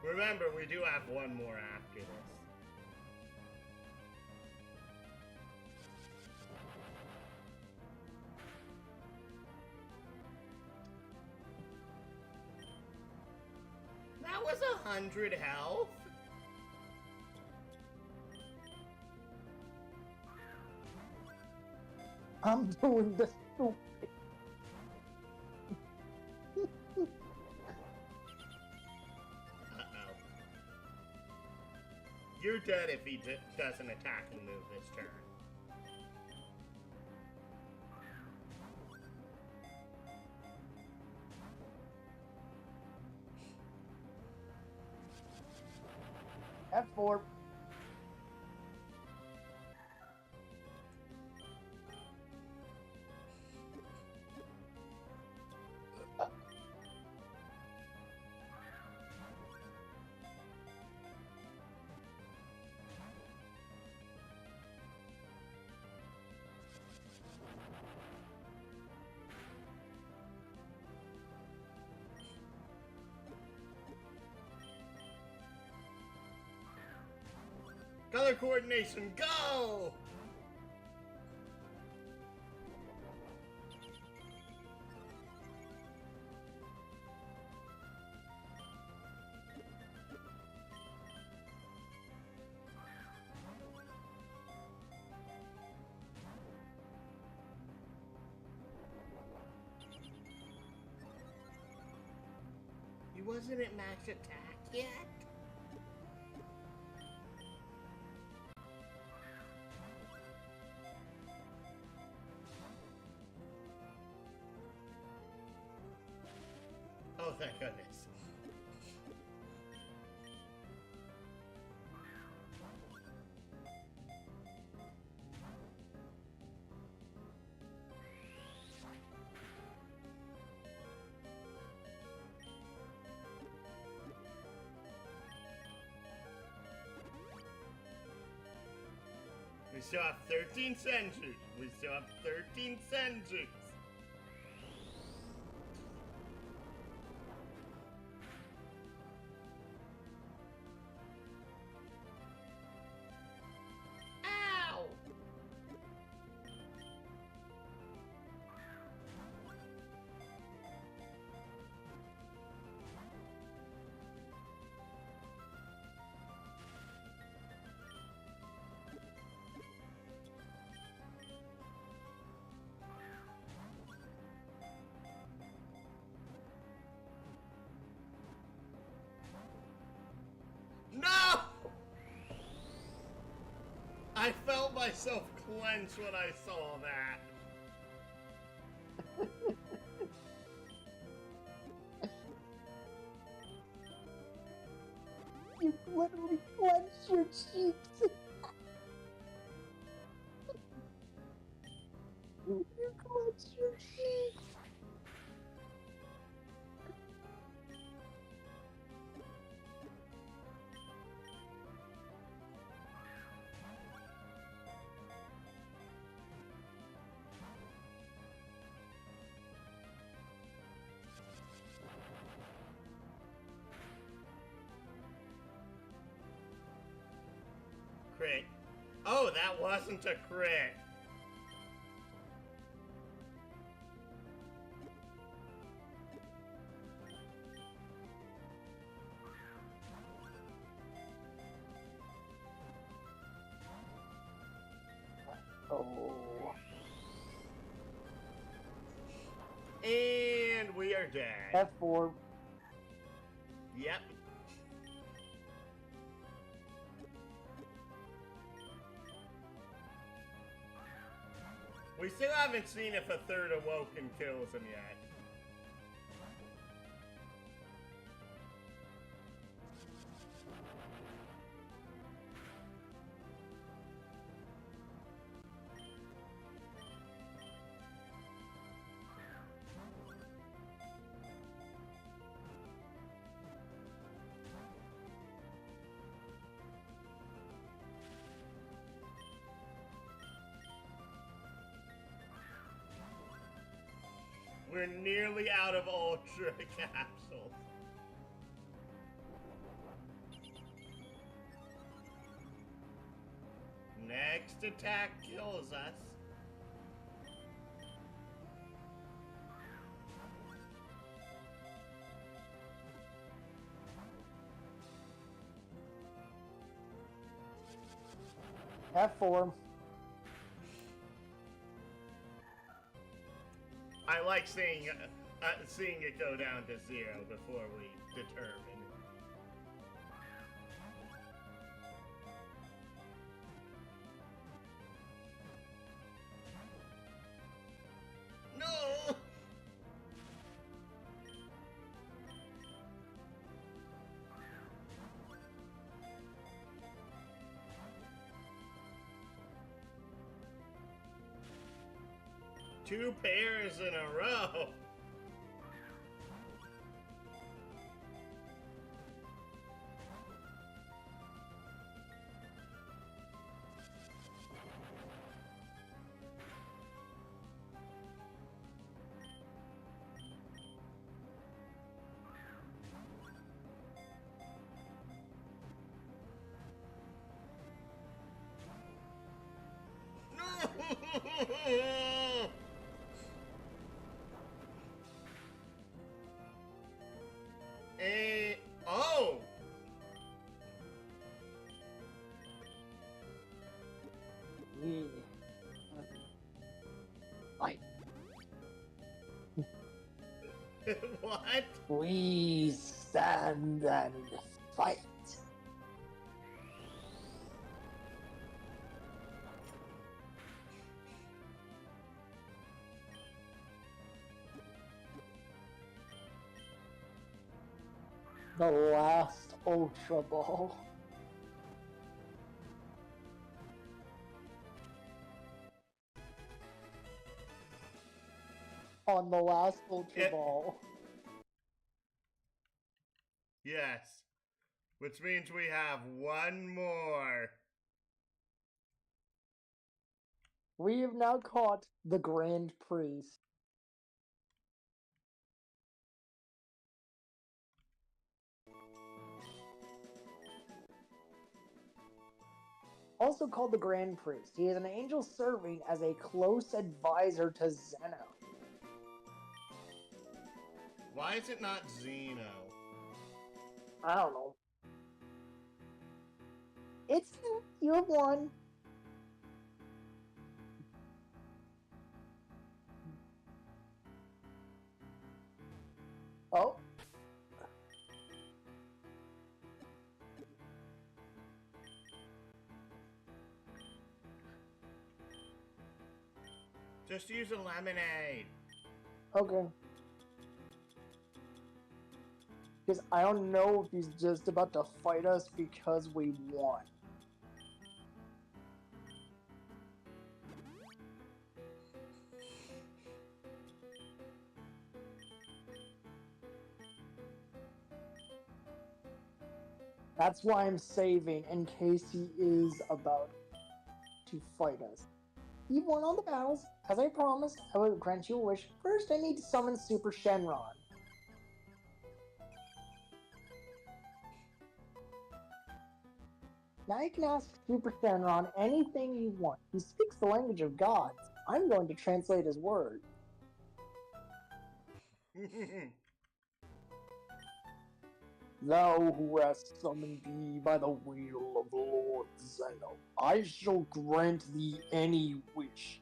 Remember, we do have one more after this. That was 100 health. I'm doing this stupid. You're dead if he does an attacking move this turn. F4. Color coordination, go! He wasn't at max attack yet? Oh, thank goodness. We still have 13 centuries. We still have 13 centuries. Ow! I felt myself clench when I saw that. You literally clenched your cheeks. You clenched your cheeks. Crit. Oh, that wasn't a crit. Oh. And we are dead. F4. Yep. We still haven't seen if a third awoken kills him yet. We're nearly out of Ultra capsules. Next attack kills us. F4. I like seeing it go down to 0 before we determine. No! Two pairs in a row. No! Oh! Fight. What? We stand and fight. The last Ultra Ball. On the last Ultra Ball. Yes. Which means we have one more. We have now caught the Grand Priest. Also called the Grand Priest, he is an angel serving as a close advisor to Zeno. Why is it not Zeno? I don't know. It's you have one. Oh. Just use a lemonade. Okay. Because I don't know if he's just about to fight us because we won. That's why I'm saving in case he is about to fight us. You won all the battles. As I promised, I will grant you a wish. First, I need to summon Super Shenron. Now you can ask Super Shenron anything you want. He speaks the language of gods. I'm going to translate his words. Thou who hast summoned me by the will of the Lord Zeno, I shall grant thee any wish.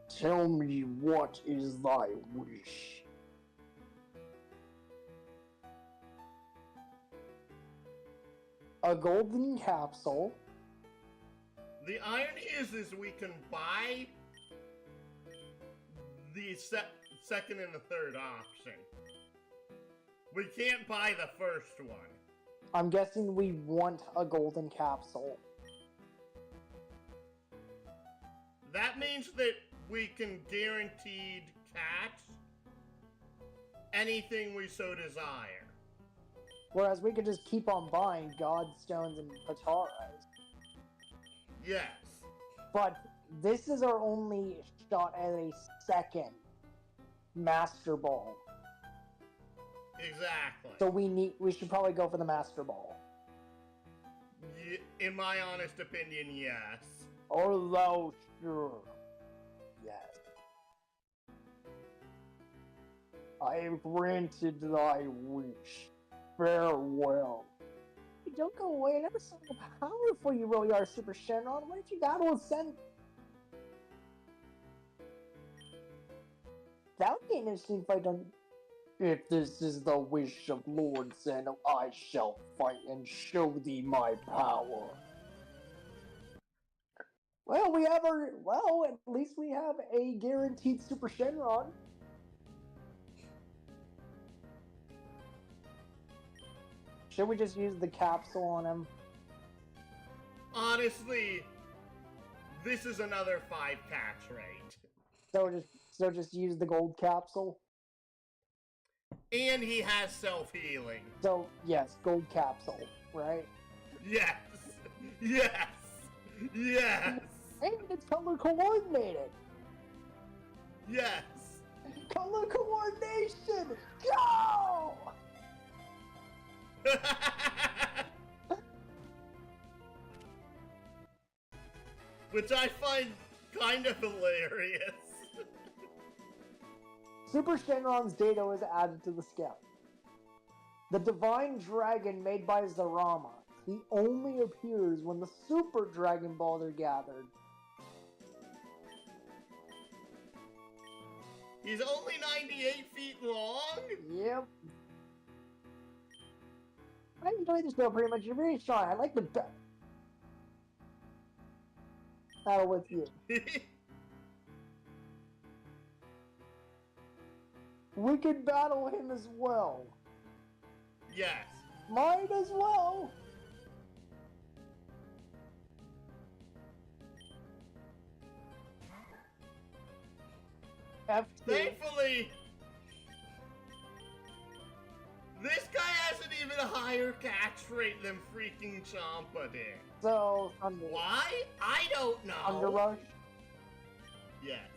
Tell me, what is thy wish? A golden capsule. The irony is we can buy the second and the third option. We can't buy the first one. I'm guessing we want a golden capsule. That means that we can guaranteed catch anything we so desire. Whereas we could just keep on buying Godstones and Pataras. Yes. But this is our only shot at a second Master Ball. Exactly. So we should probably go for the Master Ball. In my honest opinion, yes. Are thou sure? Yes. I have granted thy wish. Farewell. Hey, don't go away. I never saw how powerful you really are, Super Shenron. Why did you battle with Sen? That would be an interesting fight on. If this is the wish of Lord Zeno, I shall fight and show thee my power. Well, at least we have a guaranteed Super Shenron. Should we just use the capsule on him? Honestly, this is another 5 catch rate. So just use the gold capsule? And he has self-healing. So, yes, gold capsule, right? Yes! Yes! Yes! And it's color coordinated! Yes! Color coordination! Go! Which I find kind of hilarious. Super Shenron's data was added to the scout. The divine dragon made by Zarama. He only appears when the Super Dragon Balls are gathered. He's only 98 feet long? Yep. I enjoy this show pretty much. You're very strong. I like the battle with you. We could battle him as well. Yes. Might as well. F2. Thankfully, this guy has an even higher catch rate than freaking Champa did. So, why? I don't know. Underrush. Yes.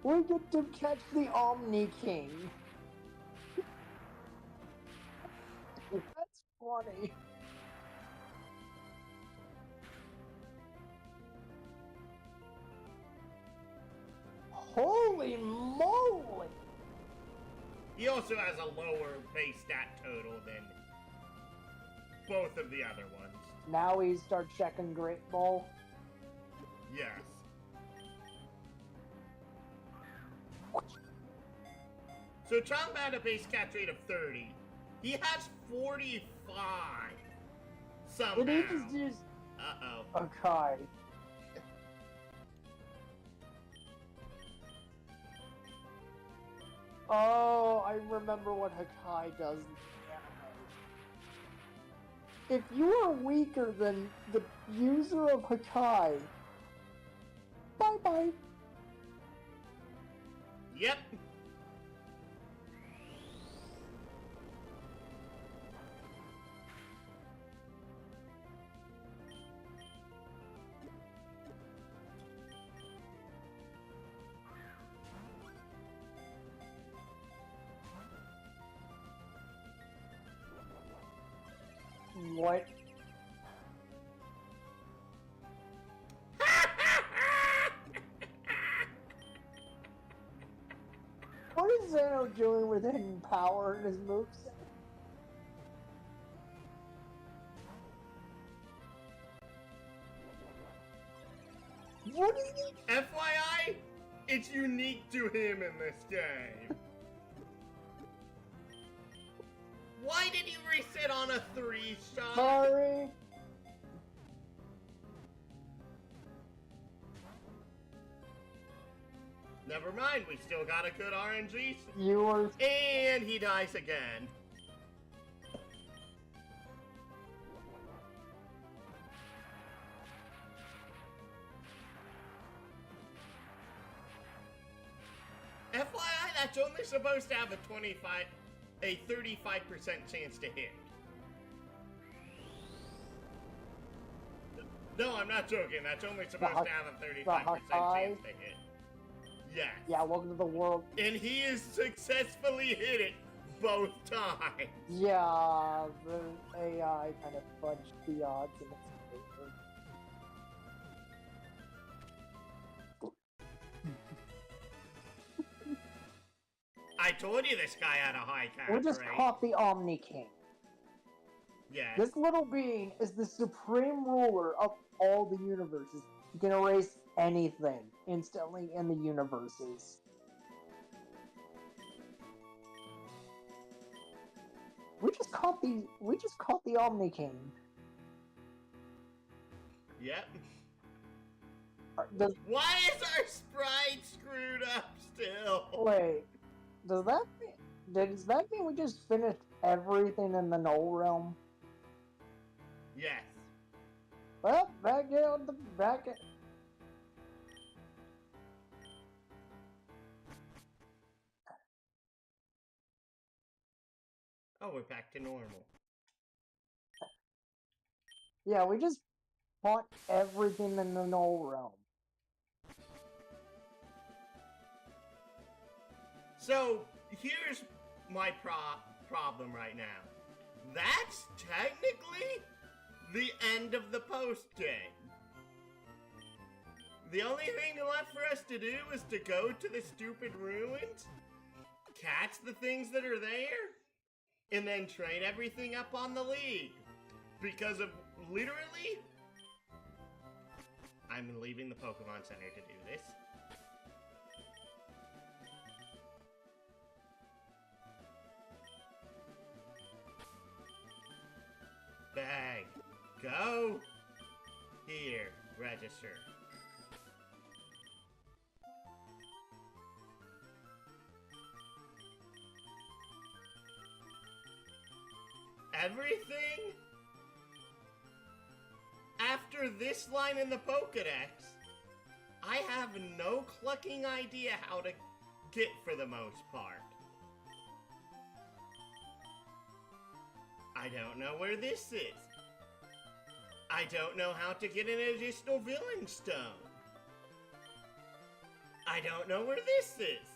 We get to catch the Omni King. That's funny. Holy moly! He also has a lower base stat total than both of the other ones. Now we start checking Great Ball. Yes. So Chomp had a base catch rate of 30. He has 45. Somehow. Did he just Uh-oh. Okay. Oh, I remember what Hakai does in the anime. If you are weaker than the user of Hakai, bye-bye. Yep. What? What is Zeno doing with hidden power in his moveset? What is he? FYI, it's unique to him in this game. Why did you reset on a 3-shot? Sorry. Never mind, we still got a good RNG. You are. And he dies again. FYI, that's only supposed to have a 35% chance to hit. No, I'm not joking. That's only supposed to have a 35% chance to hit. Yes. Yeah, welcome to the world. And he has successfully hit it both times. Yeah, the AI kind of fudged the odds in its favor. I told you this guy had a high catch We just rate. caught the Omni King. Yes. This little being is the supreme ruler of all the universes. He can erase anything instantly in the universes. We just caught the Omni King. Yep. Does, Why is our sprite screwed up still? wait, does that mean we just finished everything in the Null Realm? Yes. Well, back in. Oh, we're back to normal. Yeah, we just fought everything in the Null Realm. So, here's my problem right now. That's technically the end of the post-game. The only thing left for us to do is to go to the stupid ruins, catch the things that are there, and then train everything up on the league. Because of literally, I'm leaving the Pokemon Center to do this. Bag. Go. Here. Register. Everything after this line in the Pokedex, I have no clucking idea how to get for the most part. I don't know where this is. I don't know how to get an additional villain stone. I don't know where this is.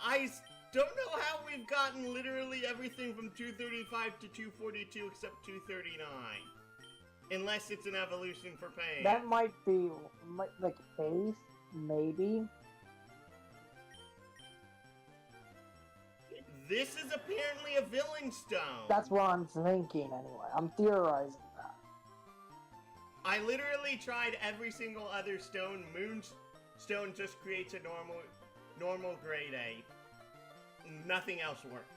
I don't know how we've gotten literally everything from 235 to 242 except 239. Unless it's an evolution for pain. That might be the case, maybe. This is apparently a villain stone. That's what I'm thinking anyway. I'm theorizing that. I literally tried every single other stone. Moonstone just creates a normal grade 8. Nothing else worked.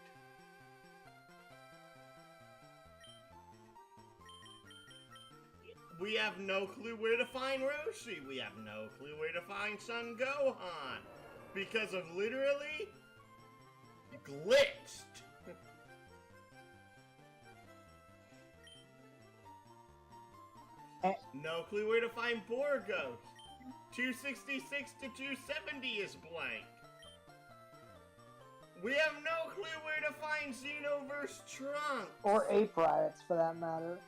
We have no clue where to find Roshi. We have no clue where to find Son Gohan. Because of literally glitched. No clue where to find Borgos. 266 to 270 is blank. We have no clue where to find Xenoverse Trunks. Or Ape Raditz, for that matter.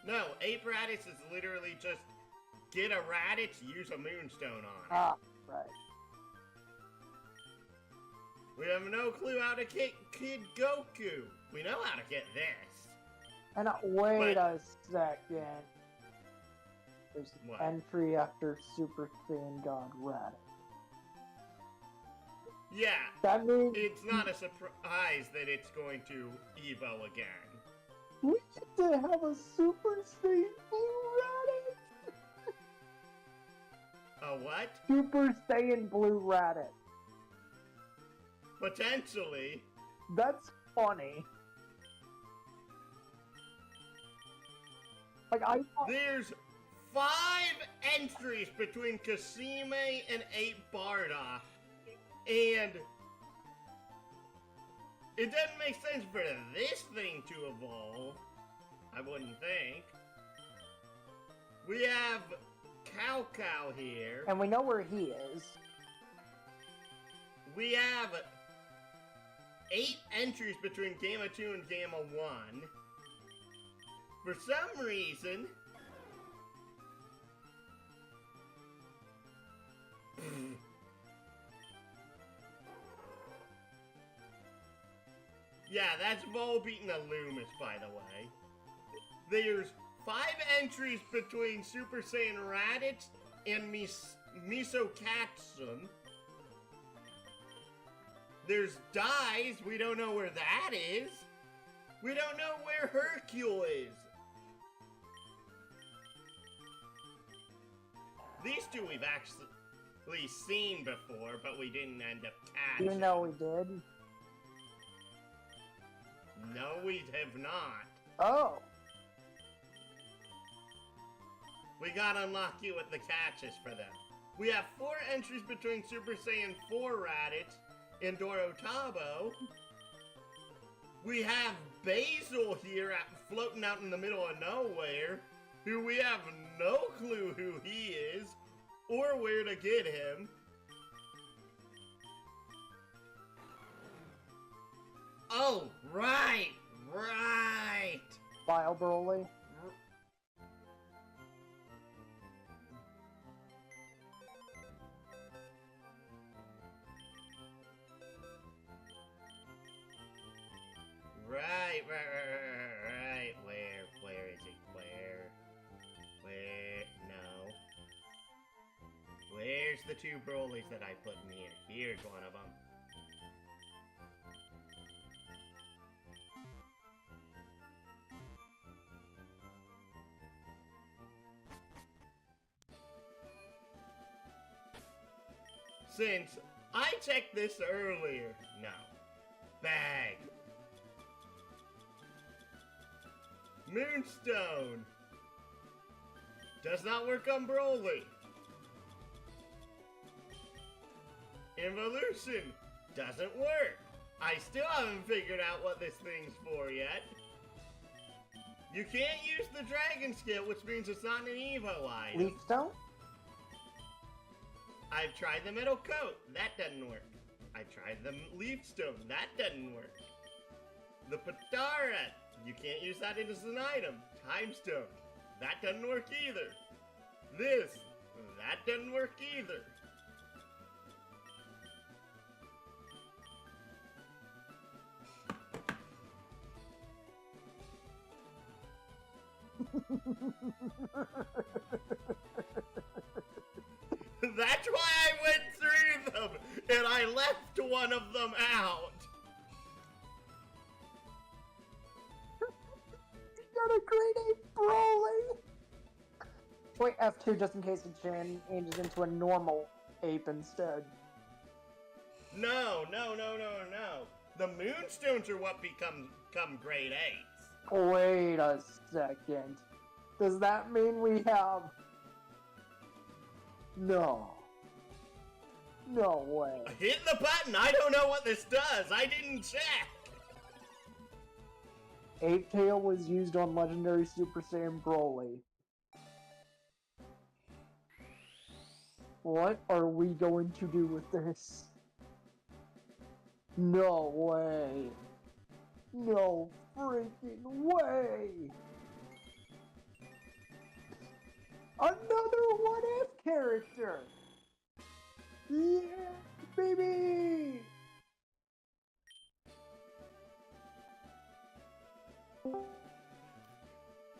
No, Ape Raditz is literally just get a Raditz, use a Moonstone on it. Ah, right. We have no clue how to get Kid Goku. We know how to get this. And wait a second. There's an What? entry after Super Saiyan God Raditz. Yeah, That means it's not a surprise that it's going to Evo again. we get to have a Super Saiyan Blue Raditz. A what? Super Saiyan Blue Raditz. Potentially. That's funny. Like There's 5 entries between Kasime and 8 Bardock. And it doesn't make sense for this thing to evolve. I wouldn't think. We have Cow Cow here. and we know where he is. We have 8 entries between Gamma 2 and Gamma 1. For some reason... Yeah, that's Volbeat and Illumis, by the way. There's 5 entries between Super Saiyan Raditz and Misokatsun. There's Dies, we don't know where that is. We don't know where Hercule is. These two we've actually seen before, but we didn't end up catching. You know we did. No, we have not. Oh. We got unlucky with the catches for them. We have 4 entries between Super Saiyan 4 Raditz and Dorotabo. We have Basil here floating out in the middle of nowhere, who we have no clue who he is, or where to get him. Oh, right! Vile Broly. Right. Where is he? Where? No. Where's the 2 Brolys that I put in here? Here's one of them. Since I checked this earlier, no. Bag. Moonstone. Does not work on Broly. Involution. Doesn't work. I still haven't figured out what this thing's for yet. You can't use the Dragon Skill, which means it's not an Evo item. Leaf Stone? I've tried the Metal Coat. That doesn't work. I tried the Leaf Stone. That doesn't work. The Patara. You can't use that as an item. Time Stone. That doesn't work either. This. That doesn't work either. That's why I went through them, and I left one of them out. You got a great Ape Broly! Wait, F2 just in case it changes into a normal ape instead. No. The Moonstones are what become grade 8s. Wait a second. Does that mean we have... No. No way. Hit the button! I don't know what this does! I didn't check! Ape Tail was used on Legendary Super Saiyan Broly. What are we going to do with this? No way. No freaking way! Another what-if character! Yeah, baby!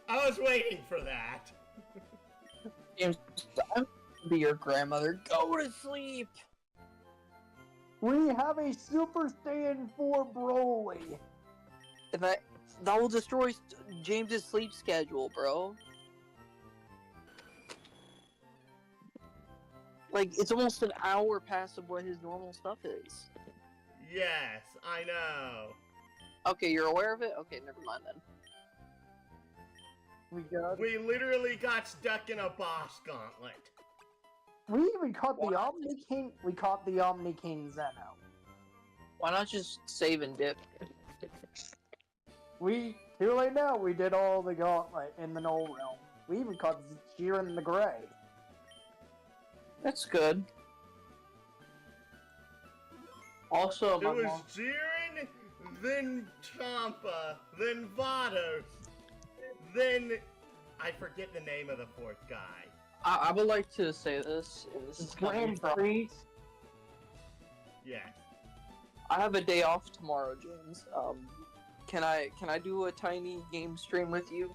I was waiting for that. James, I'm gonna be your grandmother. Go to sleep! We have a Super Saiyan 4 Broly. That will destroy James's sleep schedule, bro. Like, it's almost an hour past of what his normal stuff is. Yes, I know. Okay, you're aware of it? Okay, never mind then. We literally got stuck in a boss gauntlet. We even caught the Omni King. We caught the Omni King Zeno. Why not just save and dip? Too late now. We did all the gauntlet in the Null Realm. We even caught Jiren the Gray. That's good. Also, it was Jiren, then Champa, then Vados, then I forget the name of the fourth guy. I would like to say this, and this is coming from... Yes. I have a day off tomorrow, James. Can I do a tiny game stream with you?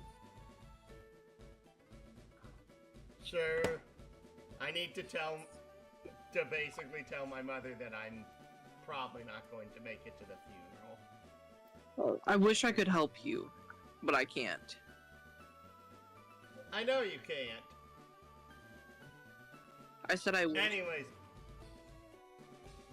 Sure. I need to basically tell my mother that I'm probably not going to make it to the funeral. I wish I could help you, but I can't. I know you can't. I said I would. Anyways,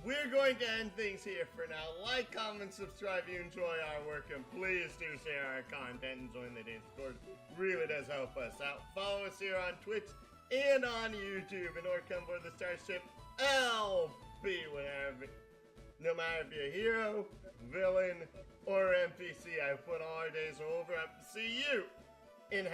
we're going to end things here for now. Like, comment, subscribe if you enjoy our work, and please do share our content and join the Discord. Really does help us out. Follow us here on Twitch and on YouTube, and or come aboard the Starship LB whenever. No matter if you're a hero, villain, or NPC, I put all our days over. See you in